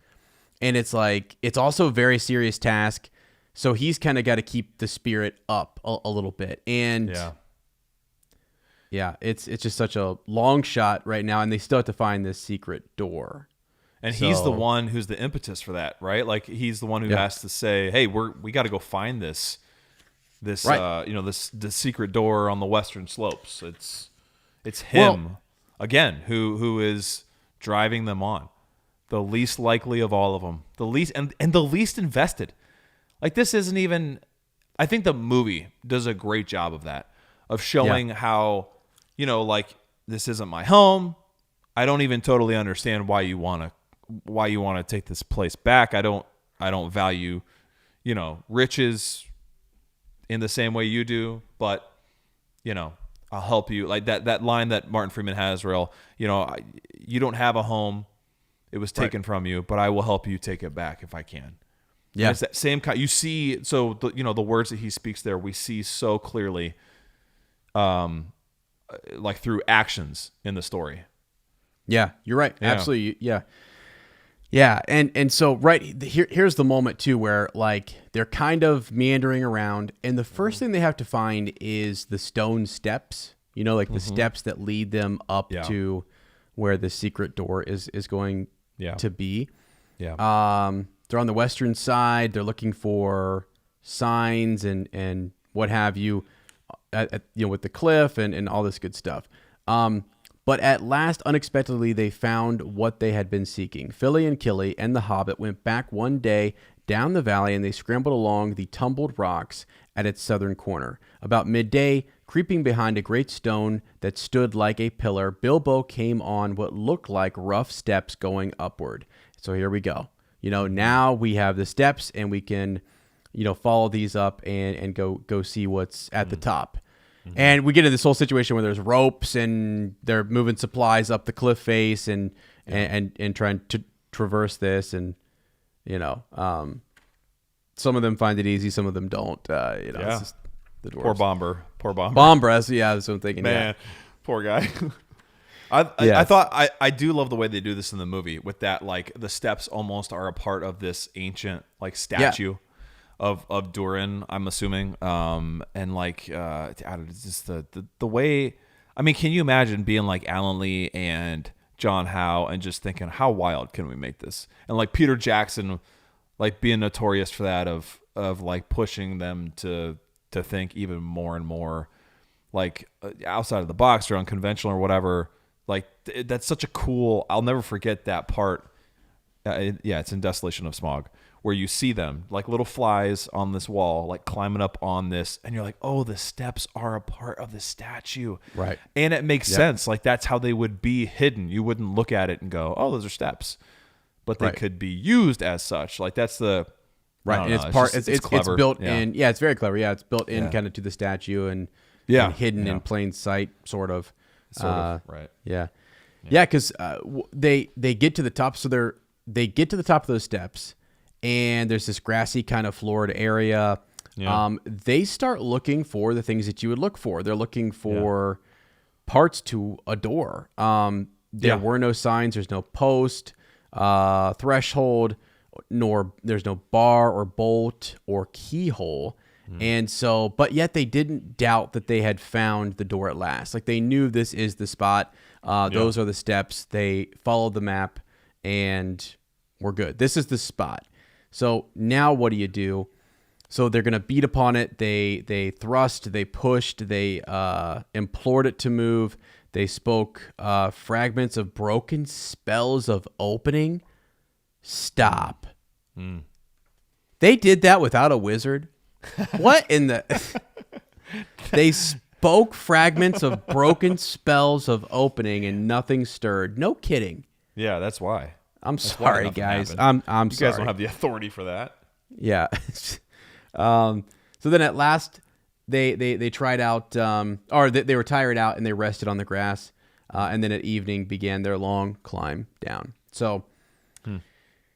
and it's like it's also a very serious task. So he's kind of got to keep the spirit up a little bit. And it's just such a long shot right now, and they still have to find this secret door.
And he's the one who's the impetus for that, right? Like, he's the one who has to say, "Hey, we got to go find this right. This secret door on the western slopes." It's him again who is driving them on. The least likely of all of them, the least and the least invested. Like, this isn't even, I think the movie does a great job of that, of showing how, like, this isn't my home. I don't even totally understand why you want to take this place back. I don't value, riches in the same way you do, but, I'll help you. Like that line that Martin Freeman has, where, you don't have a home. It was taken from you, but I will help you take it back if I can. Yeah, and it's that same kind. You see, so the words that he speaks there, we see so clearly, like through actions in the story.
Yeah, you're right. Yeah. Absolutely. Yeah. Yeah, and so here's the moment too where like they're kind of meandering around, and the first thing they have to find is the stone steps. You know, like the steps that lead them up to where the secret door is going to be.
Yeah.
They're on the western side. They're looking for signs and what have you, with the cliff and all this good stuff. But at last, unexpectedly, they found what they had been seeking. Philly and Killy and the Hobbit went back one day down the valley, and they scrambled along the tumbled rocks at its southern corner. About midday, creeping behind a great stone that stood like a pillar, Bilbo came on what looked like rough steps going upward. So here we go. Now we have the steps, and we can, follow these up and go see what's at the top. And we get into this whole situation where there's ropes and they're moving supplies up the cliff face and trying to traverse this. And, some of them find it easy. Some of them don't, it's just the dwarves.
Poor Bomber.
Bomber, that's what I'm thinking.
Man, poor guy. I thought I do love the way they do this in the movie with that, like the steps almost are a part of this ancient like statue. Of Durin, I'm assuming, and like just the way. I mean, can you imagine being like Alan Lee and John Howe and just thinking, how wild can we make this? And like Peter Jackson, like being notorious for that of like pushing them to think even more and more, like outside of the box or unconventional or whatever. Like that's such a cool. I'll never forget that part. It's in Desolation of Smog, where you see them like little flies on this wall, like climbing up on this, and you're like, oh, the steps are a part of the statue.
Right.
And it makes sense. Like that's how they would be hidden. You wouldn't look at it and go, oh, those are steps. But they could be used as such. Like that's the
right. And it's clever. It's built in. Yeah, it's very clever. Yeah, it's built in kind of to the statue and hidden in plain sight, sort of.
Right.
Yeah. Yeah, because they get to the top, so they get to the top of those steps, and there's this grassy kind of floored area. Yeah. They start looking for the things that you would look for. They're looking for parts to a door. There were no signs. There's no post, threshold, nor there's no bar or bolt or keyhole. And so, but yet they didn't doubt that they had found the door at last. Like they knew this is the spot. Those are the steps. They followed the map and we're good. This is the spot. So now what do you do? So they're going to beat upon it. They thrust, they pushed, they implored it to move. They spoke fragments of broken spells of opening. Stop. They did that without a wizard? What in the... They spoke fragments of broken spells of opening and nothing stirred. No kidding.
Yeah, that's why.
That's sorry, guys. I'm sorry.
You guys don't have the authority for that.
Yeah. So then at last, they tried out, or they were tired out and they rested on the grass. And then at evening began their long climb down. So,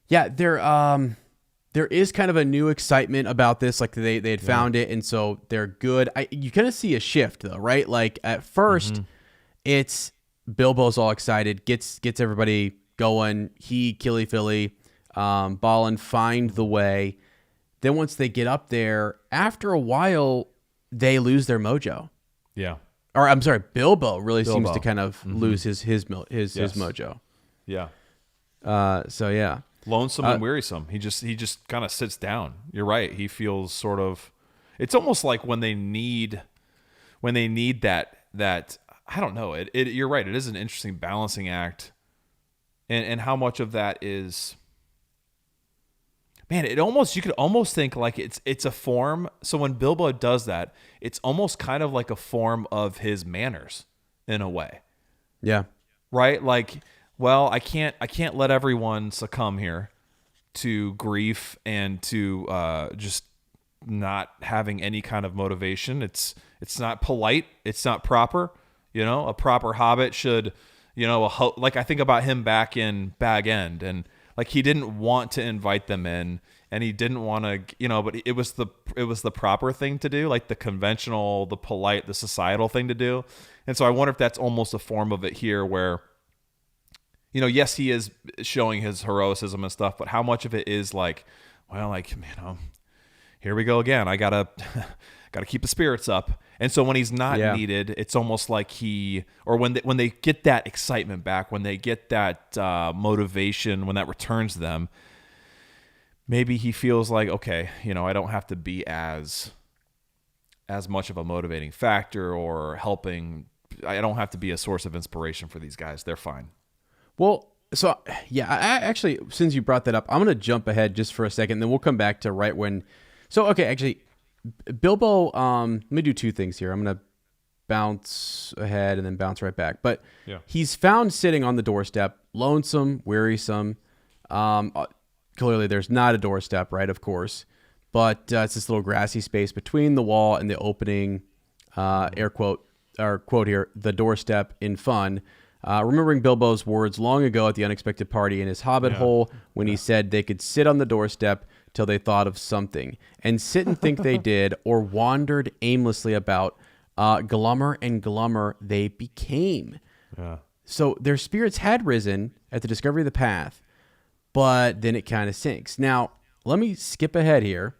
yeah, there is kind of a new excitement about this. Like they had found it, and so they're good. You kind of see a shift though, right? Like at first, it's Bilbo's all excited, gets everybody going. He, Killy, Philly, Balin find the way. Then once they get up there, after a while, they lose their mojo. Yeah. Or I'm sorry, Bilbo really seems to kind of lose his mojo.
Yeah.
So yeah.
Lonesome and wearisome. He just kind of sits down. You're right. He feels sort of. It's almost like when they need that I don't know. You're right. It is an interesting balancing act, and how much of that is. Man, you could almost think like it's a form. So when Bilbo does that, it's almost kind of like a form of his manners in a way.
Yeah.
Right? Like, well, I can't let everyone succumb here to grief and to just not having any kind of motivation. It's not polite. It's not proper. A proper hobbit should, like I think about him back in Bag End, and like he didn't want to invite them in, and he didn't want to, but it was the proper thing to do, like the conventional, the polite, the societal thing to do. And so I wonder if that's almost a form of it here, where yes, he is showing his heroicism and stuff, but how much of it is like, well, like, here we go again. I gotta keep the spirits up. And so when he's not needed, it's almost like when they get that excitement back, when they get that motivation, when that returns to them, maybe he feels like, okay, I don't have to be as much of a motivating factor or helping. I don't have to be a source of inspiration for these guys. They're fine.
Well, so yeah, I actually, since you brought that up, I'm going to jump ahead just for a second, then we'll come back to right when. So, okay, actually, Bilbo, let me do two things here. I'm going to bounce ahead and then bounce right back. But he's found sitting on the doorstep, lonesome, wearisome. Clearly, there's not a doorstep, right? Of course. But it's this little grassy space between the wall and the opening, air quote, or quote here, the doorstep in fun. Remembering Bilbo's words long ago at the unexpected party in his hobbit hole when he said they could sit on the doorstep till they thought of something, and sit and think they did, or wandered aimlessly about, glummer and glummer they became. Yeah. So their spirits had risen at the discovery of the path, but then it kind of sinks. Now, let me skip ahead here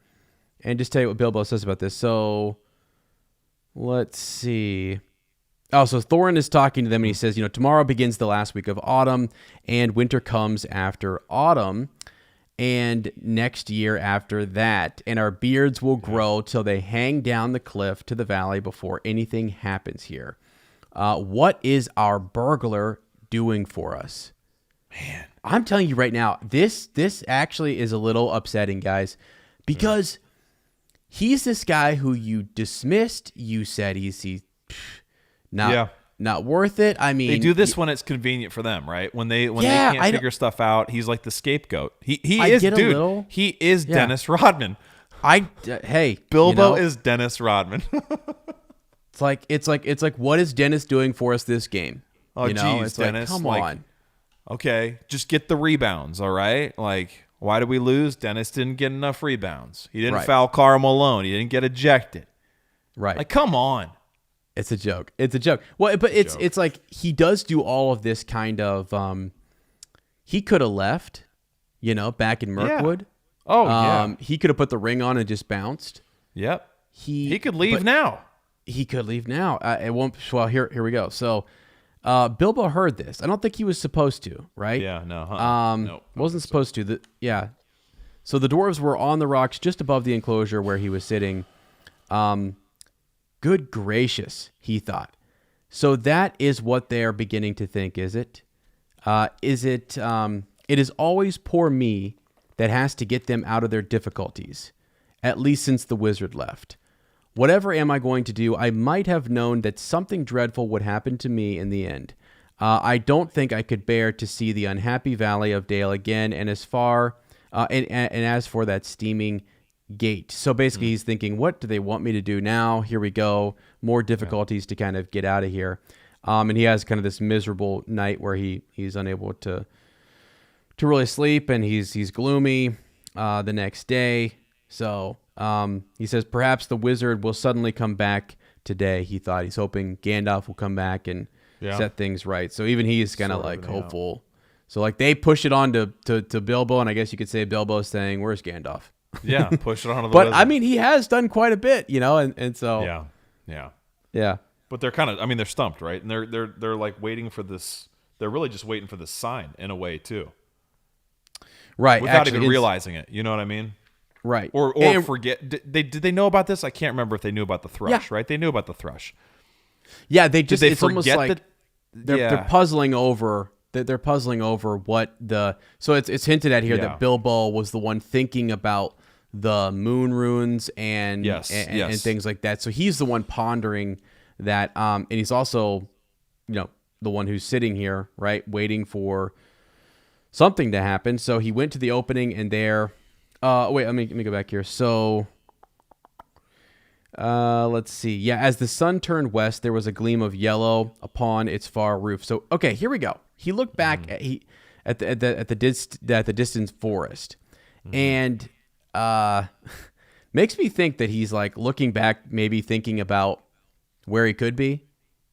and just tell you what Bilbo says about this. So let's see. Oh, so Thorin is talking to them, and he says, tomorrow begins the last week of autumn, and winter comes after autumn, and next year after that, and our beards will grow till they hang down the cliff to the valley before anything happens here. What is our burglar doing for us? Man, I'm telling you right now, this actually is a little upsetting, guys, because he's this guy who you dismissed. You said he's not worth it. I mean,
they do this when it's convenient for them, right? When they can't figure stuff out, he's like the scapegoat. He is Dennis Rodman.
Bilbo
is Dennis Rodman.
It's like what is Dennis doing for us this game?
Oh, geez,
it's
Dennis,
come on.
Okay, just get the rebounds, all right? Like, why did we lose? Dennis didn't get enough rebounds. He didn't foul Karl Malone. He didn't get ejected.
Right.
Like, come on.
It's a joke. Well, but it's like he does do all of this kind of. He could have left, back in Mirkwood.
Yeah. Oh, yeah.
He could have put the ring on and just bounced.
Yep. He could leave now.
He could leave now. It won't. Well, here we go. So, Bilbo heard this. I don't think he was supposed to. Right?
Yeah. No.
Nope, wasn't supposed to. So the dwarves were on the rocks just above the enclosure where he was sitting. Good gracious, he thought. So that is what they are beginning to think, is it? It is always poor me that has to get them out of their difficulties, at least since the wizard left. Whatever am I going to do? I might have known that something dreadful would happen to me in the end. I don't think I could bear to see the unhappy Valley of Dale again, and as for that steaming gate. So basically he's thinking, what do they want me to do now? Here we go. More difficulties to kind of get out of here. And he has kind of this miserable night where he's unable to really sleep, and he's gloomy the next day. So he says perhaps the wizard will suddenly come back today. He thought he's hoping Gandalf will come back and set things right. So even he's kind of like hopeful. So like they push it on to Bilbo, and I guess you could say Bilbo's saying, "Where's Gandalf?"
Yeah, push it on to the
But
wizard.
I mean, he has done quite a bit, and so
yeah. But they're kind of, they're stumped, right? And they're like waiting for this. They're really just waiting for this sign in a way too,
right?
Without even realizing it. You know what I mean?
Right.
Or forget. Did they know about this? I can't remember if they knew about the thrush. Right? They knew about the thrush.
Yeah, they just.
Did they
it's
forget
almost like
that?
They're puzzling over. They're puzzling over what the. So it's hinted at here that Bilbo was the one thinking about the moon runes and things like that. So he's the one pondering that, and he's also, the one who's sitting here, right, waiting for something to happen. So he went to the opening, and there. Wait, let me go back here. So, let's see. Yeah, as the sun turned west, there was a gleam of yellow upon its far roof. So, okay, here we go. He looked back at the distant forest, and makes me think that he's like looking back, maybe thinking about where he could be,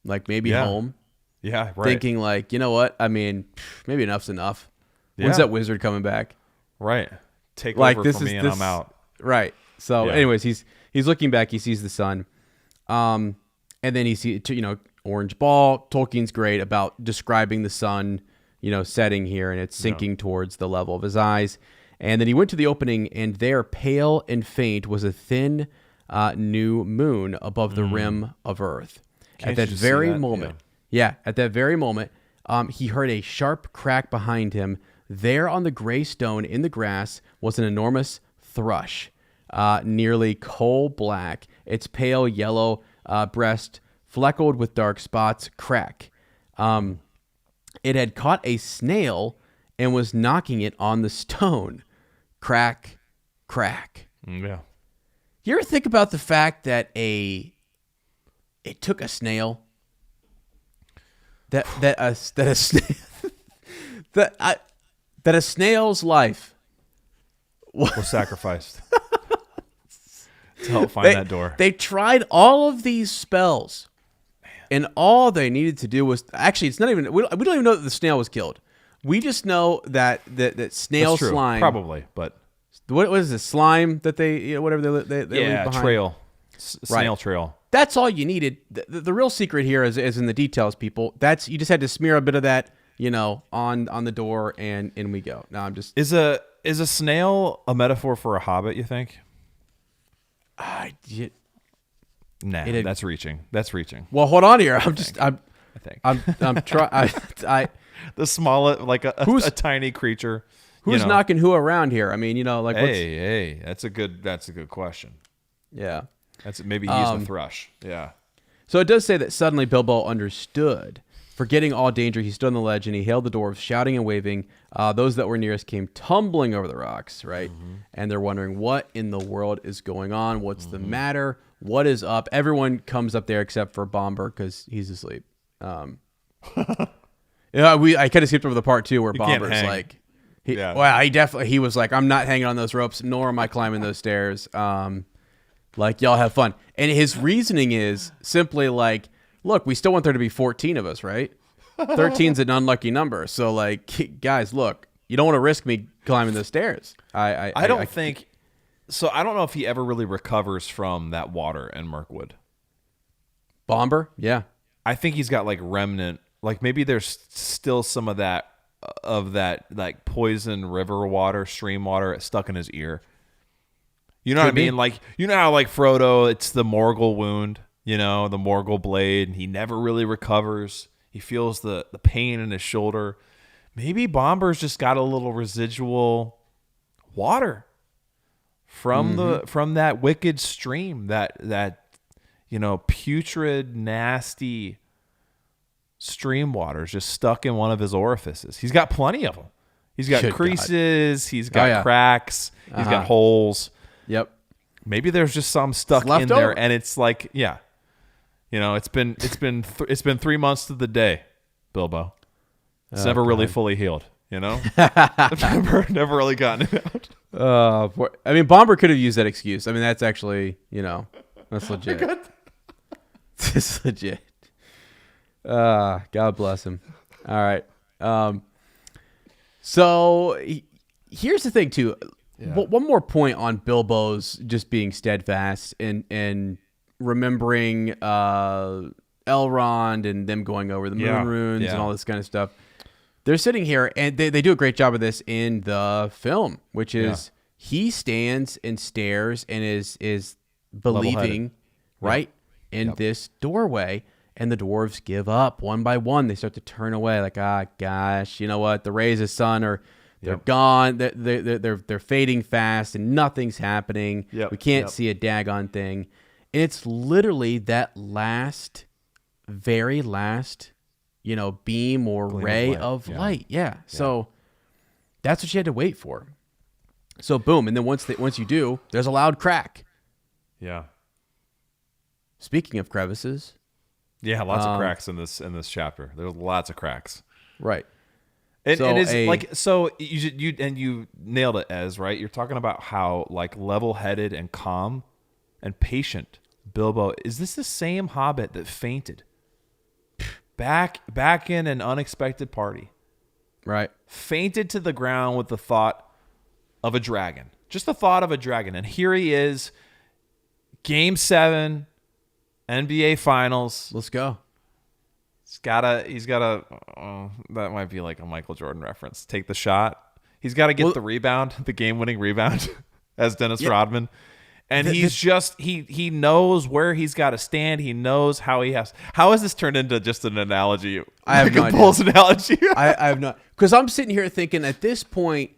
like maybe home.
Yeah, right.
Thinking like, you know what? I mean, maybe enough's enough.
Yeah.
When's that wizard coming back?
Right. Take
Like
over for me and I'm out.
Right. So,
Yeah.
anyways, he's looking back. He sees the sun, and then he sees orange ball. Tolkien's great about describing the sun, setting here, and it's sinking towards the level of his eyes. And then he went to the opening, and there, pale and faint, was a thin new moon above the rim of Earth.
Can't
At that
you
very
see that?
moment, at that very moment, he heard a sharp crack behind him. There on the gray stone in the grass was an enormous thrush, nearly coal black, its pale yellow breast fleckled with dark spots. Crack. It had caught a snail and was knocking it on the stone. Crack, crack.
Yeah.
You ever think about the fact that it took a snail that a snail that a snail's life
Was sacrificed to help find that door.
They tried all of these spells, and all they needed to do was actually it's not even we don't even know that the snail was killed. We just know that snail
That's true.
slime
Probably, but
what is the slime that they whatever they leave behind?
Trail, snail trail.
That's all you needed. The real secret here is in the details, people. You just had to smear a bit of that, on the door, and in we go. Now I'm just
Is a snail a metaphor for a hobbit? You think?
I
Nah, that's reaching. That's reaching.
well, hold on here. I
think
I'm trying.
the smallest, like a tiny creature.
Who's knocking who around here? I mean, like
hey, that's a good question.
Yeah.
Maybe he's the thrush. Yeah.
So it does say that suddenly Bilbo understood. Forgetting all danger, he stood on the ledge and he hailed the dwarves, shouting and waving. Those that were nearest came tumbling over the rocks, right? Mm-hmm. And they're wondering what in the world is going on. What's the matter? What is up? Everyone comes up there except for Bomber because he's asleep. I kind of skipped over the part too where Bomber's like, he was like, I'm not hanging on those ropes, nor am I climbing those stairs. Like, y'all have fun. And his reasoning is simply like, look, we still want there to be 14 of us, right? 13's an unlucky number. So, like, guys, look, you don't want to risk me climbing the stairs. I don't
think so. I don't know if he ever really recovers from that water in Mirkwood.
Bomber? Yeah.
I think he's got like remnant, like maybe there's still some of that like poison river water, stream water stuck in his ear. You know what I mean? Like, you know how like Frodo, it's the Morgul wound, the Morgul blade, and he never really recovers. He feels the pain in his shoulder. Maybe Bomber's just got a little residual water from that wicked stream, that putrid, nasty stream water is just stuck in one of his orifices. He's got plenty of them. He's got creases. He's got cracks. He's got holes.
Yep.
Maybe there's just some stuck in there, and it's like, it's been 3 months to the day, Bilbo. It's never really fully healed. Never really gotten it out.
I mean, Bomber could have used that excuse. I mean, that's actually, that's legit. It's legit. God bless him. All right. So here's the thing too. Yeah. One more point on Bilbo's just being steadfast and remembering Elrond and them going over the moon runes and all this kind of stuff. They're sitting here and they do a great job of this in the film, which is he stands and stares and is believing in this doorway. And the dwarves give up one by one. They start to turn away, like, gosh, you know what? The rays of sun they're gone. They're fading fast, and nothing's happening. We can't see a daggone thing. And it's literally that very last, beam or ray of light. Yeah. So that's what you had to wait for. So boom, and then once you do, there's a loud crack.
Yeah.
Speaking of crevices.
Yeah, lots of cracks in this chapter. There's lots of cracks.
Right.
You nailed it, Ez, right? You're talking about how like level-headed and calm and patient Bilbo. Is this the same Hobbit that fainted back in an unexpected party.
Right.
Fainted to the ground with the thought of a dragon. Just the thought of a dragon. And here he is, Game 7, NBA Finals.
Let's go.
He's got to, that might be like a Michael Jordan reference. Take the shot. He's got to get the rebound, the game-winning rebound as Dennis Rodman. And he knows where he's got to stand. He knows how he has. How has this turned into just an analogy?
I have no idea.
Bulls analogy.
I have not. Because I'm sitting here thinking at this point,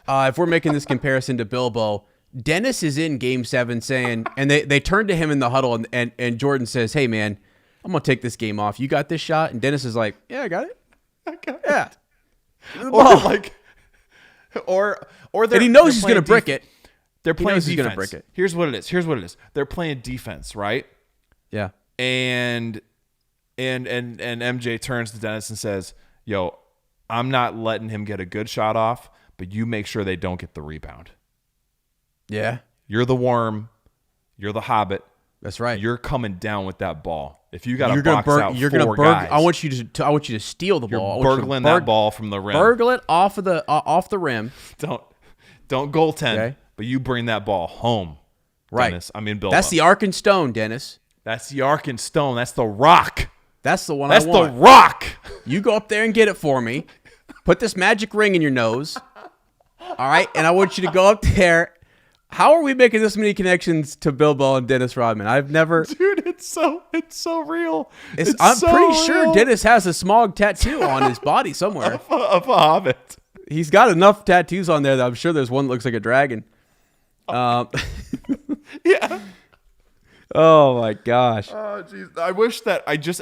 if we're making this comparison to Bilbo, Dennis is in Game 7 saying, and they turn to him in the huddle, and Jordan says, "Hey, man, I'm going to take this game off. You got this shot?" And Dennis is like, "Yeah, I got it. Yeah."
Or
and he knows he's going to brick it.
They're playing defense. Here's what it is. They're playing defense, right?
Yeah.
And MJ turns to Dennis and says, "Yo, I'm not letting him get a good shot off, but you make sure they don't get the rebound."
Yeah.
You're the worm. You're the hobbit.
That's right.
You're coming down with that ball. If you got to
box
out four guys,
I want you to steal the ball.
You're burgling that ball from the rim.
Burgle it off the rim.
Don't goaltend.
Okay.
But you bring that ball home,
right?
Dennis. I mean, Bilbo.
That's the Ark and Stone, Dennis.
That's the Ark and Stone. That's the rock.
That's the one
That's
I want.
That's the rock.
You go up there and get it for me. Put this magic ring in your nose. All right? And I want you to go up there. How are we making this many connections to Bilbo and Dennis Rodman? I've never...
Dude, it's so real.
I'm
so
pretty
real.
Sure Dennis has a smog tattoo on his body somewhere.
of a hobbit.
He's got enough tattoos on there that I'm sure there's one that looks like a dragon.
Yeah.
Oh my gosh.
Oh jeez. I wish that I just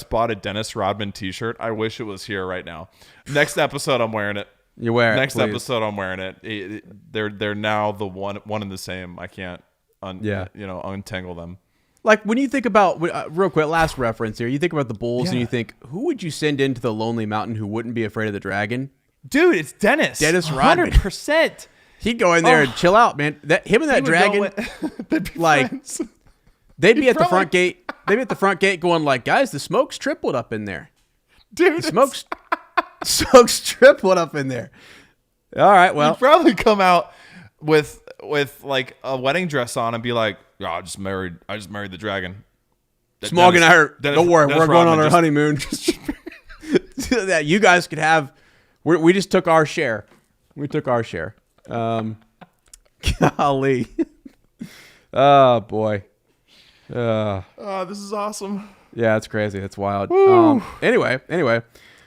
bought a Dennis Rodman t-shirt. I wish it was here right now. Next episode I'm wearing it.
You wear it.
Next
please.
episode I'm wearing it. They're now the one and the same. I can't untangle them.
Like when you think about real quick last reference here, you think about the Bulls and you think, who would you send into the Lonely Mountain who wouldn't be afraid of the dragon?
Dude, it's Dennis.
Dennis Rodman.
100%.
He'd go in there and chill out, man. Him and that dragon,
they'd be
like,
friends.
they'd be at the front gate. They'd be at the front gate going like, guys, the smoke's tripled up in there.
Dude,
the smoke's tripled up in there. All right, well,
he'd probably come out with like a wedding dress on and be like, "Yeah, I just married the dragon."
Smog and I are. Don't worry, we're going on our honeymoon. That you guys could have. We just took our share. We took our share. Golly. Oh boy.
Oh, this is awesome.
Yeah, it's crazy. It's wild. Anyway.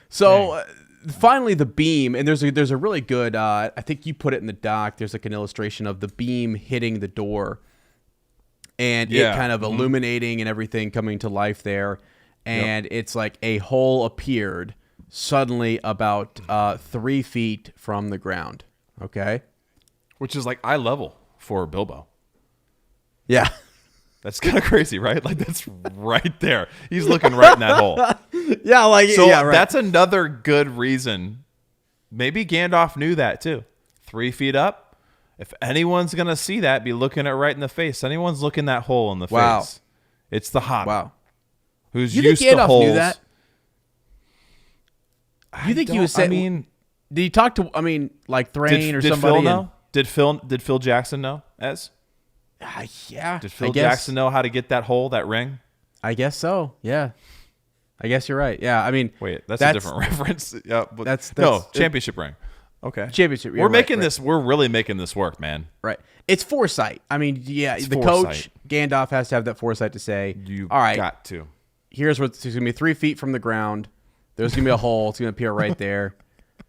So finally the beam, and there's a really good, I think you put it in the doc. There's like an illustration of the beam hitting the door and it kind of illuminating and everything coming to life there. And it's like a hole appeared suddenly about 3 feet from the ground. Okay.
Which is like eye level for Bilbo.
Yeah.
That's kind of crazy, right? Like that's right there. He's looking right in that hole.
Yeah, like
so
yeah, right.
That's another good reason. Maybe Gandalf knew that too. 3 feet up. If anyone's gonna see that, be looking it right in the face. Anyone's looking that hole in the face. It's the Hobbit.
Wow.
Who's
you
used
think Gandalf
to holes.
Knew that? You think he was saying?
I mean,
did he talk to? I mean, like Thrain or
did
somebody?
Phil know? Did Phil Jackson know?
Yeah.
Did Phil Jackson know how to get that hole, that ring?
I guess so. Yeah. I guess you're right. Yeah. I mean,
wait, that's a different reference. Yeah, but
that's
championship ring. Okay.
Championship.
We're making this. We're really making this work, man.
Right. It's foresight. I mean, yeah.
It's
the
foresight.
Coach Gandalf has to have that foresight to say,
"You
all right,
got to.
Here's what's going to be 3 feet from the ground. There's going to be a hole. It's going to appear right there.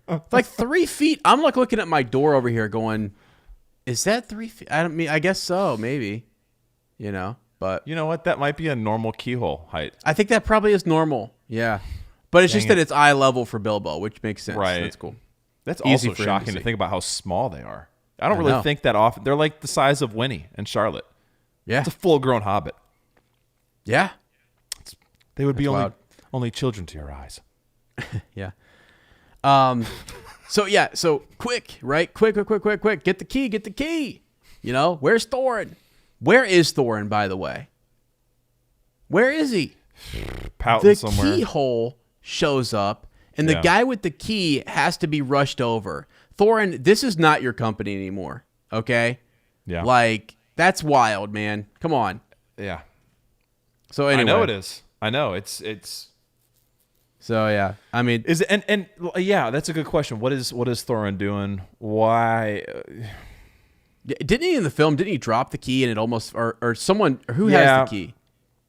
It's like 3 feet. I'm like looking at my door over here, going, is that 3 feet? I guess so. Maybe. But
you know what? That might be a normal keyhole height.
I think that probably is normal. Yeah. But it's just that it's eye level for Bilbo, which makes sense.
Right.
That's cool.
That's
Easy
also
for him
shocking
to
to think about how small they are. I don't really think that often. They're like the size of Winnie and Charlotte.
Yeah.
It's a full-grown hobbit.
Yeah.
They would be only children to your eyes.
Yeah. So quick, right? Quick. Get the key. Where's Thorin? Where is Thorin, by the way? Where is he?
pouting somewhere.
The keyhole shows up, and the guy with the key has to be rushed over. Thorin, this is not your company anymore, okay?
Yeah.
Like, that's wild, man. Come on.
Yeah.
So anyway.
I know it is. I know. It's
So yeah. I mean,
is it, and yeah, that's a good question. What is Thorin doing? Why
didn't he in the film, didn't he drop the key and it almost or someone who has the key?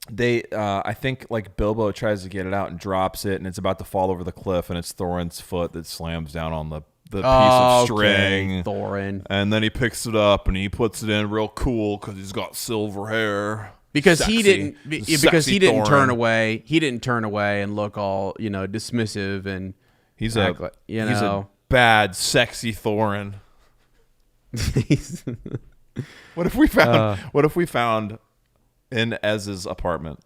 They I think like Bilbo tries to get it out and drops it, and it's about to fall over the cliff, and it's Thorin's foot that slams down on the piece of string.
Thorin.
And then he picks it up and he puts it in real cool because he's got silver hair.
Because
Sexy.
he didn't
Thorin.
turn away. He didn't turn away and look all, dismissive and
he's a bad, sexy Thorin. What if we found in Ez's apartment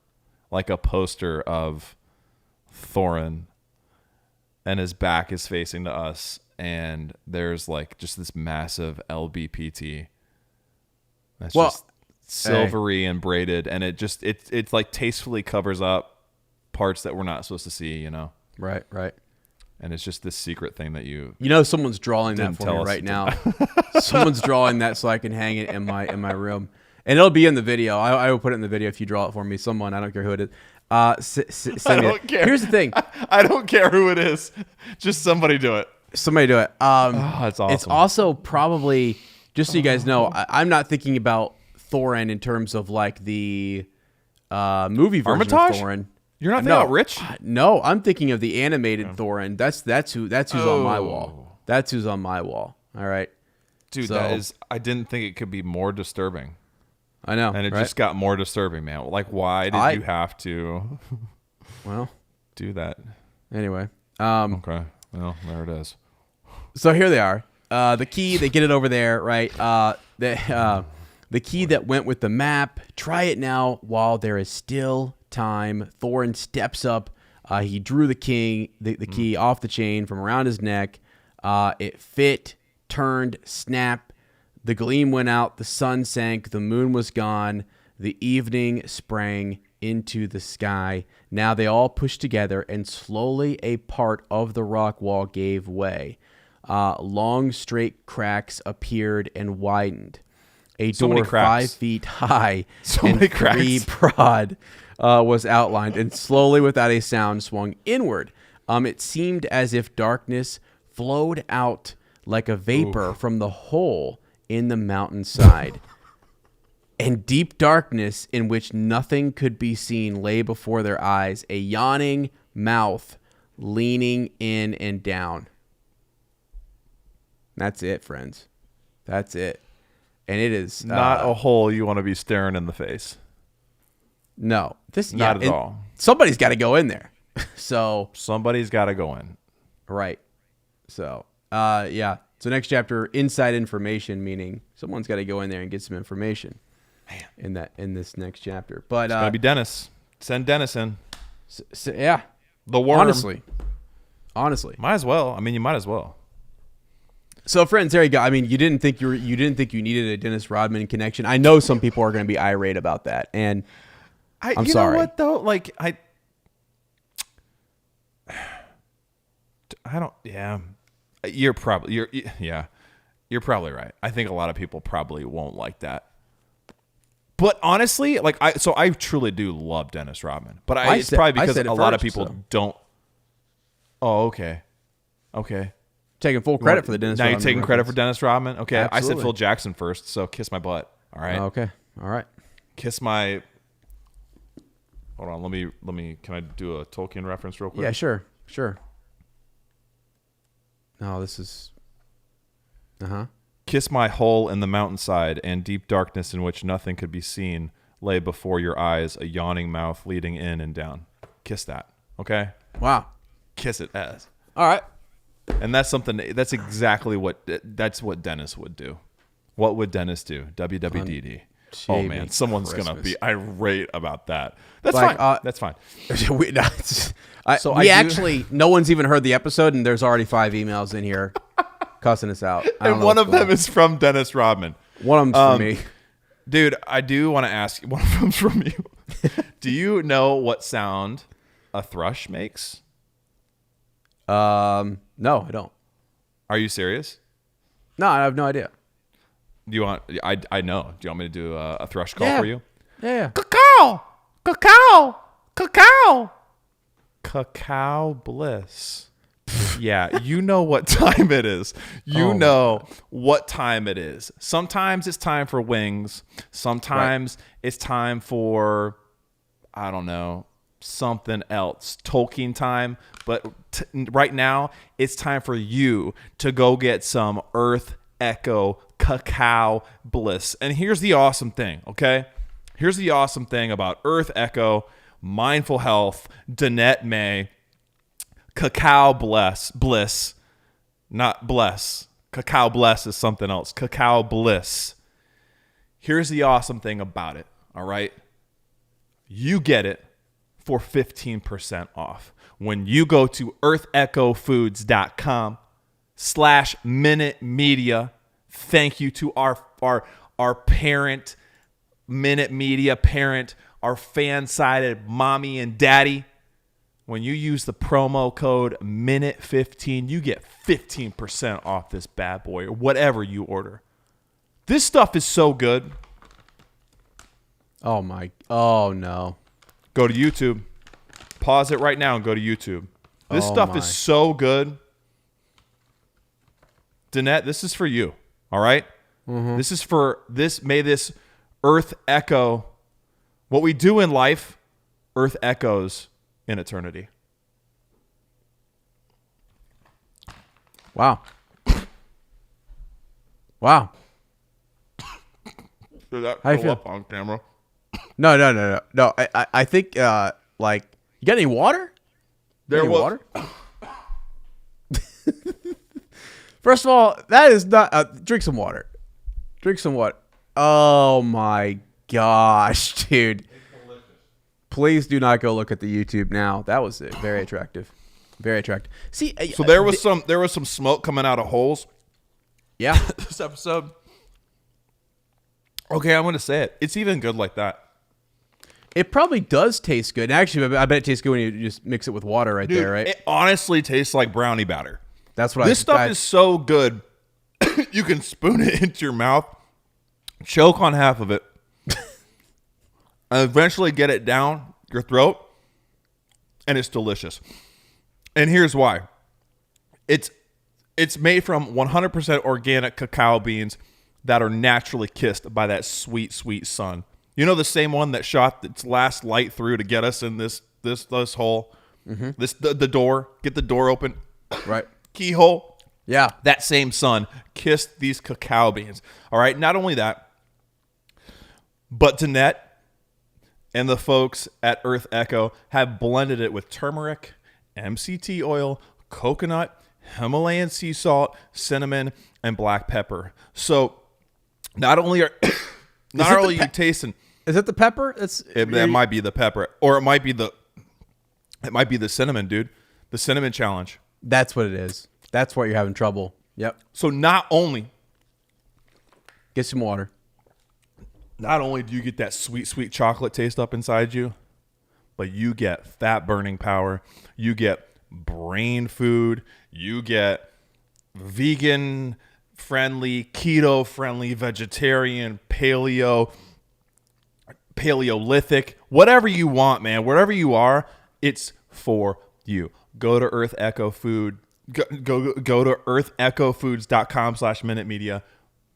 like a poster of Thorin, and his back is facing to us, and there's like just this massive LBPT that's just silvery and braided, and it's like tastefully covers up parts that we're not supposed to see,
Right.
And it's just this secret thing that
someone's drawing that for me right now. Someone's drawing that so I can hang it in my room, and it'll be in the video. I will put it in the video if you draw it for me. Someone, I don't care who it is. Send me
care.
Here's the thing.
I don't care who it is. Just somebody do it.
Somebody do it.
That's awesome.
It's also probably, just so you guys know, I'm not thinking about Thorin in terms of like the movie version
Armitage?
of Thorin.
You're not thinking about Rich?
No, I'm thinking of the animated Thorin. That's who's on my wall. That's who's on my wall. All right.
Dude, I didn't think it could be more disturbing.
I know.
And it just got more disturbing, man. Like, why did you have to do that?
Anyway.
Okay. Well, there it is.
So here they are. The key, they get it over there, right? The key that went with the map. Try it now while there is still time. Thorin steps up. He drew the key off the chain from around his neck. It fit, turned, snapped. The gleam went out. The sun sank. The moon was gone. The evening sprang into the sky. Now they all pushed together, and slowly a part of the rock wall gave way. Long, straight cracks appeared and widened. A door 5 feet high and 3 broad was outlined, and slowly, without a sound, swung inward. It seemed as if darkness flowed out like a vapor from the hole in the mountainside. And deep darkness in which nothing could be seen lay before their eyes, a yawning mouth leaning in and down. That's it, friends. That's it. And it is
not a hole you want to be staring in the face.
No.
Not at all.
Somebody's got to go in there. So
somebody's got to go in.
Right. So, yeah. So next chapter, inside information, meaning someone's got to go in there and get some information. Man. In this next chapter. But
it's gonna be Dennis. Send Dennis in.
Yeah.
The worm.
Honestly.
Might as well. I mean, you might as well.
So, friends, there you go. I mean, you didn't think you needed a Dennis Rodman connection. I know some people are going to be irate about that, and I'm sorry.
You know what though? Like I don't. Yeah, you're probably right. I think a lot of people probably won't like that. But honestly, like I truly do love Dennis Rodman. But it's probably because a lot of people don't. Oh, okay.
Taking full credit for the Dennis Rodman.
Now you're taking credit for Dennis Rodman? Okay.
Absolutely.
I said Phil Jackson first, so kiss my butt. All right.
Okay. All right.
Kiss my. Hold on. Let me. Can I do a Tolkien reference real quick?
Yeah, sure. No, this is.
Kiss my hole in the mountainside, and deep darkness in which nothing could be seen lay before your eyes, a yawning mouth leading in and down. Kiss that. Okay.
Wow.
Kiss it as.
All right.
And that's exactly what Dennis would do. What would Dennis do? WWDD. Oh man, someone's going to be irate about that. That's like, fine. That's fine.
No one's even heard the episode, and there's already 5 emails in here cussing us out.
And one of them is from Dennis Rodman.
One of them's from me.
Dude, I do want to ask, one of them's from you. Do you know what sound a thrush makes?
No, I don't.
Are you serious?
No, I have no idea.
Do you want? I know. Do you want me to do a thrush call for you?
Yeah.
Cacao, cacao, cacao, Cacao Bliss. Yeah, you know what time it is. You know what time it is. Sometimes it's time for wings. Sometimes it's time for, I don't know, something else. Tolkien time. But right now, it's time for you to go get some Earth Echo Cacao Bliss. And here's the awesome thing, okay? Here's the awesome thing about Earth Echo, Mindful Health, Danette May, Cacao Bliss, not Bless. Cacao Bliss is something else. Cacao Bliss. Here's the awesome thing about it, all right? You get it for 15% off when you go to earthechofoods.com/Minute Media. Thank you to our parent, Minute Media parent, our fan-sided mommy and daddy. When you use the promo code MINUTE15, you get 15% off this bad boy or whatever you order. This stuff is so good.
Oh no.
Go to YouTube. Pause it right now and go to YouTube. This stuff is so good. Danette, this is for you. All right? Mm-hmm. This is for this. May this Earth echo. What we do in life, Earth echoes in eternity.
Wow. Wow.
Did that
How you
go
feel?
up on camera?
No. I think like, you got any water?
There
any
was
water. First of all, that is not. Drink some water. Drink some water. Oh my gosh, dude. Please do not go look at the YouTube now. That was very attractive. Very attractive. See,
so there was some smoke coming out of holes.
Yeah.
This episode. Okay, I'm going to say it. It's even good like that.
It probably does taste good. Actually, I bet it tastes good when you just mix it with water right there, right?
It honestly tastes like brownie batter.
That's what
This stuff is so good. You can spoon it into your mouth, choke on half of it, and eventually get it down your throat, and it's delicious. And here's why. It's made from 100% organic cacao beans that are naturally kissed by that sweet, sweet sun. You know, the same one that shot its last light through to get us in this hole, the door, get the door open,
right?
Keyhole.
Yeah.
That same sun kissed these cacao beans. All right. Not only that, but Danette and the folks at Earth Echo have blended it with turmeric, MCT oil, coconut, Himalayan sea salt, cinnamon, and black pepper. So not only are you tasting.
Is it the pepper?
That might be the pepper, or it might be the cinnamon, dude. The cinnamon challenge.
That's what it is. That's why you're having trouble. Yep.
So not only
get some water.
Not only do you get that sweet, sweet chocolate taste up inside you, but you get fat burning power. You get brain food. You get vegan friendly, keto friendly, vegetarian, paleolithic, whatever you want, man. Wherever you are, it's for you. Go to Earth Echo Food. Go to earthechofoods.com/Minute Media.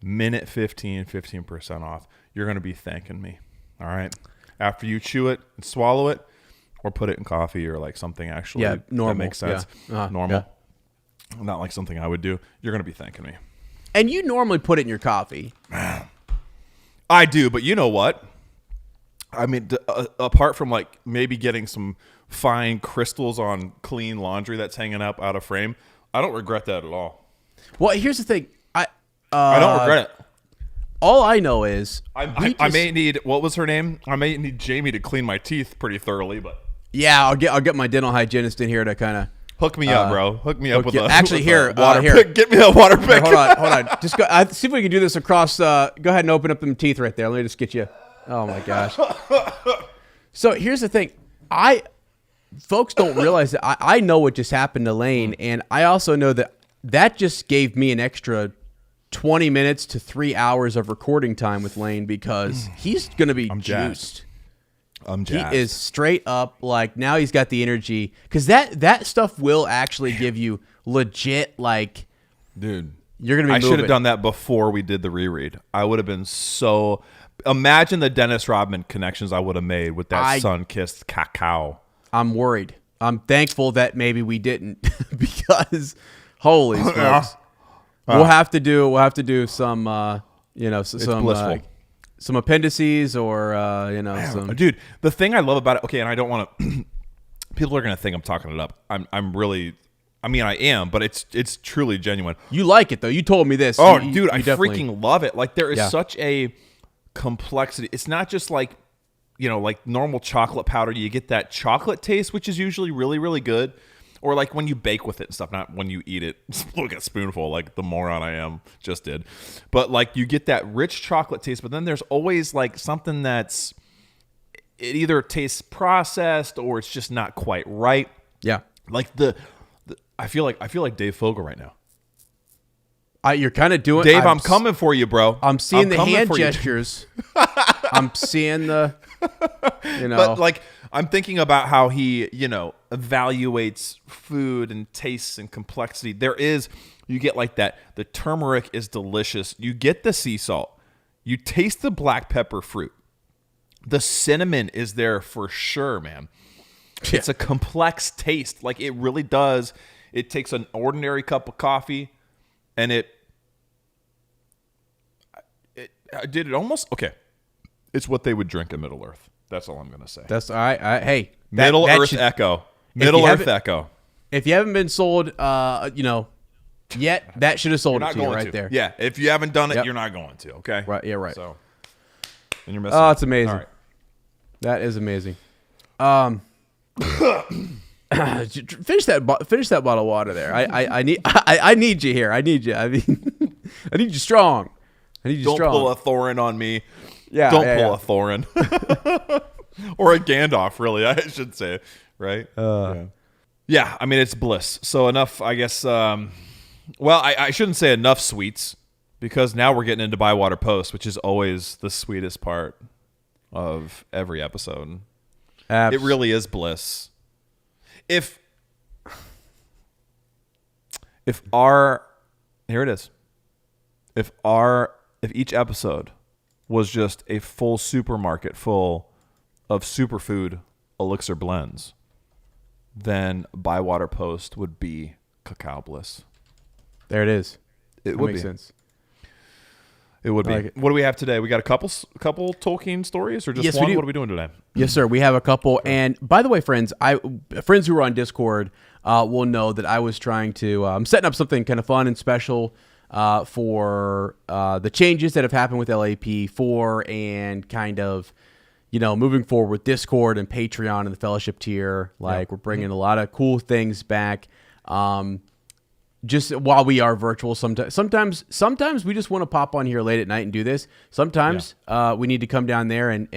Minute 15% off. You're going to be thanking me. All right. After you chew it and swallow it, or put it in coffee or like something actually
normal.
that makes sense.
Yeah.
Normal. Yeah. Not like something I would do. You're going to be thanking me.
And you normally put it in your coffee.
I do, but you know what? I mean, apart from like maybe getting some fine crystals on clean laundry that's hanging up out of frame, I don't regret that at all.
Well, here's the thing. I
don't regret it.
All I know is
I may need, what was her name? I may need Jamie to clean my teeth pretty thoroughly, but
yeah, I'll get my dental hygienist in here to kind of
hook me up, bro. Hook me up with a
water
pick. Get me a water pick.
Hold on. Just go. See if we can do this across. Go ahead and open up them teeth right there. Let me just get you. Oh my gosh. So here's the thing. folks don't realize that I know what just happened to Lane, and I also know that just gave me an extra 20 minutes to 3 hours of recording time with Lane because he's going to be juiced.
I'm jazzed.
He is straight up, like, now he's got the energy. Because that stuff will actually give you legit, like...
Dude,
you're going to be moving.
I should have done that before we did the reread. I would have been so... Imagine the Dennis Rodman connections I would have made with that sun-kissed cacao.
I'm worried. I'm thankful that maybe we didn't because holy smokes. We'll have to do some some appendices or some.
Dude, the thing I love about it, okay, and I don't want to people are going to think I'm talking it up. I'm really I am, but it's truly genuine.
You like it though. You told me this.
Oh,
you
dude, I
definitely
freaking love it. Like there is such a complexity. It's not just like like normal chocolate powder. You get that chocolate taste, which is usually really, really good. Or like when you bake with it and stuff, not when you eat it. Look at a spoonful, like the moron I am just did. But like you get that rich chocolate taste, but then there's always like something it either tastes processed or it's just not quite right.
Yeah.
Like I feel like Dave Fogel right now.
You're kind of doing
Dave, I'm coming for you, bro.
I'm seeing the hand gestures. I'm seeing the
But like I'm thinking about how he, evaluates food and tastes and complexity. You get like that. The turmeric is delicious. You get the sea salt. You taste the black pepper fruit. The cinnamon is there for sure, man. Yeah. It's a complex taste. Like it really does. It takes an ordinary cup of coffee and it did it almost okay. It's what they would drink in Middle Earth. That's all I'm going to say.
That's all right. Hey,
Middle Earth Echo. Middle Earth Echo.
If you haven't been sold, yet, that should have sold it to you right there.
Yeah. If you haven't done it, you're not going to. Okay.
Right. Yeah. Right.
So, and you're missing.
Oh, it's amazing.
All right.
That is amazing. Finish that bottle of water there. I need you here. I need you. I mean, I need you strong.
Don't pull a Thorin on me.
Yeah,
don't pull a Thorin. Or a Gandalf, really, I should say. Right? Yeah, I mean, it's bliss. So enough, I guess. I shouldn't say enough sweets because now we're getting into Bywater Post, which is always the sweetest part of every episode. It really is bliss. Here it is. If each episode was just a full supermarket full of superfood elixir blends, then Bywater Post would be Cacao Bliss.
There it is.
It would
makes sense.
It would be. What do we have today? We got a couple Tolkien stories, or just one? What are we doing today?
Yes, sir. We have a couple. And by the way, friends who are on Discord will know that I was trying to. I'm setting up something kind of fun and special for the changes that have happened with LAP4 and kind of, moving forward with Discord and Patreon and the fellowship tier. We're bringing a lot of cool things back. Just while we are virtual, sometimes we just want to pop on here late at night and do this. Sometimes we need to come down there and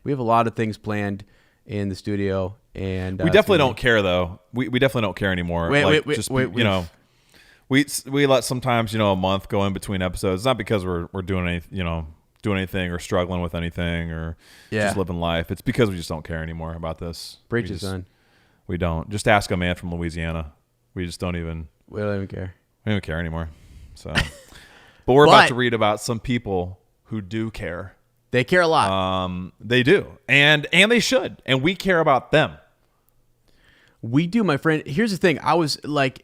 we have a lot of things planned in the studio. And
we definitely don't care though. We definitely don't care anymore. We let sometimes a month go in between episodes. It's not because we're doing anything or struggling with anything or just living life. It's because we just don't care anymore about this.
Preach it, son.
We don't. Just ask a man from Louisiana. We just don't even.
We don't even care.
We don't care anymore. So, but we're about to read about some people who do care.
They care a lot.
They do, and they should, and we care about them.
We do, my friend. Here's the thing. I was like,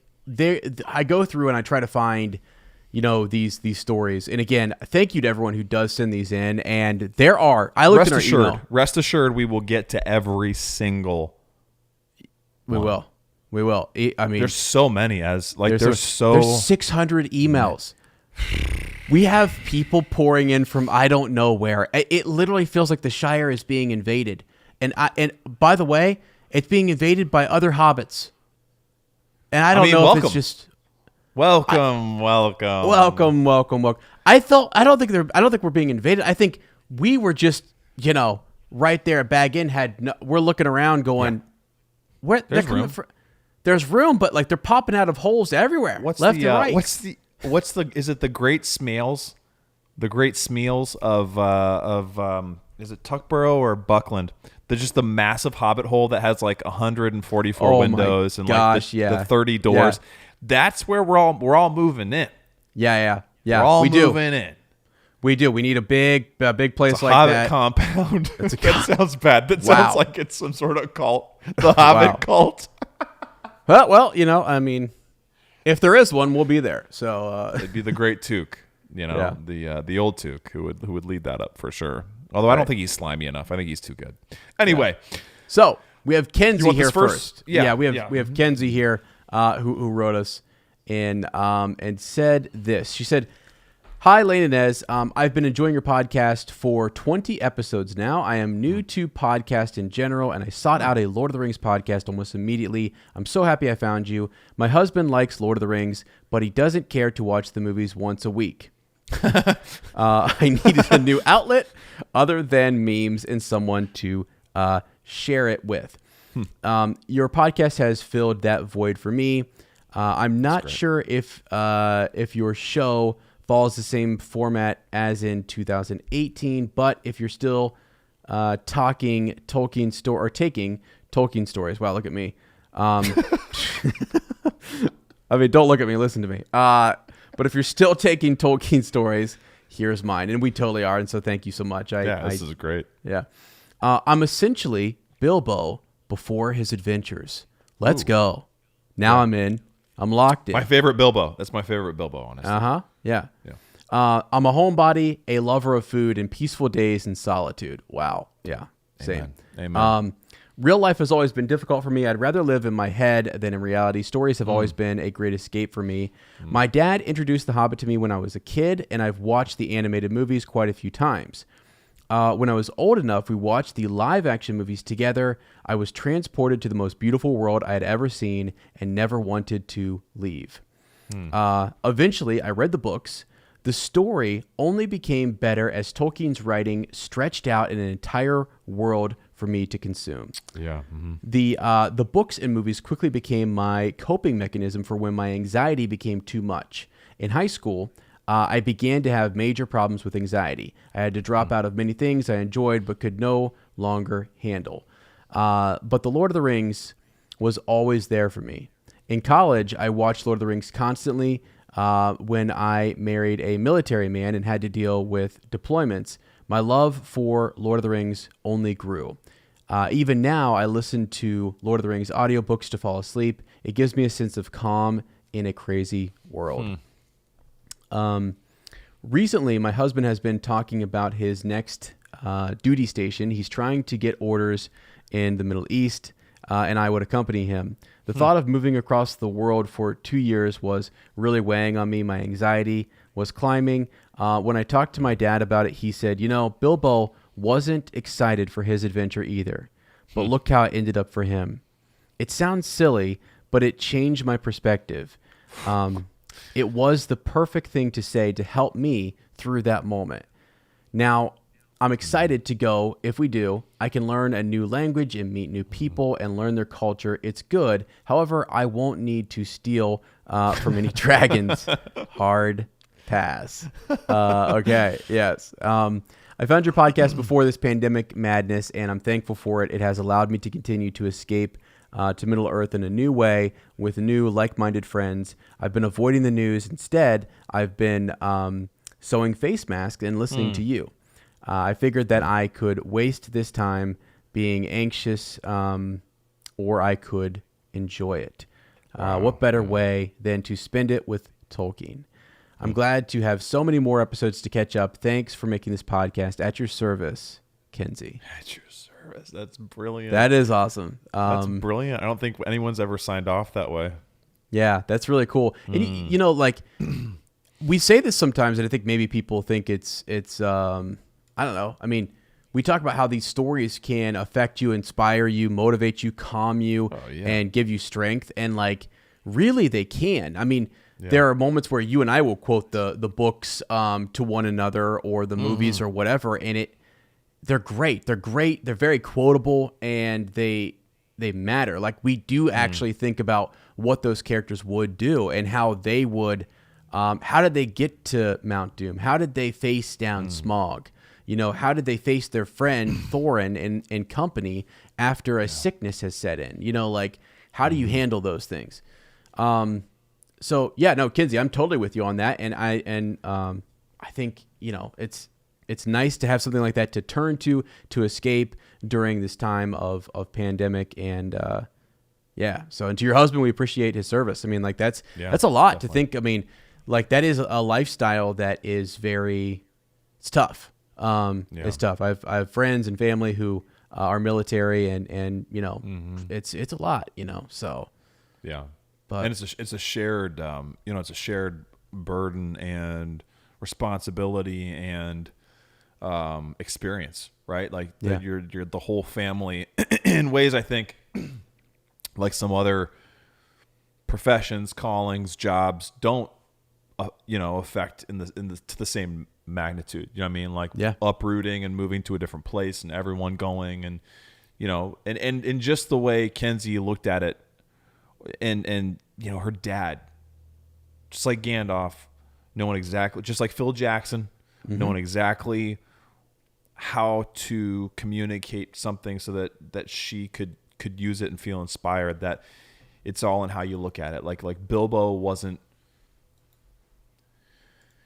I go through and I try to find, these stories. And again, thank you to everyone who does send these in. And there are. I looked at our email.
Rest assured, we will get to every single.
We will. We will. I mean,
there's so many. There's
600 emails. We have people pouring in from I don't know where. It literally feels like the Shire is being invaded. And by the way, it's being invaded by other hobbits. And I don't know if it's just
welcome.
I don't think we're being invaded. I think we were just, right there at Bag Inn we're looking around going, Where
There's
they're coming
room.
from? There's room, but like they're popping out of holes everywhere.
What's
left
the
and right?
what's the is it the Great Smeals? The Great Smeals of is it Tuckborough or Buckland? There's just the massive Hobbit hole that has like 144 windows and like the 30 doors.
Yeah.
That's where we're all moving in.
Yeah.
We're all
we
moving in.
We do. We need a big place
It's a
like
Hobbit
that.
compound. That sounds bad. That
Wow.
sounds like it's some sort of cult. The Hobbit cult.
Well, I mean, if there is one, we'll be there. So
It'd be the Great Took. The old Took who would lead that up for sure. Although I don't think he's slimy enough. I think he's too good. Anyway,
so we have Kenzie
want
here
this first?
Yeah, we
Yeah.
have Kenzie here who wrote us and said this. She said, "Hi, Lane and Ez. I've been enjoying your podcast for 20 episodes now. I am new to podcast in general, and I sought out a Lord of the Rings podcast almost immediately. I'm so happy I found you. My husband likes Lord of the Rings, but he doesn't care to watch the movies once a week. I needed a new outlet other than memes and someone to share it with. Your podcast has filled that void for me. I'm not sure if your show follows the same format as in 2018, but if you're still taking Tolkien Stories. Wow, look at me. I mean, don't look at me. Listen to me. But if you're still taking Tolkien Stories, here's mine. And we totally are. And so thank you so much.
this is great.
Yeah. I'm essentially Bilbo before his adventures. Let's go. Now I'm in. I'm locked in.
My favorite Bilbo. That's my favorite Bilbo, honestly.
Yeah. I'm a homebody, a lover of food, and peaceful days in solitude. Wow. Yeah. Same.
Amen.
Real life has always been difficult for me. I'd rather live in my head than in reality. Stories have always been a great escape for me. My dad introduced The Hobbit to me when I was a kid, and I've watched the animated movies quite a few times. When I was old enough, we watched the live-action movies together. I was transported to the most beautiful world I had ever seen and never wanted to leave. Eventually, I read the books. The story only became better as Tolkien's writing stretched out an entire world for me to consume.
Yeah.
The books and movies quickly became my coping mechanism for when my anxiety became too much. In high school, I began to have major problems with anxiety. I had to drop out of many things I enjoyed but could no longer handle. But The Lord of the Rings was always there for me. In college, I watched Lord of the Rings constantly. When I married a military man and had to deal with deployments, my love for Lord of the Rings only grew. Even now, I listen to Lord of the Rings audiobooks to fall asleep. It gives me a sense of calm in a crazy world. Recently, my husband has been talking about his next duty station. He's trying to get orders in the Middle East, and I would accompany him. The thought of moving across the world for 2 years was really weighing on me. My anxiety was climbing. When I talked to my dad about it, he said, Bilbo wasn't excited for his adventure either, but look how it ended up for him. It sounds silly, but it changed my perspective. It was the perfect thing to say to help me through that moment. Now, I'm excited to go. If we do, I can learn a new language and meet new people and learn their culture. It's good. However, I won't need to steal from any dragons. Hard pass. Okay. Yes. I found your podcast before this pandemic madness, and I'm thankful for it. It has allowed me to continue to escape to Middle Earth in a new way with new like-minded friends. I've been avoiding the news. Instead, I've been sewing face masks and listening to you. I figured that I could waste this time being anxious, or I could enjoy it. What better way than to spend it with Tolkien? I'm glad to have so many more episodes to catch up. Thanks for making this podcast. At your service, Kenzie.
At your service. That's brilliant.
That is awesome.
That's brilliant. I don't think anyone's ever signed off that way.
Yeah, that's really cool. And like we say this sometimes, and I think maybe people think it's I don't know. I mean, we talk about how these stories can affect you, inspire you, motivate you, calm you, and give you strength. And like, really, they can. I mean, there are moments where you and I will quote the books to one another or the movies or whatever, and they're great. They're great. They're very quotable, and they they matter. Like we do actually think about what those characters would do and how they would, how did they get to Mount Doom? How did they face down Smaug? How did they face their friend Thorin and company after a sickness has set in? Like how do you handle those things? So yeah, no, Kinsey, I'm totally with you on that. And I think, it's nice to have something like that to turn to escape during this time of pandemic. And, so, and to your husband, we appreciate his service. I mean, like that's a lot to think. I mean, like that is a lifestyle that is it's tough. It's tough. I have friends and family who are military and it's a lot, so.
Yeah. But, and it's a shared, it's a shared burden and responsibility and experience, right? Like you're the whole family in ways I think like some other professions, callings, jobs don't, affect to the same magnitude. You know what I mean? Like uprooting and moving to a different place and everyone going and, and just the way Kenzie looked at it and her dad, just like Gandalf, knowing exactly, just like Phil Jackson, knowing exactly how to communicate something so that she could use it and feel inspired. That it's all in how you look at it. Like Bilbo wasn't.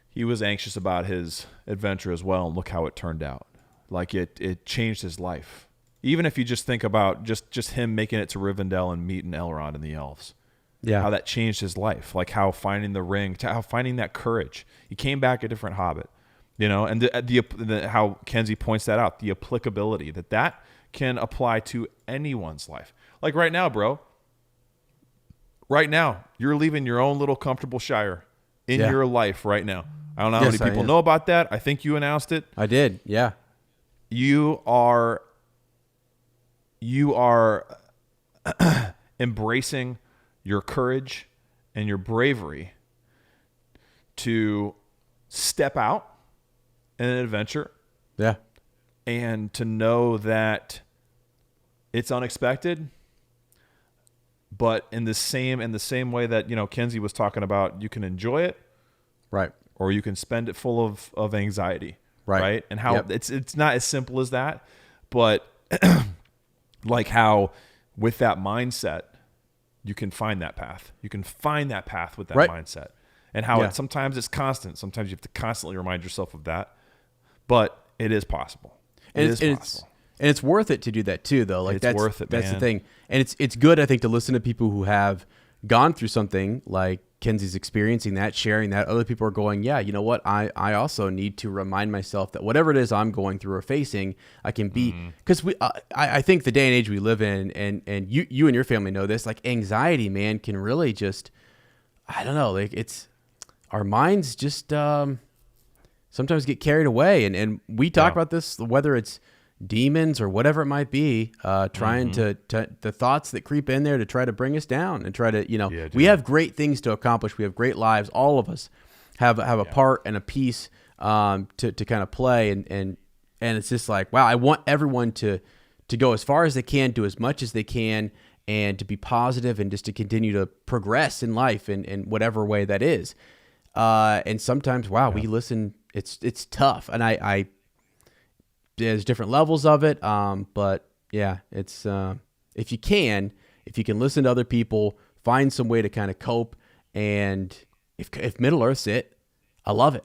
He was anxious about his adventure as well, and look how it turned out. Like it changed his life. Even if you just think about just him making it to Rivendell and meeting Elrond and the elves. Yeah, how that changed his life. Like how finding the ring, to how finding that courage. He came back a different Hobbit, and the how Kenzie points that out, the applicability that can apply to anyone's life. Like right now, bro. Right now, you're leaving your own little comfortable Shire in your life right now. I don't know how many people know about that. I think you announced it.
I did. Yeah.
You are embracing your courage and your bravery to step out in an adventure.
Yeah.
And to know that it's unexpected, but in the same way that, Kenzie was talking about, you can enjoy it.
Right.
Or you can spend it full of anxiety. Right. And how it's not as simple as that, but like how with that mindset, you can find that path. You can find that path with that mindset. And how sometimes it's constant. Sometimes you have to constantly remind yourself of that. But it is possible. It is possible.
And it's worth it to do that too, though. Like
it's worth it, man.
That's the thing. And it's good, I think, to listen to people who have gone through something like Kenzie's experiencing that, sharing that. Other people are going, yeah, you know what? I also need to remind myself that whatever it is I'm going through or facing, I can be. Because I think the day and age we live in, and you and your family know this, like anxiety, man, can really just, I don't know, like it's, our minds just sometimes get carried away. And we talk about this, whether it's demons or whatever it might be, trying to the thoughts that creep in there to try to bring us down and try to, we have great things to accomplish. We have great lives. All of us have a part and a piece to kind of play. And it's just like, wow, I want everyone to go as far as they can, do as much as they can, and to be positive and just to continue to progress in life in whatever way that is. And sometimes, we listen, it's tough. And I there's different levels of it. But yeah, it's, if you can listen to other people, find some way to kind of cope. And if Middle Earth's it, I love it.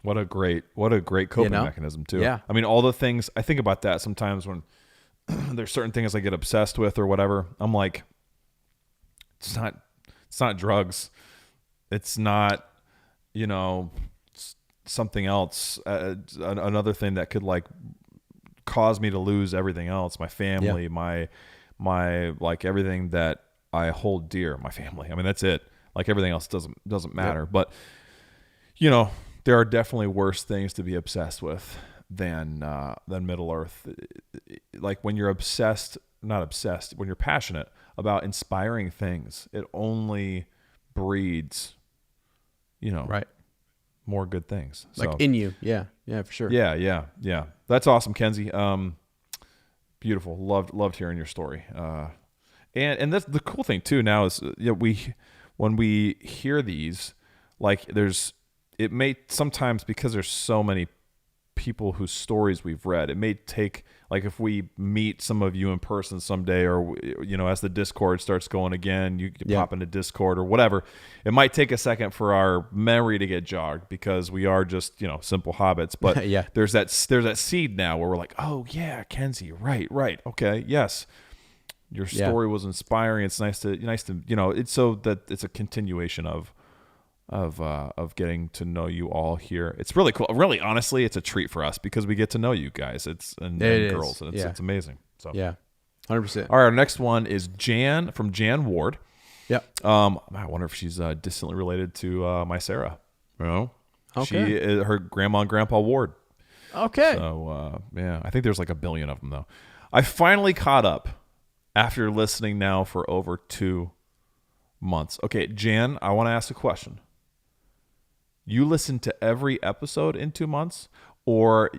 What a great coping mechanism too.
Yeah.
I mean, all the things I think about that sometimes when there's certain things I get obsessed with or whatever, I'm like, it's not drugs. It's not, something else, another thing that could like cause me to lose everything else, my family, my like everything that I hold dear, my family. I mean, that's it. Like everything else doesn't matter. But there are definitely worse things to be obsessed with than Middle Earth. Like when you're when you're passionate about inspiring things, it only breeds, more good things.
Like in you. Yeah, for sure.
Yeah. That's awesome, Kenzie. Beautiful. Loved hearing your story. And that's the cool thing too now is when we hear these, like it may sometimes, because there's so many people whose stories we've read, it may take, like if we meet some of you in person someday, or as the Discord starts going again, you can pop into Discord or whatever, it might take a second for our memory to get jogged, because we are just simple hobbits, but there's that seed now where we're like, oh yeah, Kenzie, right, okay, yes, your story was inspiring. It's nice to it's so that it's a continuation of getting to know you all here. It's really cool. Really, honestly, it's a treat for us because we get to know you guys. And girls, and it's amazing. So
100%.
All right, our next one is Jan from Jan Ward.
Yeah.
I wonder if she's distantly related to my Sarah. Okay. She is her grandma and grandpa Ward.
Okay.
So I think there's like a billion of them though. I finally caught up after listening now for over 2 months. Okay, Jan, I want to ask a question. You listened to every episode in 2 months, or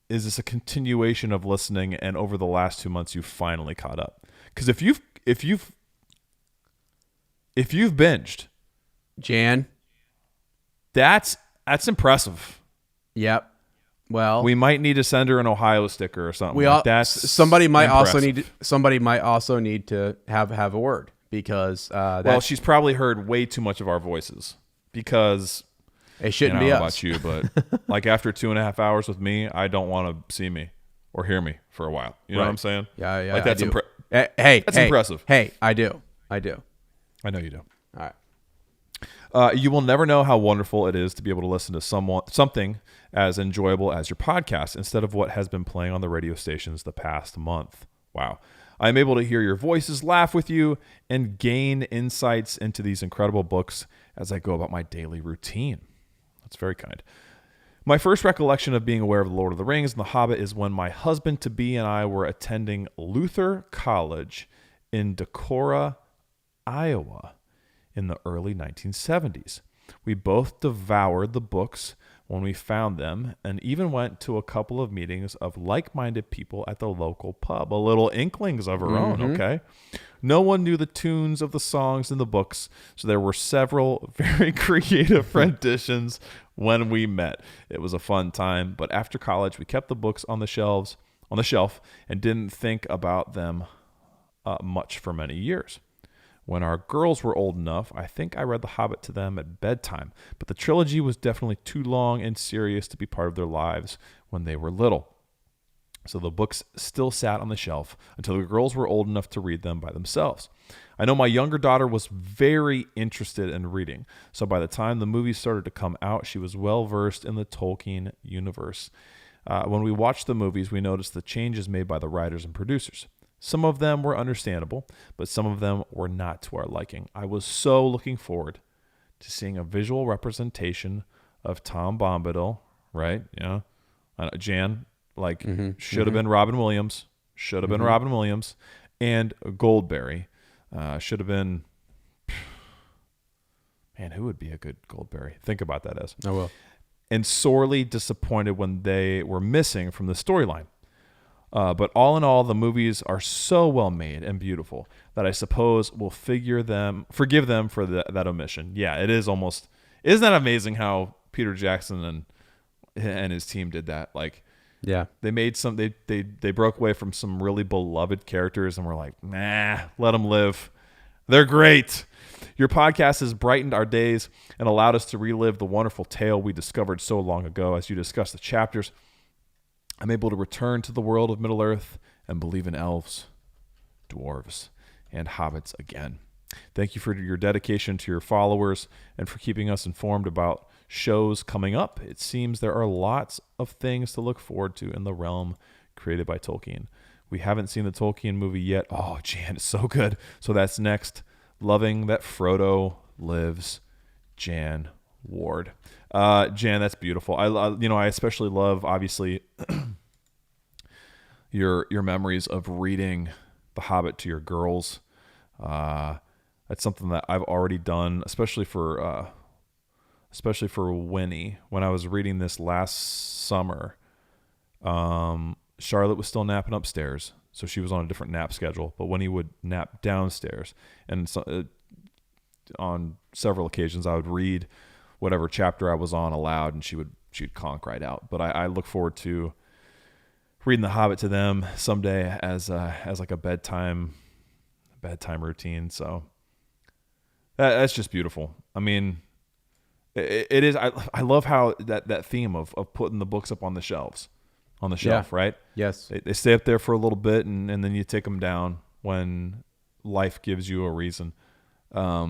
is this a continuation of listening and over the last 2 months you finally caught up? Because if you've binged,
Jan,
that's impressive.
Yep. Well,
we might need to send her an Ohio sticker or something. That's
somebody might
impressive.
also need to have a word, because
she's probably heard way too much of our voices, because
it shouldn't be
us.
us.
I don't know about you, but like after 2.5 hours with me, I don't want to see me or hear me for a while. You know what I'm saying?
Yeah.
Like that's
that's
impressive.
Hey, I do.
I know you do.
All
right. You will never know how wonderful it is to be able to listen to something as enjoyable as your podcast instead of what has been playing on the radio stations the past month. Wow. I'm able to hear your voices, laugh with you, and gain insights into these incredible books as I go about my daily routine. That's very kind. My first recollection of being aware of The Lord of the Rings and The Hobbit is when my husband-to-be and I were attending Luther College in Decorah, Iowa in the early 1970s. We both devoured the books when we found them, and even went to a couple of meetings of like-minded people at the local pub. A little inklings of her own, okay? No one knew the tunes of the songs in the books, so there were several very creative renditions when we met. It was a fun time, but after college, we kept the books on the shelf, and didn't think about them much for many years. When our girls were old enough, I think I read The Hobbit to them at bedtime, but the trilogy was definitely too long and serious to be part of their lives when they were little. So the books still sat on the shelf until the girls were old enough to read them by themselves. I know my younger daughter was very interested in reading, so by the time the movies started to come out, she was well versed in the Tolkien universe. When we watched the movies, we noticed the changes made by the writers and producers. Some of them were understandable, but some of them were not to our liking. I was so looking forward to seeing a visual representation of Tom Bombadil, right? Yeah. Jan, should have been Robin Williams. Should have been Robin Williams. And Goldberry. Should have been... Man, who would be a good Goldberry? Think about that as.
I will.
And sorely disappointed when they were missing from the storyline. But all in all, the movies are so well made and beautiful that I suppose we'll forgive them for that omission. Yeah, it is almost. Isn't that amazing how Peter Jackson and his team did that? Like,
yeah,
they made some. They broke away from some really beloved characters and were like, nah, let them live. They're great. Your podcast has brightened our days and allowed us to relive the wonderful tale we discovered so long ago. As you discuss the chapters, I'm able to return to the world of Middle-earth and believe in elves, dwarves, and hobbits again. Thank you for your dedication to your followers and for keeping us informed about shows coming up. It seems there are lots of things to look forward to in the realm created by Tolkien. We haven't seen the Tolkien movie yet. Oh, Jan, it's so good. So that's next. Loving that Frodo lives, Jan Ward. Jan, that's beautiful. I especially love, obviously, your memories of reading The Hobbit to your girls. That's something that I've already done, especially for Winnie. When I was reading this last summer, Charlotte was still napping upstairs, so she was on a different nap schedule. But when he would nap downstairs, and so, on several occasions I would read whatever chapter I was on aloud, and she'd conk right out. But I look forward to reading The Hobbit to them someday as like a bedtime routine. So that's just beautiful. I mean, it is. I love how that theme of putting the books up on the shelf, right?
Yes.
They stay up there for a little bit, and then you take them down when life gives you a reason. I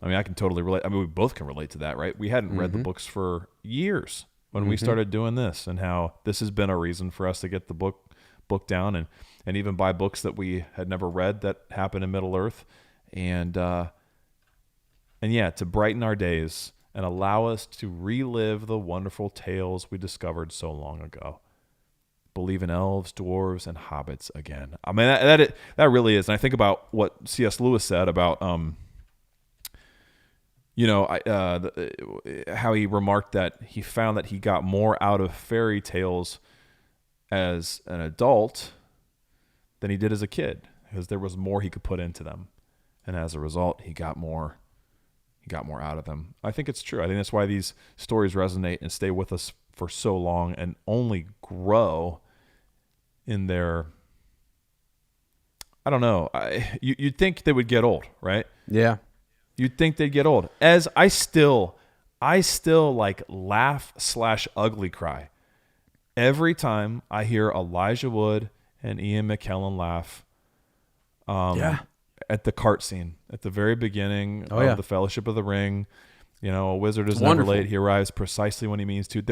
mean, I can totally relate. I mean, we both can relate to that, right? We hadn't read the books for years when we started doing this, and how this has been a reason for us to get the book down and even buy books that we had never read that happen in Middle Earth, and yeah, to brighten our days and allow us to relive the wonderful tales we discovered so long ago. Believe in elves, dwarves, and hobbits again. I mean, that really is. And I think about what C.S. Lewis said about, how he remarked that he found that he got more out of fairy tales as an adult than he did as a kid, because there was more he could put into them, and as a result, he got more out of them. I think it's true. I think that's why these stories resonate and stay with us for so long, and only grow in their, I don't know. You'd think they would get old, right?
Yeah.
You'd think they'd get old. As I still like laugh/ugly cry every time I hear Elijah Wood and Ian McKellen laugh. At the cart scene at the very beginning of the Fellowship of the Ring. A wizard is never late. He arrives precisely when he means to.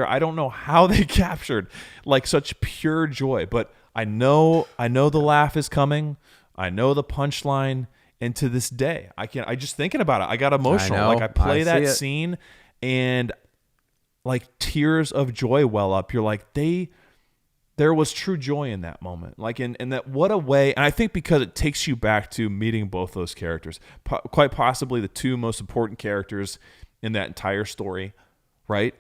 I don't know how they captured like such pure joy, but I know the laugh is coming. I know the punchline, and to this day, I just thinking about it, I got emotional. I play that scene, and like tears of joy well up. You're like, there was true joy in that moment. Like, in that, what a way. And I think because it takes you back to meeting both those characters, quite possibly the two most important characters in that entire story, right?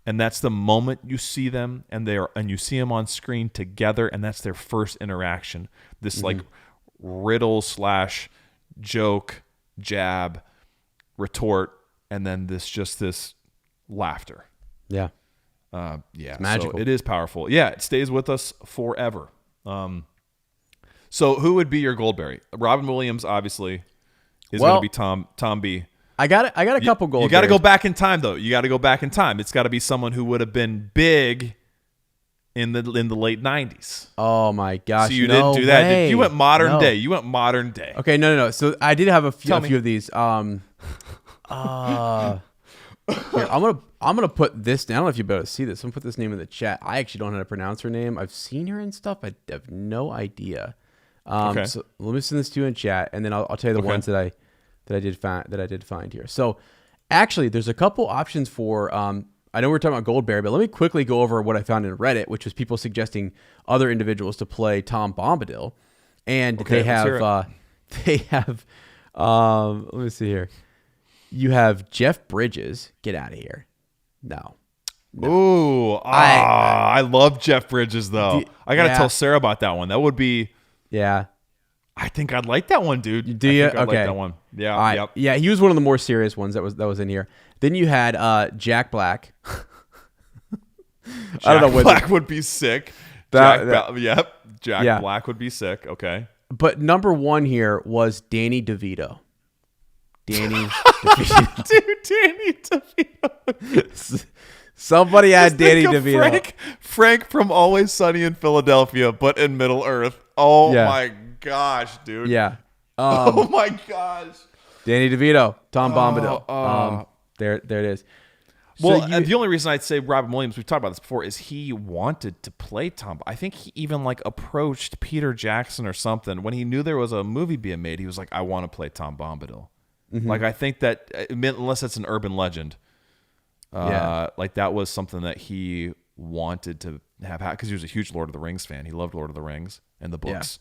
And that's the moment you see them, and you see them on screen together, and that's their first interaction. This like riddle / joke, jab, retort, and then this laughter.
Yeah.
It's
magical.
So it is powerful. Yeah, it stays with us forever. So who would be your Goldberry? Robin Williams obviously is going to be Tom B.
I got a couple Goldberries.
You got to go back in time though. You got to go back in time. It's got to be someone who would have been big in the late 90s.
Oh my gosh!
So you didn't do that. You went modern day. You went modern day.
Okay, no. So I did have a few of these. Here, I'm gonna put this down. I don't know if you'll be able to see this. I'm gonna put this name in the chat. I actually don't know how to pronounce her name. I've seen her and stuff. I have no idea.
Okay.
So let me send this to you in chat, and then I'll tell you the ones that I did find here. So actually, there's a couple options for. I know we're talking about Goldberry, but let me quickly go over what I found in Reddit, which was people suggesting other individuals to play Tom Bombadil, and they have. Let me see here. You have Jeff Bridges. Get out of here. No.
Ooh. I love Jeff Bridges, though. I got to tell Sarah about that one. That would be...
Yeah.
I think I'd like that one, dude.
Do you?
I like that one. Yeah.
Right.
Yep.
Yeah, he was one of the more serious ones that was in here. Then you had Jack Black.
I don't know. Black would be sick. Jack Black would be sick. Okay.
But number one here was Danny DeVito. Danny DeVito.
Dude, Danny DeVito.
Somebody had Danny DeVito.
Frank from Always Sunny in Philadelphia, but in Middle Earth. Oh my gosh, dude.
Yeah.
Oh my gosh.
Danny DeVito, Tom Bombadil. There it is.
Well, the only reason I'd say Robin Williams, we've talked about this before, is he wanted to play Tom. I think he even approached Peter Jackson or something when he knew there was a movie being made. He was like, I want to play Tom Bombadil. Mm-hmm. I think that, unless it's an urban legend, that was something that he wanted to have because he was a huge Lord of the Rings fan. He loved Lord of the Rings and the books,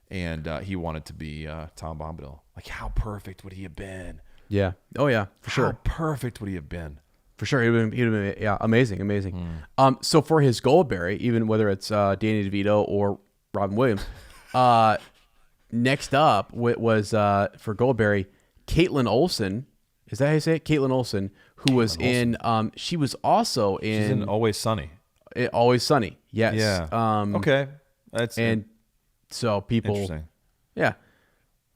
and he wanted to be Tom Bombadil. How perfect would he have been?
Yeah. Oh yeah, for sure.
How perfect would he have been?
For sure, he'd have been amazing. So for his Goldberry, even whether it's Danny DeVito or Robin Williams. Next up was for Goldberry, Caitlin Olsen. Is that how you say it? Caitlin Olsen, who was in. She was also in.
She's in Always Sunny.
Always Sunny. Yes.
Yeah. Okay. That's
so people.
Interesting.
Yeah.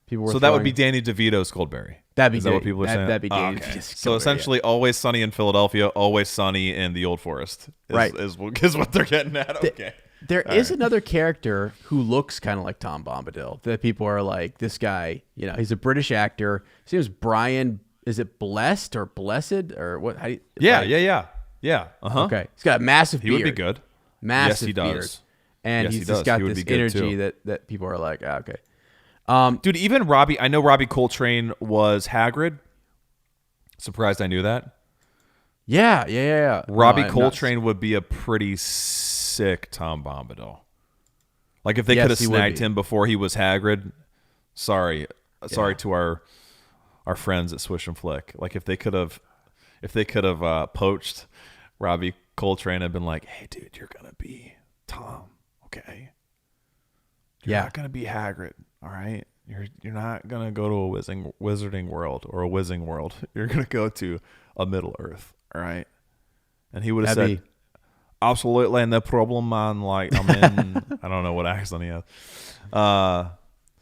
People were.
So that would be Danny DeVito's Goldberry.
That'd be.
Is that what people are saying?
That'd be Danny.
Okay. So essentially, Always Sunny in Philadelphia, Always Sunny in the Old Forest. Is what they're getting at. Okay.
There is another character who looks kind of like Tom Bombadil that people are like, this guy, he's a British actor. His name is Brian. Is it Blessed or Blessed or what?
Yeah. Uh-huh.
Okay. He's got a massive beard.
He would be good.
Massive
yes, he does.
beard. And
yes,
he's just got this energy that people are like, okay.
Dude, even Robbie, I know Robbie Coltrane was Hagrid. Surprised I knew that.
Yeah.
Robbie Coltrane would be a pretty sick Tom Bombadil. Like if they could have snagged him before he was Hagrid. Sorry to our friends at Swish and Flick. Like if they could have poached Robbie Coltrane and been like, hey dude, you're gonna be Tom, okay? You're not gonna be Hagrid, all right? You're not gonna go to a wizarding world or a whizzing world. You're gonna go to a Middle Earth, all right? And he would have said, absolutely, no problem, man. Like I'm in. I don't know what accent he has.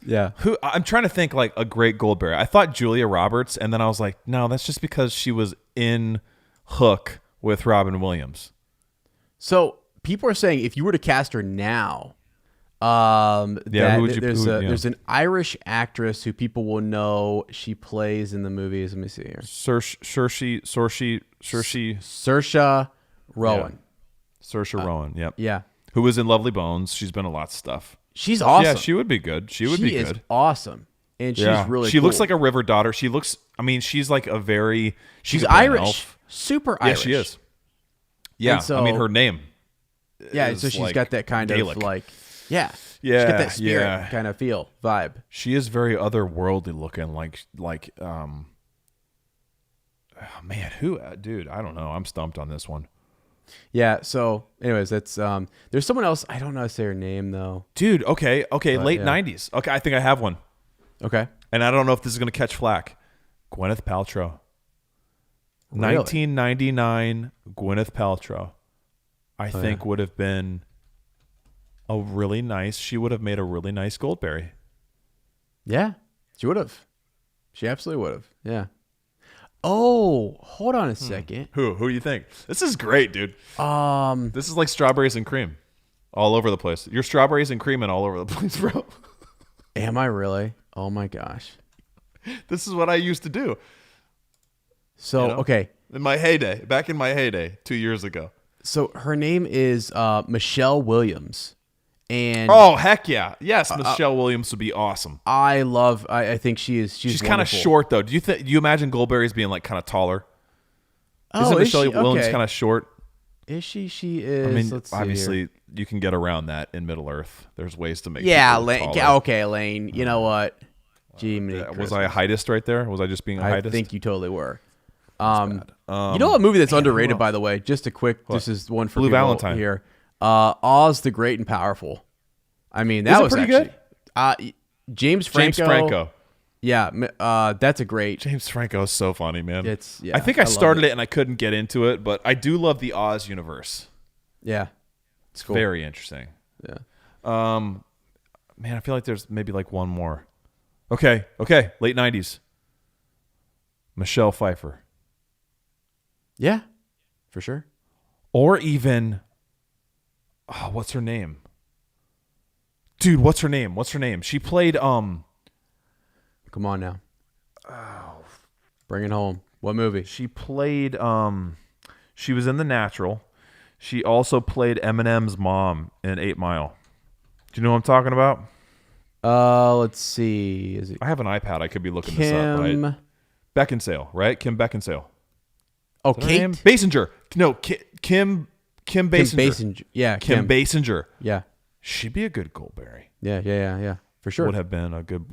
Yeah.
Who I'm trying to think like a great Goldberry. I thought Julia Roberts, and then I was like, no, that's just because she was in Hook with Robin Williams.
So people are saying if you were to cast her now, there's an Irish actress who people will know. She plays in the movies. Let me see here.
Saoirse
Rowan.
Yeah. Saoirse Rowan. Yep.
Yeah.
Who was in Lovely Bones? She's been in lots of stuff.
She's awesome.
Yeah, she would be good. She is
awesome, and she's really.
She
cool.
looks like a river daughter. She looks. I mean, she's like a very.
She's Irish, super Irish.
Yeah, she is. Yeah,
so,
I mean her name.
Yeah, so she's
like
got that kind
Gaelic.
of like. Yeah. She's
Yeah.
got that spirit kind of vibe.
She is very otherworldly looking. Man, who? Dude, I don't know. I'm stumped on this one.
Yeah. So, anyways, that's there's someone else. I don't know how to say her name though.
Dude. Okay. Late 90s. Okay, I think I have one.
Okay.
And I don't know if this is gonna catch flack. Gwyneth Paltrow.
Really?
1999 Gwyneth Paltrow. I think would have been a really nice. She would have made a really nice Goldberry.
Yeah, she would have. She absolutely would have. Yeah. Oh, hold on a second.
Who do you think? This is great, dude. This is like strawberries and cream, all over the place. You're strawberries and cream and all over the place, bro.
Am I really? Oh my gosh.
This is what I used to do.
So okay.
Back in my heyday, 2 years ago.
So her name is Michelle Williams. And
oh heck yeah, yes, Michelle Williams would be awesome.
I think she's
kind of short though. Do you imagine Goldberry's being like kind of taller? Isn't Michelle Williams kind of short?
Is she? She is.
I mean,
let's see
obviously
here.
You can get around that in Middle Earth. There's ways to make.
Yeah, okay, Lane. You know what? Gee,
was I a heightist right there? Was I just being a heightist?
I think you totally were. You know what movie that's underrated, by the way? Just a quick. This is one for
Blue
people
Valentine
here. Oz the Great and Powerful. I mean, that was
pretty
actually
good.
James Franco. Yeah, that's a great.
James Franco is so funny, man.
I
think I started it and I couldn't get into it, but I do love the Oz universe.
Yeah, it's cool.
Very interesting.
Yeah.
Man, I feel like there's maybe like one more. Okay, late 90s. Michelle Pfeiffer.
Yeah, for sure.
Or even, what's her name? Dude, what's her name? She played,
Come on now. Oh. Bring it home. What movie?
She played, she was in The Natural. She also played Eminem's mom in 8 Mile. Do you know what I'm talking about?
Let's see. Is it
I have an iPad. I could be looking this up, right? Beckinsale, right? Kim Beckinsale.
Oh, Kate
Basinger. No, Kim Basinger.
Yeah,
Kim Basinger.
Yeah.
She'd be a good Goldberry.
Yeah. For sure.
Would have been a good,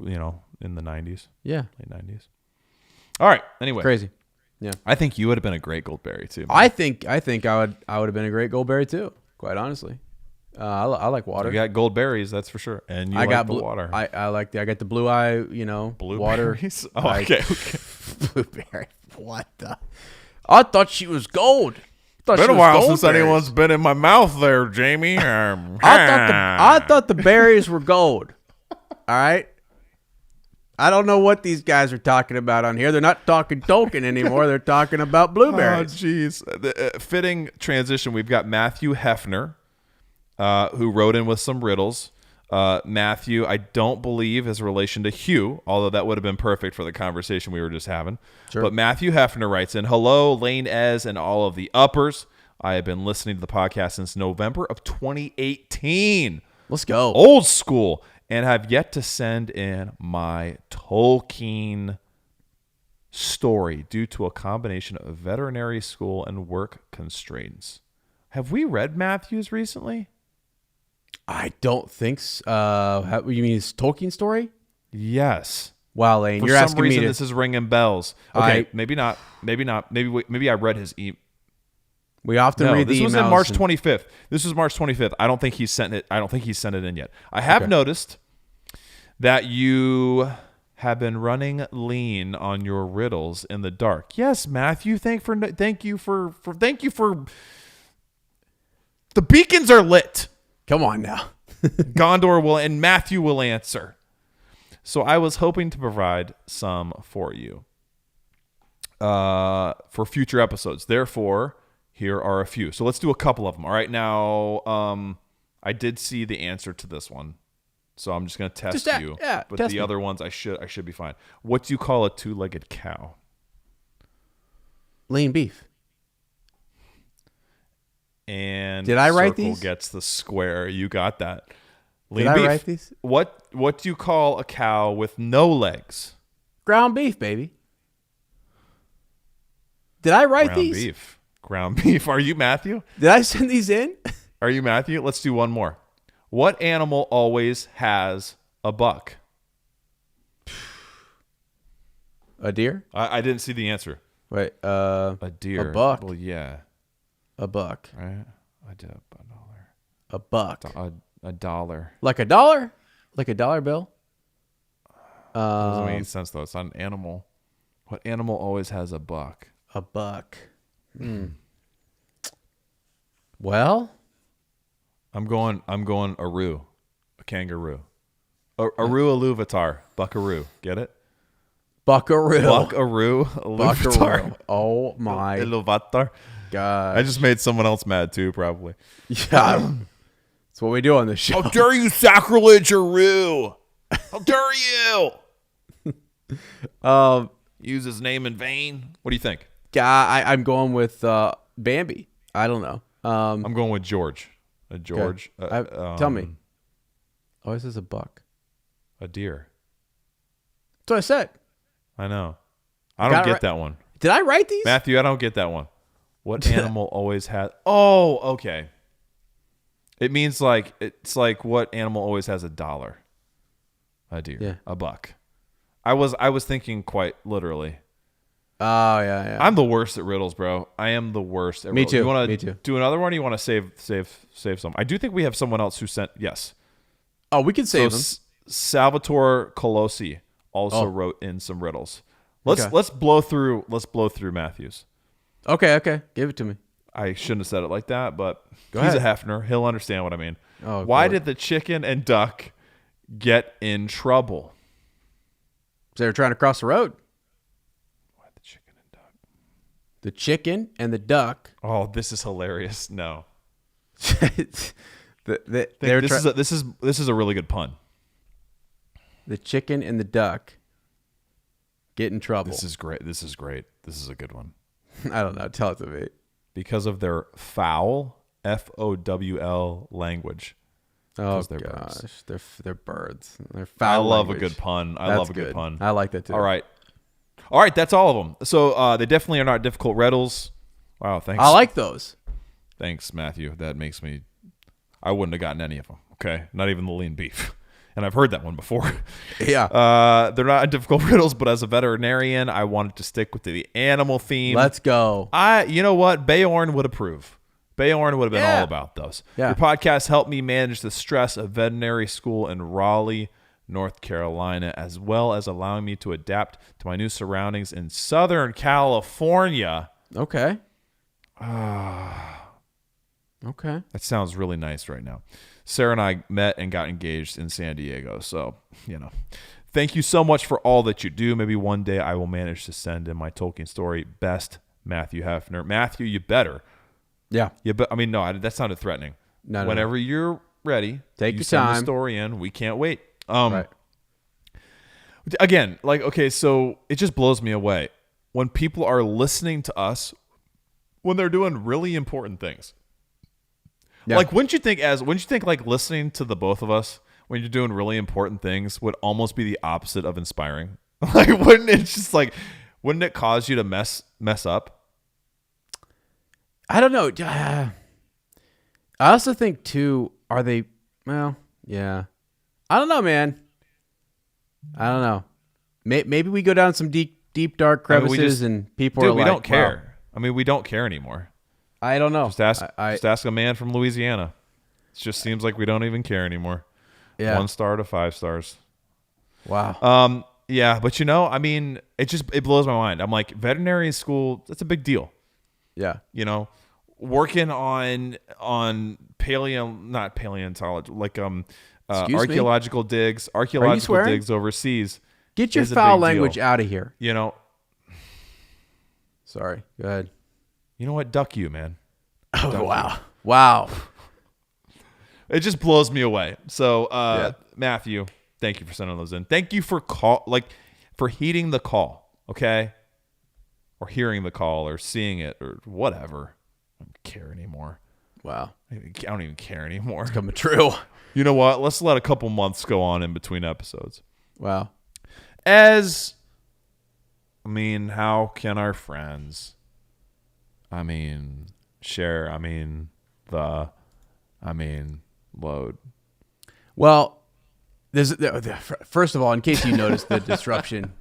in the 90s.
Yeah.
Late 90s. All right. Anyway.
Crazy. Yeah.
I think you would have been a great Goldberry too. Man.
I think I would have been a great Goldberry too, quite honestly. I like water.
You got gold berries, that's for sure. And
I got
the water.
I like I got the blue eye, water.
Oh, okay.
Blueberry. What the? I thought she was gold.
Been a while since anyone's been in my mouth there, Jamie.
I thought the berries were gold. All right. I don't know what these guys are talking about on here. They're not talking Tolkien anymore. They're talking about blueberries.
Oh, jeez. Fitting transition. We've got Matthew Hefner, who wrote in with some riddles. Matthew, I don't believe his relation to Hugh, although that would have been perfect for the conversation we were just having. Sure. But Matthew Hefner writes in, hello, Lane Ez and all of the uppers. I have been listening to the podcast since November of 2018.
Let's go.
Old school. And have yet to send in my Tolkien story due to a combination of veterinary school and work constraints. Have we read Matthew's recently?
I don't think so. You mean his Tolkien story?
Yes.
Wow, Lane,
you're asking me. For some reason, this is ringing bells. Okay, maybe not. Maybe I read his email.
We often read the emails.
This was in March 25th. This was March 25th. I don't think he sent it. I don't think he sent it in yet. I have noticed that you have been running lean on your riddles in the dark. Yes, Matthew. Thank you for. The beacons are lit.
Come on now.
Gondor will and Matthew will answer. So I was hoping to provide some for you for future episodes. Therefore, here are a few. So let's do a couple of them. All right. Now, I did see the answer to this one. So I'm just going to test you.
Yeah,
but the other ones I should be fine. What do you call a two-legged cow?
Lean beef.
And
did I write
circle
these?
Gets the square. You got that.
Lean beef. I write these?
What do you call a cow with no legs?
Ground beef, baby. Did I write these?
Ground beef. Are you Matthew?
Did I send these in?
Are you Matthew? Let's do one more. What animal always has a buck?
A deer?
I didn't see the answer.
Wait,
a deer.
A buck.
Well, yeah.
A buck.
Right? A dollar.
A buck.
A dollar.
Like a dollar? Like a dollar bill?
Doesn't make any sense though. It's not an animal. What animal always has a buck?
A buck. Well,
I'm going Aru, a kangaroo. Aru Iluvatar, buckaroo. Get it?
Buckaroo.
Buckaroo Iluvatar.
Oh my
Iluvatar.
God.
I just made someone else mad too, probably.
Yeah. That's what we do on this show.
How dare you sacrilege Aru? How dare you? Use his name in vain. What do you think?
I'm going with Bambi. I don't know.
I'm going with George. George.
Tell me. Always is a buck.
A deer.
That's what I said.
I know. I don't get that one.
Did I write these?
Matthew, I don't get that one. What animal always has... Oh, okay. It means it's like what animal always has a dollar? A deer.
Yeah.
A buck. I was thinking quite literally.
Oh, yeah.
I'm the worst at riddles, bro. I am the worst at riddles.
Me too.
You want
Me
to
too.
do another one or you want to save some? I do think we have someone else who sent... Yes.
Oh, we can save them.
Salvatore Colossi also wrote in some riddles. Let's blow through Matthew's.
Okay. Give it to me.
I shouldn't have said it like that, but
Go
he's
ahead.
a Hefner. He'll understand what I mean.
Oh,
why did the chicken and duck get in trouble?
They were trying to cross the road.
Why the chicken and duck?
The chicken and the duck.
Oh, this is hilarious. No. This is a really good pun.
The chicken and the duck get in trouble.
This is great. This is a good one.
I don't know. Tell it to me.
Because of their fowl, Fowl language.
Oh
they're
gosh,
birds.
they're birds. They're foul.
I love
language.
a good pun. I
That's
love a good pun.
I like that too.
All right. That's all of them. So they definitely are not difficult riddles. Wow, thanks.
I like those.
Thanks, Matthew. That makes me. I wouldn't have gotten any of them. Okay, not even the lean beef. And I've heard that one before.
Yeah.
They're not difficult riddles, but as a veterinarian, I wanted to stick with the animal theme.
Let's go.
You know what? Beorn would approve. Bayonne would have been all about those.
Yeah.
Your podcast helped me manage the stress of veterinary school in Raleigh, North Carolina, as well as allowing me to adapt to my new surroundings in Southern California.
Okay.
Okay. That sounds really nice right now. Sarah and I met and got engaged in San Diego. So, thank you so much for all that you do. Maybe one day I will manage to send in my Tolkien story. Best, Matthew Hefner. Matthew, you better.
Yeah.
No, that sounded threatening.
No.
Whenever you're ready,
take your
send
time.
the story in. We can't wait.
Right.
Again, so it just blows me away when people are listening to us when they're doing really important things. Yeah. Wouldn't you think listening to the both of us when you're doing really important things would almost be the opposite of inspiring? Wouldn't it cause you to mess up?
I don't know. I also think too, are they, well, yeah. I don't know, man. I don't know. Maybe we go down some deep dark crevices and people are like,
we don't care.
Wow.
We don't care anymore.
I don't know.
Just ask a man from Louisiana. It just seems like we don't even care anymore. Yeah. 1 star to 5 stars.
Wow.
Yeah, but it blows my mind. I'm like, veterinary school, that's a big deal.
Yeah.
Working on not paleontology, archaeological digs overseas.
Get your foul language out of here. Sorry. Go ahead.
You know what? Duck you, man.
Oh, wow. Wow.
It just blows me away. So, Matthew, thank you for sending those in. Thank you for for heeding the call, okay? Or hearing the call or seeing it or whatever. I don't care anymore.
Wow.
I don't even care anymore.
It's coming true.
You know what? Let's let a couple months go on in between episodes.
Wow.
How can our friends, share, load?
Well, first of all, in case you noticed the disruption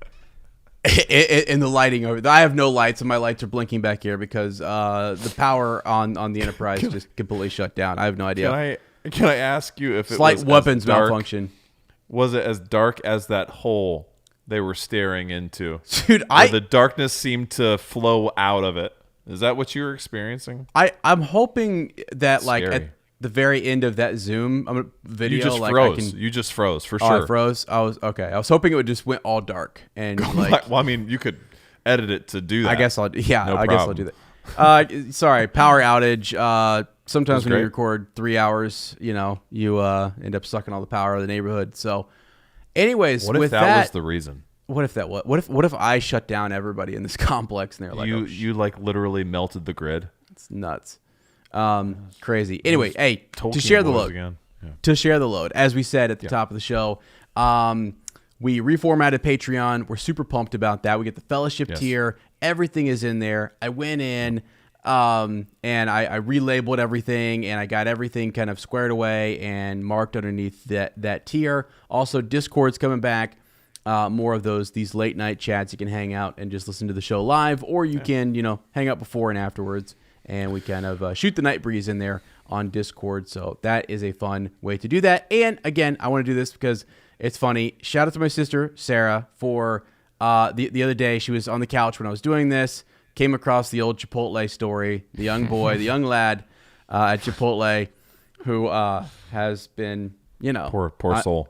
in the lighting over there, I have no lights and my lights are blinking back here because the power on the Enterprise just completely shut down. I have no idea.
Can I ask you if
slight weapons malfunction?
Was it as dark as that hole they were staring into?
Dude,
the darkness seemed to flow out of it. Is that what you were experiencing?
I'm hoping that
Scary.
at the very end of that Zoom video,
you just froze. You just froze for sure.
I froze. I was hoping it would just went all dark and
you could edit it to do that.
I guess I'll do that. Sorry, power outage. Sometimes when you record 3 hours, you end up sucking all the power of the neighborhood. So, anyways,
what if that was the reason?
What if that was? What if I shut down everybody in this complex and they're like,
you literally melted the grid?
It's nuts. Crazy. Anyway, hey,
Tolkien
to share the load.
Again. Yeah.
To share the load, as we said at the top of the show, we reformatted Patreon. We're super pumped about that. We get the fellowship tier. Everything is in there. I went in and I relabeled everything and I got everything kind of squared away and marked underneath that tier. Also, Discord's coming back. More of these late night chats. You can hang out and just listen to the show live, or you can, hang out before and afterwards. And we kind of shoot the night breeze in there on Discord. So that is a fun way to do that. And again, I want to do this because it's funny. Shout out to my sister, Sarah, for the other day. She was on the couch when I was doing this, came across the old Chipotle story, the young boy, the young lad at Chipotle who has been,
Poor soul.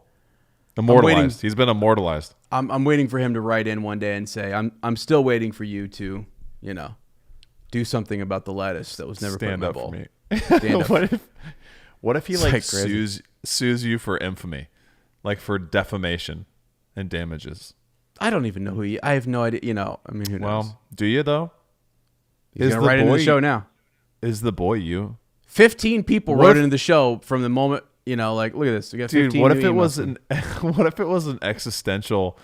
Immortalized. He's been immortalized.
I'm waiting for him to write in one day and say, I'm still waiting for you to, do something about the lettuce that was never put in my bowl.
Stand up for me. What if he sues you for infamy, like for defamation and damages?
I don't even know I have no idea. Who knows?
Well, do you though?
He's gonna write into the show now.
Is the boy you?
15 people wrote into the show from the moment. Look at this. We got 15.
Dude, what if it was an existential,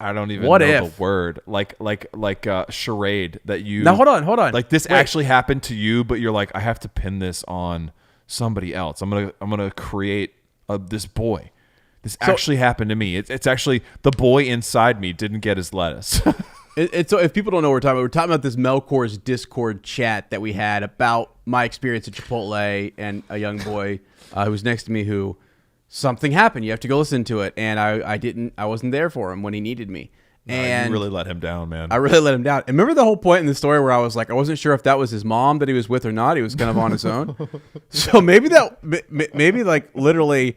I don't even know the word. Like charade that you.
Now hold on.
Like this actually happened to you, but you're like, I have to pin this on somebody else. I'm gonna create this boy. This actually happened to me. It's actually the boy inside me didn't get his lettuce.
So if people don't know what we're talking about this Melkor's Discord chat that we had about my experience at Chipotle and a young boy who was next to me who something happened. You have to go listen to it. And I wasn't there for him when he needed me. And
you really let him down, man.
I really let him down. And remember the whole point in the story where I was like, I wasn't sure if that was his mom that he was with or not. He was kind of on his own. So maybe like literally,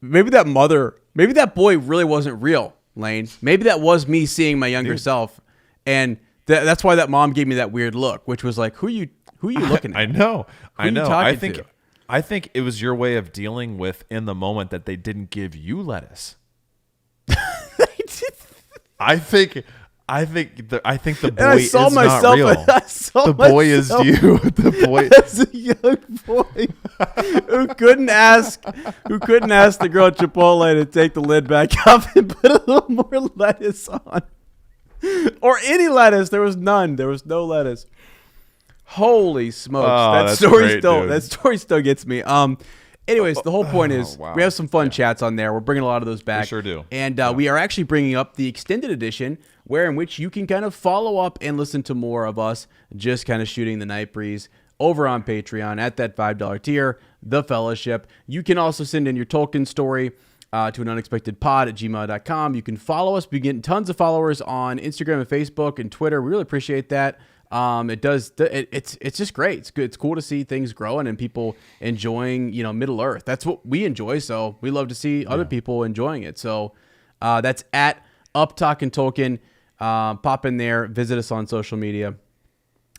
maybe that boy really wasn't real. Lane. Maybe that was me seeing my younger self, and that's why that mom gave me that weird look, which was like, "Who you looking at?"
I know. I think it was your way of dealing with in the moment that they didn't give you lettuce. I think the boy is not real. The boy is you. The boy
as a young boy who couldn't ask the girl at Chipotle to take the lid back up and put a little more lettuce on, or any lettuce. There was none. There was no lettuce. Holy smokes! That story still gets me. Anyways, the whole point is we have some fun chats on there. We're bringing a lot of those back.
We sure do.
And we are actually bringing up the extended edition, in which you can kind of follow up and listen to more of us just kind of shooting the night breeze over on Patreon at that $5 tier, The Fellowship. You can also send in your Tolkien story to anunexpectedpod@gmail.com. You can follow us. We're getting tons of followers on Instagram and Facebook and Twitter. We really appreciate that. It's just great. It's good. It's cool to see things growing and people enjoying, Middle Earth. That's what we enjoy. So we love to see other people enjoying it. So, that's at Up Talkin' Tolkien. Pop in there, visit us on social media.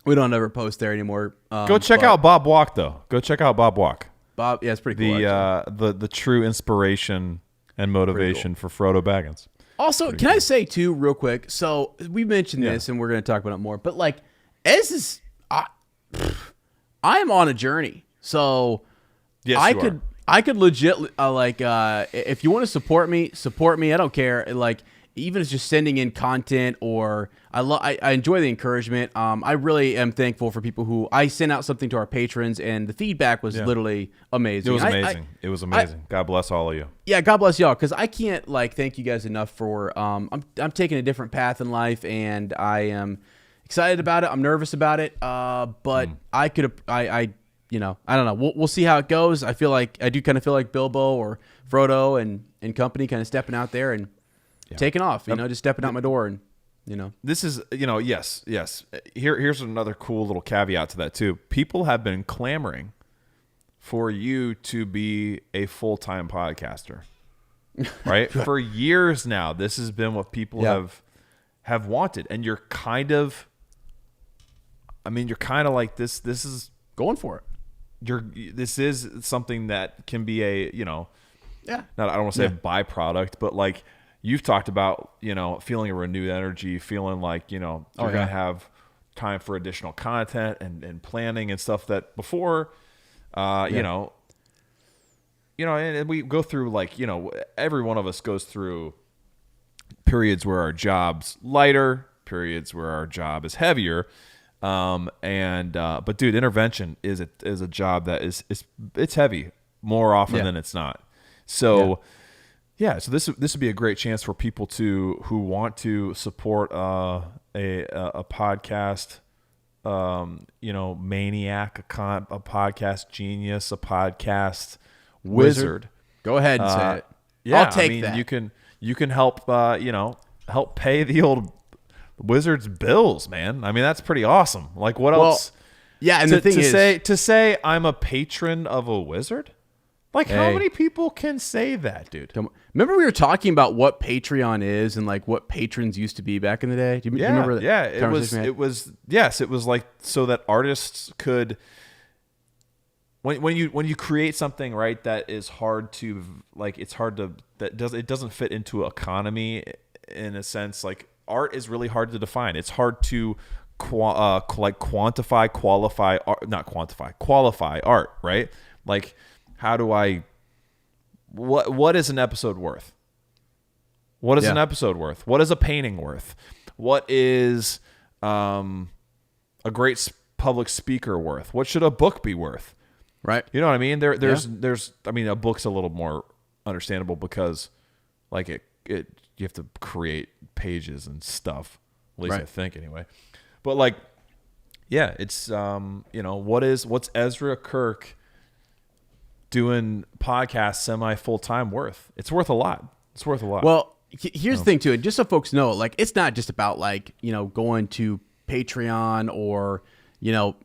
We don't ever post there anymore.
Go check out Bob Walk though. Go check out Bob Walk.
Bob. Yeah, it's pretty cool.
The true inspiration and motivation for Frodo Baggins.
Also, can I say too, real quick? So we mentioned this, and we're going to talk about it more. But like, I am on a journey. So
yes,
I could legit if you want to support me. I don't care. Like, even if it's just sending in content, or I enjoy the encouragement. I really am thankful for people who I sent out something to our patrons, and the feedback was literally amazing.
It was amazing. It was amazing. God bless all of you.
Yeah, God bless y'all, because I can't thank you guys enough for. I'm taking a different path in life, and I am excited about it. I'm nervous about it, but I don't know. We'll see how it goes. I do kind of feel like Bilbo or Frodo and company kind of stepping out there and taking off, just stepping out my door and,
This is, yes. Here's another cool little caveat to that too. People have been clamoring for you to be a full-time podcaster, right? For years now, this has been what people have wanted, and you're kind of like this. This is
going for it.
This is something that can be a, I don't want to say a byproduct, but like, you've talked about, feeling a renewed energy, feeling like, you're going to have time for additional content and planning and stuff that before, and we go through every one of us goes through periods where our job's lighter, periods where our job is heavier. But dude, intervention is a job that it's heavy more often than it's not. So, so this would be a great chance for people who want to support a podcast, maniac, a podcast genius, a podcast wizard.
Go ahead and say it.
Yeah,
I'll take that.
You can help help pay the old wizard's bills, man. I mean, that's pretty awesome. Like, what else?
Yeah, and the thing is,
to say I'm a patron of a wizard. Like, how many people can say that, dude?
Remember we were talking about what Patreon is and like what patrons used to be back in the day? Do you remember that?
Yeah, it was like so that artists could when you create something, right, that is hard to it doesn't fit into an economy in a sense. Like, art is really hard to define. It's hard to qualify art, right? Like, how do what is an episode worth? What is an episode worth? What is a painting worth? What is a great public speaker worth? What should a book be worth?
Right.
You know what I mean? There's a book's a little more understandable because like it you have to create pages and stuff. At least I think anyway. But like, yeah, it's what's Ezra Kirk doing podcast semi full time worth? It's worth a lot. It's worth a lot.
Well, here's the thing too, and just so folks know, like, it's not just about like, going to Patreon or,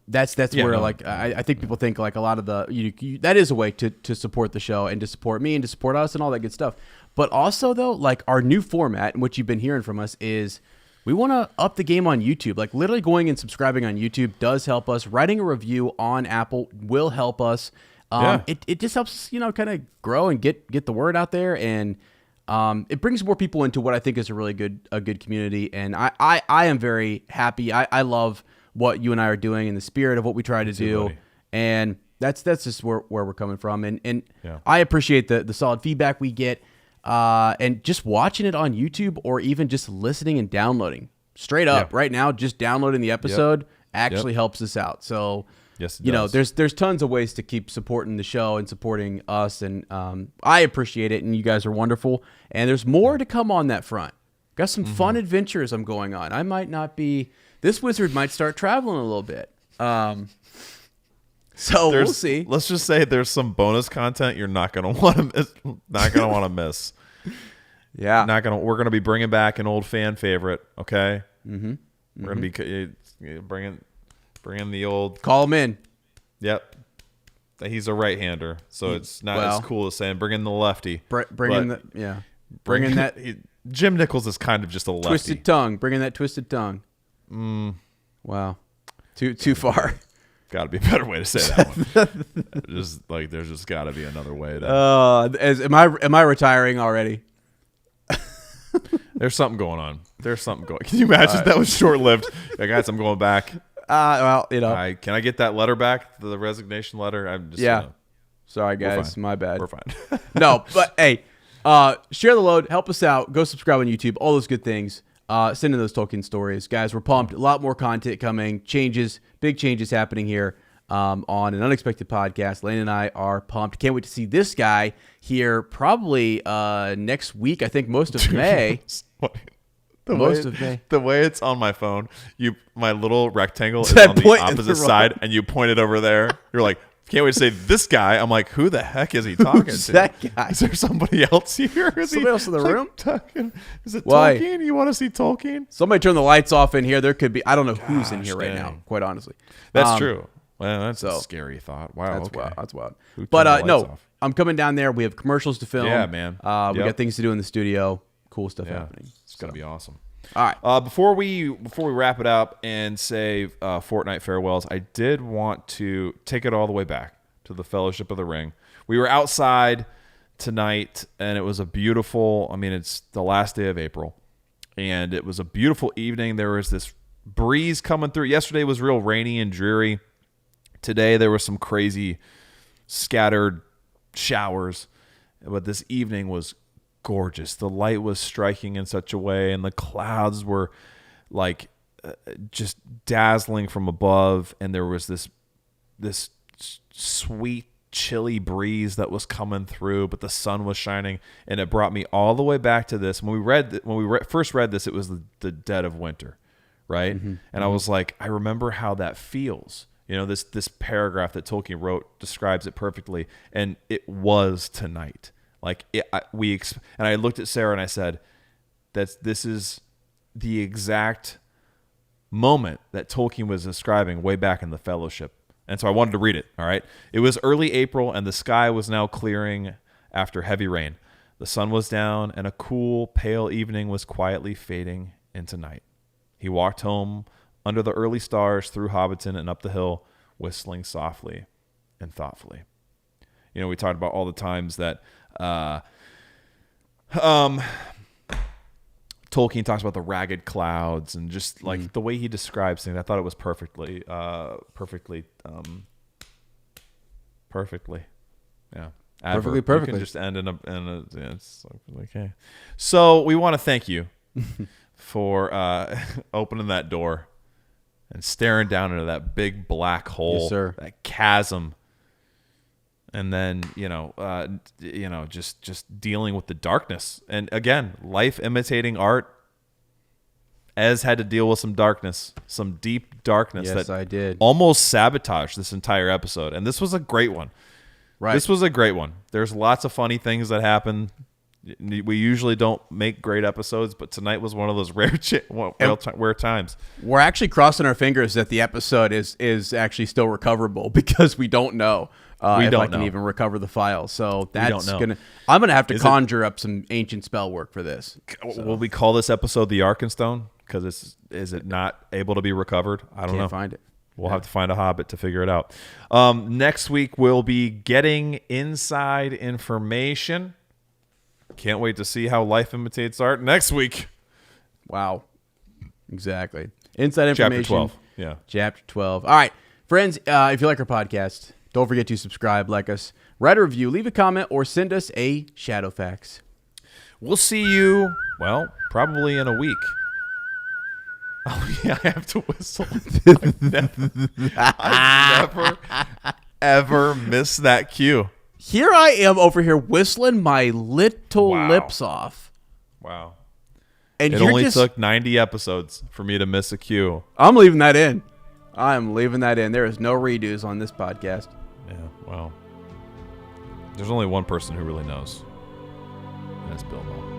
that's where like I think people think like a lot of the that is a way to support the show and to support me and to support us and all that good stuff. But also though, like our new format, and what you've been hearing from us is we want to up the game on YouTube. Like literally going and subscribing on YouTube does help us. Writing a review on Apple will help us. It just helps us, kind of grow and get the word out there, and it brings more people into what I think is a really good community. And I am very happy. I love what you and I are doing in the spirit of what we try to do, buddy. And that's just where we're coming from. And I appreciate the solid feedback we get, and just watching it on YouTube or even just listening and downloading straight up right now, just downloading the episode actually helps us out. So.
Yes, it does.
There's tons of ways to keep supporting the show and supporting us, and I appreciate it, and you guys are wonderful. And there's more to come on that front. Got some fun adventures I'm going on. I might not be. This wizard might start traveling a little bit. So we'll see.
Let's just say there's some bonus content you're not gonna want to miss. Not gonna want to miss.
Yeah.
We're gonna be bringing back an old fan favorite. Okay. Mm-hmm. We're gonna be bringing the old.
Call him in.
Yep. He's a right-hander, so it's not as cool as saying bring in the lefty.
Bring in that.
Jim Nichols is kind of just a lefty.
Twisted tongue. Bring in that twisted tongue. Wow. Too far.
Got to be a better way to say that one. There's just got to be another way to.
Am I retiring already?
There's something going on. Can you imagine if that was short-lived? Yeah, guys, I'm going back.
Can
I get that letter back? The resignation letter? I'm just
sorry guys, my bad.
We're fine.
No, but hey, share the load, help us out, go subscribe on YouTube, all those good things. Send in those Tolkien stories, guys. We're pumped. A lot more content coming. Big changes happening here on an unexpected podcast. Lane and I are pumped. Can't wait to see this guy here probably next week. I think most of May.
The way it's on my phone, my little rectangle is on the opposite side, and you point it over there. You're like, can't wait to say this guy. I'm like, who the heck is he talking to?
That guy?
Is there somebody else here?
Somebody else in the room?
Is it Tolkien? You want to see Tolkien?
Somebody turn the lights off in here. There could be. I don't know who's in here right now. Quite honestly,
that's true. Well, that's a scary thought. Wow,
that's wild. But no, I'm coming down there. We have commercials to film.
Yeah, man.
We got things to do in the studio. Cool stuff happening.
It's gonna be awesome.
All right.
Before we wrap it up and say Fortnite farewells, I did want to take it all the way back to the Fellowship of the Ring. We were outside tonight, and it was a beautiful. I mean, it's the last day of April, and it was a beautiful evening. There was this breeze coming through. Yesterday was real rainy and dreary. Today there was some crazy scattered showers, but this evening was gorgeous. The light was striking in such a way, and the clouds were like just dazzling from above, and there was this sweet chilly breeze that was coming through, but the sun was shining, and it brought me all the way back to this. When we first read this, it was the dead of winter, right? And I was like, I remember how that feels. This paragraph that Tolkien wrote describes it perfectly, and it was tonight. Like and I looked at Sarah and I said, this is the exact moment that Tolkien was describing way back in the Fellowship. And so I wanted to read it. All right. It was early April, and the sky was now clearing after heavy rain. The sun was down, and a cool, pale evening was quietly fading into night. He walked home under the early stars through Hobbiton and up the hill, whistling softly and thoughtfully. We talked about all the times that Tolkien talks about the ragged clouds and just like the way he describes things. I thought it was perfectly. Yeah.
Perfectly.
You can just end in a it's okay. So we want to thank you for opening that door and staring down into that big black hole,
yes, sir.
That chasm. And then, just dealing with the darkness. And again, life imitating art Ez had to deal with some darkness, some deep darkness
Yes,
that
I did.
almost sabotaged this entire episode. And this was a great one.
Right.
This was a great one. There's lots of funny things that happen. We usually don't make great episodes, but tonight was one of those rare times.
We're actually crossing our fingers that the episode is actually still recoverable because we don't know if I can even recover the file. So that's I'm gonna have to conjure up some ancient spell work for this. So.
Will we call this episode the Arkenstone? Because is it not able to be recovered? I don't know.
Can't find it.
We'll have to find a Hobbit to figure it out. Next week we'll be getting inside information. Can't wait to see how life imitates art next week.
Wow. Exactly. Inside information.
Chapter 12. Yeah.
Chapter 12. All right. Friends, if you like our podcast, don't forget to subscribe, like us, write a review, leave a comment, or send us a Shadowfax.
We'll see you, well, probably in a week. Oh, yeah, I have to whistle. I never, ever miss that cue.
Here I am over here whistling my little lips off.
Wow.
And
it only took 90 episodes for me to miss a cue.
I'm leaving that in. I am leaving that in. There is no redos on this podcast.
Yeah, well. There's only one person who really knows. And that's Bill Mo.